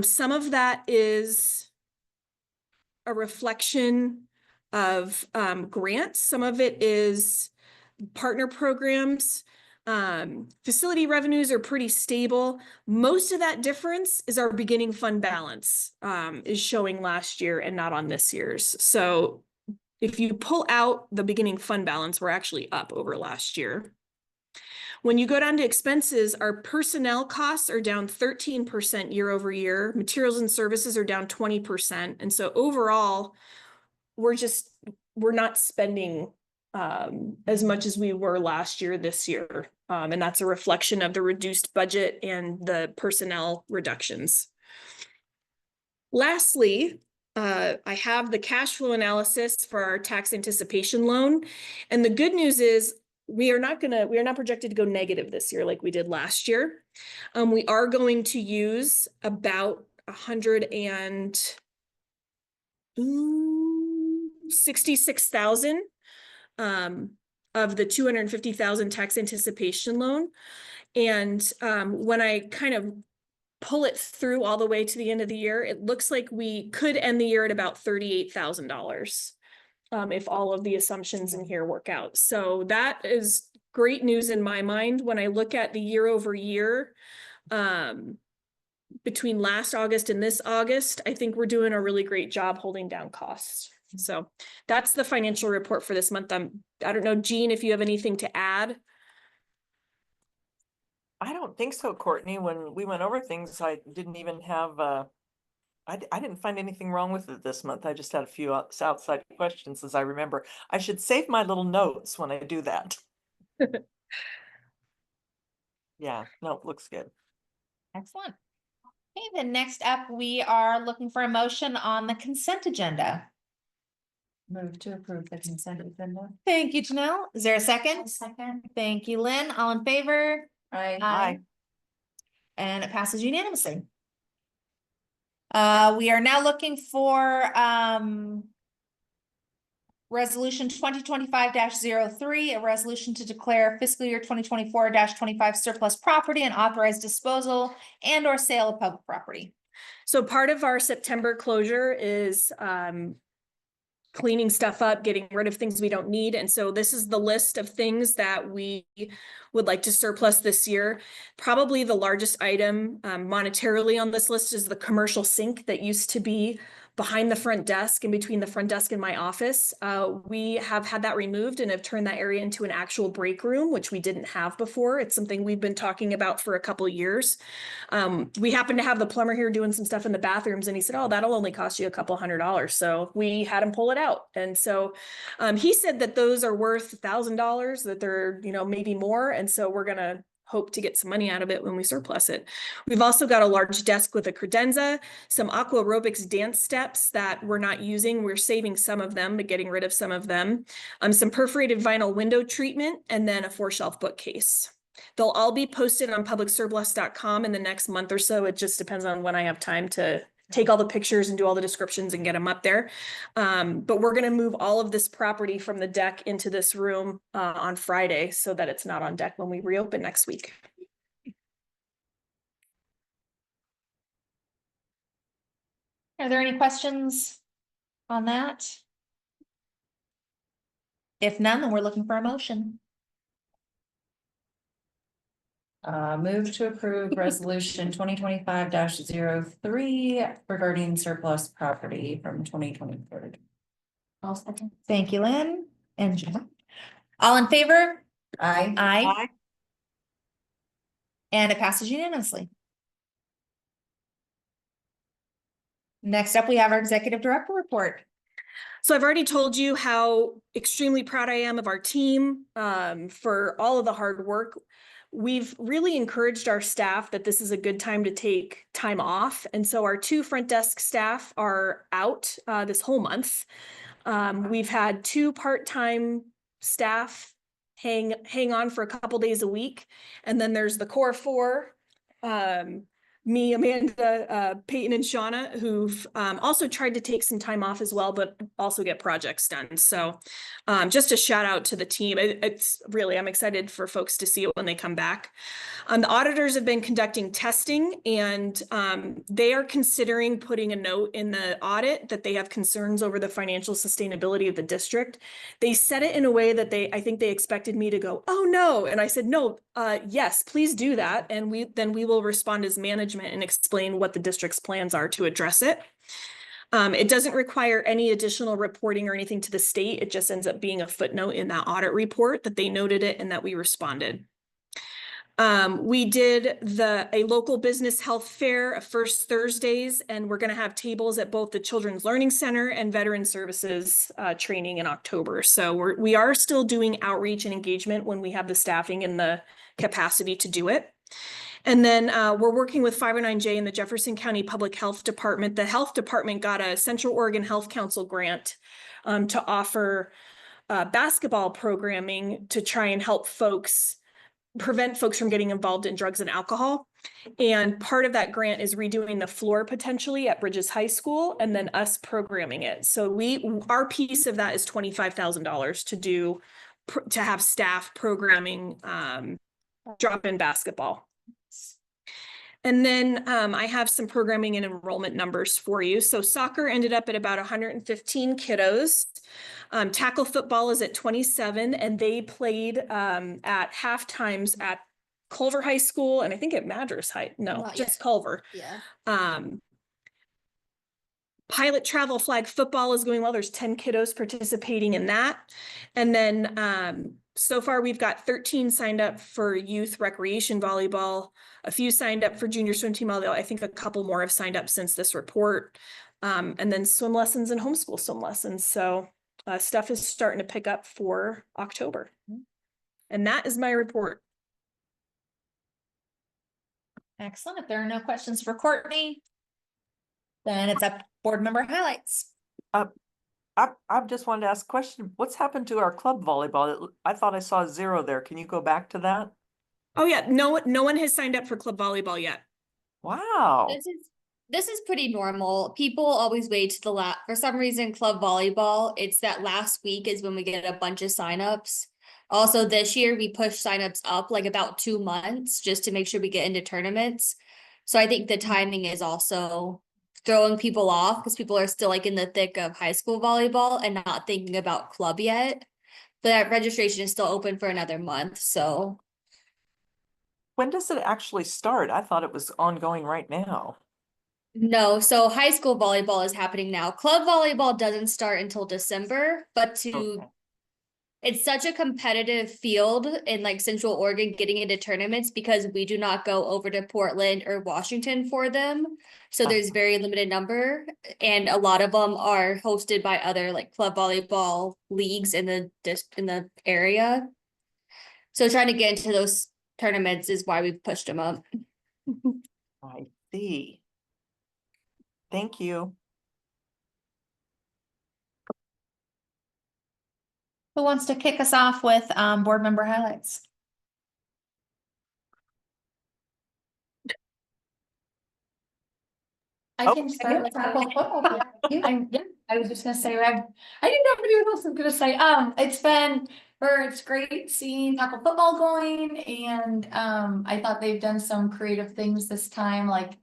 Some of that is a reflection of grants. Some of it is partner programs. Facility revenues are pretty stable. Most of that difference is our beginning fund balance is showing last year and not on this year's. So if you pull out the beginning fund balance, we're actually up over last year. When you go down to expenses, our personnel costs are down 13% year over year. Materials and services are down 20%. And so overall, we're not spending as much as we were last year this year. And that's a reflection of the reduced budget and the personnel reductions. Lastly, I have the cash flow analysis for our tax anticipation loan. And the good news is we are not projected to go negative this year like we did last year. We are going to use about 166,000 of the 250,000 tax anticipation loan. And when I kind of pull it through all the way to the end of the year, it looks like we could end the year at about $38,000 if all of the assumptions in here work out. So that is great news in my mind. When I look at the year over year, between last August and this August, I think we're doing a really great job holding down costs. So that's the financial report for this month. I don't know, Jean, if you have anything to add. I don't think so, Courtney. When we went over things, I didn't even have, I didn't find anything wrong with it this month. I just had a few outside questions as I remember. I should save my little notes when I do that. Yeah, no, it looks good. Excellent. Okay, then next up, we are looking for a motion on the consent agenda. Move to approve the consent agenda. Thank you, Janelle. Is there a second? Second. Thank you, Lynn. All in favor? Aye. And it passes unanimously. We are now looking for resolution 2025-03, a resolution to declare fiscal year 2024-25 surplus property and authorize disposal and or sale of public property. So part of our September closure is cleaning stuff up, getting rid of things we don't need. And so this is the list of things that we would like to surplus this year. Probably the largest item monetarily on this list is the commercial sink that used to be behind the front desk and between the front desk and my office. We have had that removed and have turned that area into an actual break room, which we didn't have before. It's something we've been talking about for a couple of years. We happen to have the plumber here doing some stuff in the bathrooms and he said, oh, that'll only cost you a couple $100. So we had him pull it out. And so he said that those are worth $1,000, that they're, maybe more. And so we're going to hope to get some money out of it when we surplus it. We've also got a large desk with a credenza, some aqua aerobics dance steps that we're not using. We're saving some of them, but getting rid of some of them. Some perforated vinyl window treatment, and then a 4-shelf bookcase. They'll all be posted on publicsurplus.com in the next month or so. It just depends on when I have time to take all the pictures and do all the descriptions and get them up there. But we're gonna move all of this property from the deck into this room on Friday so that it's not on deck when we reopen next week. Are there any questions on that? If none, then we're looking for a motion. Move to approve resolution 2025-03 regarding surplus property from 2023. I'll second. Thank you, Lynn and Jen. All in favor? Aye. Aye. And it passes unanimously. Next up, we have our executive director report. So I've already told you how extremely proud I am of our team for all of the hard work. We've really encouraged our staff that this is a good time to take time off. And so our 2 front desk staff are out this whole month. We've had 2 part-time staff hang on for a couple days a week. And then there's the core 4, me, Amanda, Peyton and Shauna, who've also tried to take some time off as well, but also get projects done. So just a shout out to the team. It's really, I'm excited for folks to see it when they come back. The auditors have been conducting testing, and they are considering putting a note in the audit that they have concerns over the financial sustainability of the district. They said it in a way that I think they expected me to go, oh no. And I said, no, yes, please do that. And we will respond as management and explain what the district's plans are to address it. It doesn't require any additional reporting or anything to the state. It just ends up being a footnote in that audit report that they noted it and that we responded. We did a local business health fair first Thursdays, and we're going to have tables at both the Children's Learning Center and Veteran Services training in October. So we are still doing outreach and engagement when we have the staffing and the capacity to do it. And then we're working with 509J in the Jefferson County Public Health Department. The health department got a Central Oregon Health Council grant to offer basketball programming to try and help prevent folks from getting involved in drugs and alcohol. And part of that grant is redoing the floor potentially at Bridges High School and then us programming it. So our piece of that is $25,000 to have staff programming drop-in basketball. And then I have some programming and enrollment numbers for you. So soccer ended up at about 115 kiddos. Tackle football is at 27, and they played at half times at Culver High School, and I think at Madras High. No, Not just yet. Culver. Yeah. Pilot travel flag football is going well. There's 10 kiddos participating in that. And then so far we've got 13 signed up for youth recreation volleyball, a few signed up for junior swim team, although I think a couple more have signed up since this report. And then swim lessons and homeschool swim lessons. So stuff is starting to pick up for October. And that is my report. Excellent. If there are no questions for Courtney, then it's up board member highlights. I just wanted to ask a question. What's happened to our club volleyball? I thought I saw 0 there. Can you go back to that? Oh yeah, no one has signed up for club volleyball yet. Wow. This is pretty normal. People always wait to the last, for some reason, club volleyball, it's that last week is when we get a bunch of signups. Also, this year we pushed signups up like about 2 months just to make sure we get into tournaments. So I think the timing is also throwing people off because people are still like in the thick of high school volleyball and not thinking about club yet. But that registration is still open for another month, so. When does it actually start? I thought it was ongoing right now. No, so high school volleyball is happening now. Club volleyball doesn't start until December, but Okay. it's such a competitive field in like Central Oregon getting into tournaments because we do not go over to Portland or Washington for them. So there's very limited number, and a lot of them are hosted by other like club volleyball leagues in the area. So trying to get into those tournaments is why we've pushed them up. I see. Thank you. Who wants to kick us off with board member highlights? I Oh. can start with tackle football. Yeah, I was just gonna say, I didn't know what else I was gonna say. It's great seeing tackle football going and, I thought they've done some creative things this time, like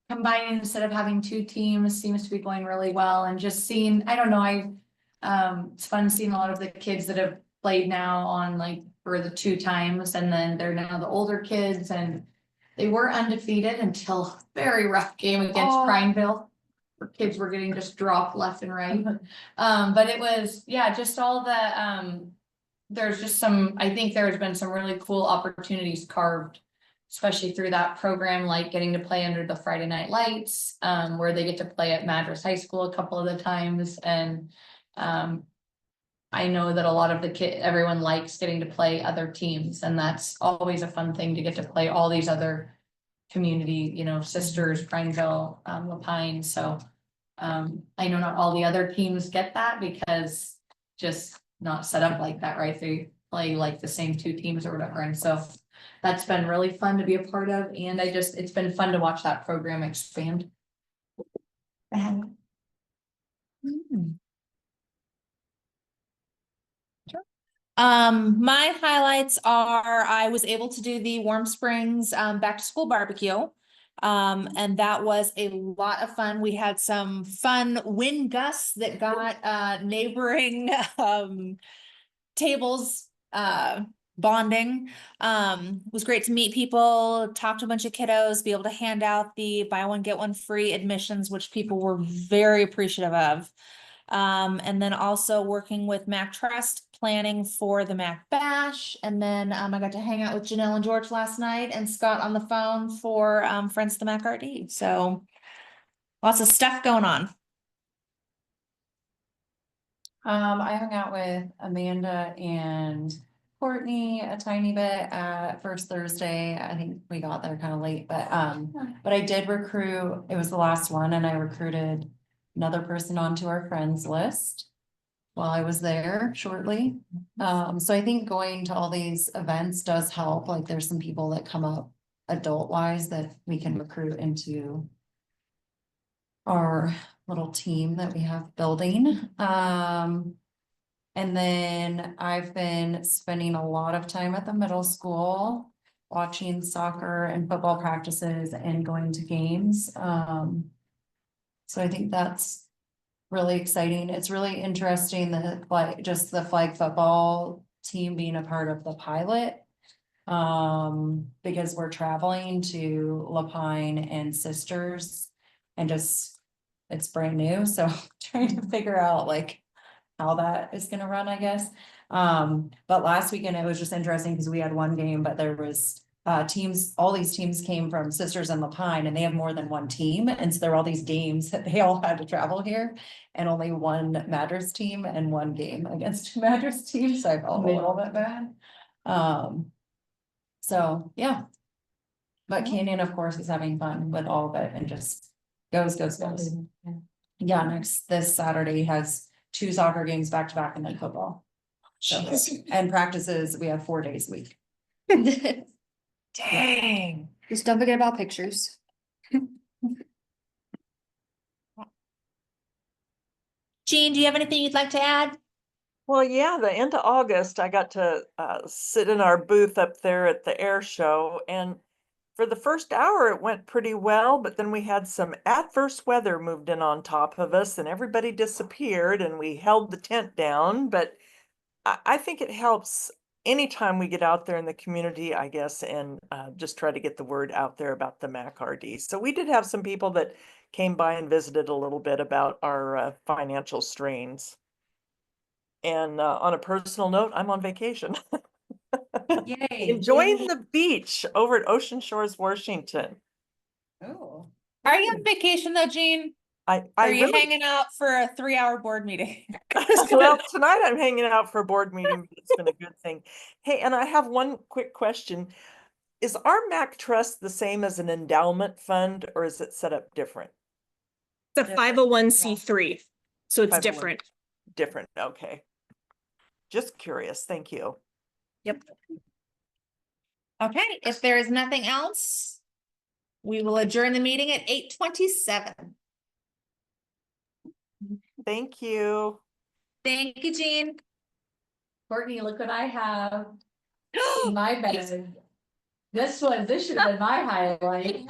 combining instead of having two teams seems to be going really well and just seeing, I don't know, it's fun seeing a lot of the kids that have played now on like for the 2 times and then they're now the older kids and they were undefeated until a very rough game against Oh. Prineville. Where kids were getting just dropped left and right. But it was, yeah, just all the, there's just some, I think there's been some really cool opportunities carved. Especially through that program, like getting to play under the Friday Night Lights, where they get to play at Madras High School a couple of the times and, I know that a lot of everyone likes getting to play other teams and that's always a fun thing to get to play all these other community, sisters, Prineville, Lapine, so. I know not all the other teams get that because just not set up like that, right? They play like the same 2 teams or whatever, and so. That's been really fun to be a part of, and it's been fun to watch that program expand. My highlights are I was able to do the Warm Springs back to school barbecue. And that was a lot of fun. We had some fun wind gusts that got neighboring tables bonding. It was great to meet people, talk to a bunch of kiddos, be able to hand out the buy one, get one free admissions, which people were very appreciative of. And then also working with Mac Trust, planning for the Mac Bash. And then I got to hang out with Janelle and George last night and Scott on the phone for Friends of the MACRD. So lots of stuff going on. I hung out with Amanda and Courtney a tiny bit first Thursday. I think we got there kind of late, but I did recruit, it was the last one, and I recruited another person onto our friends list while I was there shortly. So I think going to all these events does help. Like there's some people that come up adult wise that we can recruit into our little team that we have building. And then I've been spending a lot of time at the middle school, watching soccer and football practices and going to games. So I think that's really exciting. It's really interesting that like just the flag football team being a part of the pilot. Because we're traveling to Lapine and Sisters and just it's brand new, so trying to figure out like how that is gonna run, I guess. But last weekend it was just interesting because we had one game, but there was teams, all these teams came from Sisters and Lapine and they have more than one team. And so there were all these games that they all had to travel here and only one Madras team and one game against a Madras team. So I felt a little bit bad. So yeah. But Canyon, of course, is having fun with all of it and just goes. Yeah, this Saturday has 2 soccer games back to back and then football. So, and practices, we have 4 days a week. Dang. Just don't forget about pictures. Jean, do you have anything you'd like to add? Well, yeah, the end of August, I got to sit in our booth up there at the air show, and for the first hour, it went pretty well, but then we had some adverse weather moved in on top of us, and everybody disappeared, and we held the tent down. But I think it helps anytime we get out there in the community, I guess, and just try to get the word out there about the MACRD. So we did have some people that came by and visited a little bit about our financial strains. And on a personal note, I'm on vacation. Yay. Enjoying the beach over at Ocean Shores, Washington. Oh. Are you on vacation though, Jean? I Are you really, hanging out for a 3-hour board meeting? well, tonight I'm hanging out for a board meeting, but it's been a good thing. Hey, and I have one quick question. Is our MAC trust the same as an endowment fund or is it set up different? The 501c3, so it's 501. different. Different, okay. Just curious, thank you. Okay, if there is nothing else, We will adjourn the meeting at 8:27. Thank you. Thank you, Jean. Courtney, look what I have in my bed. This should have been my highlight.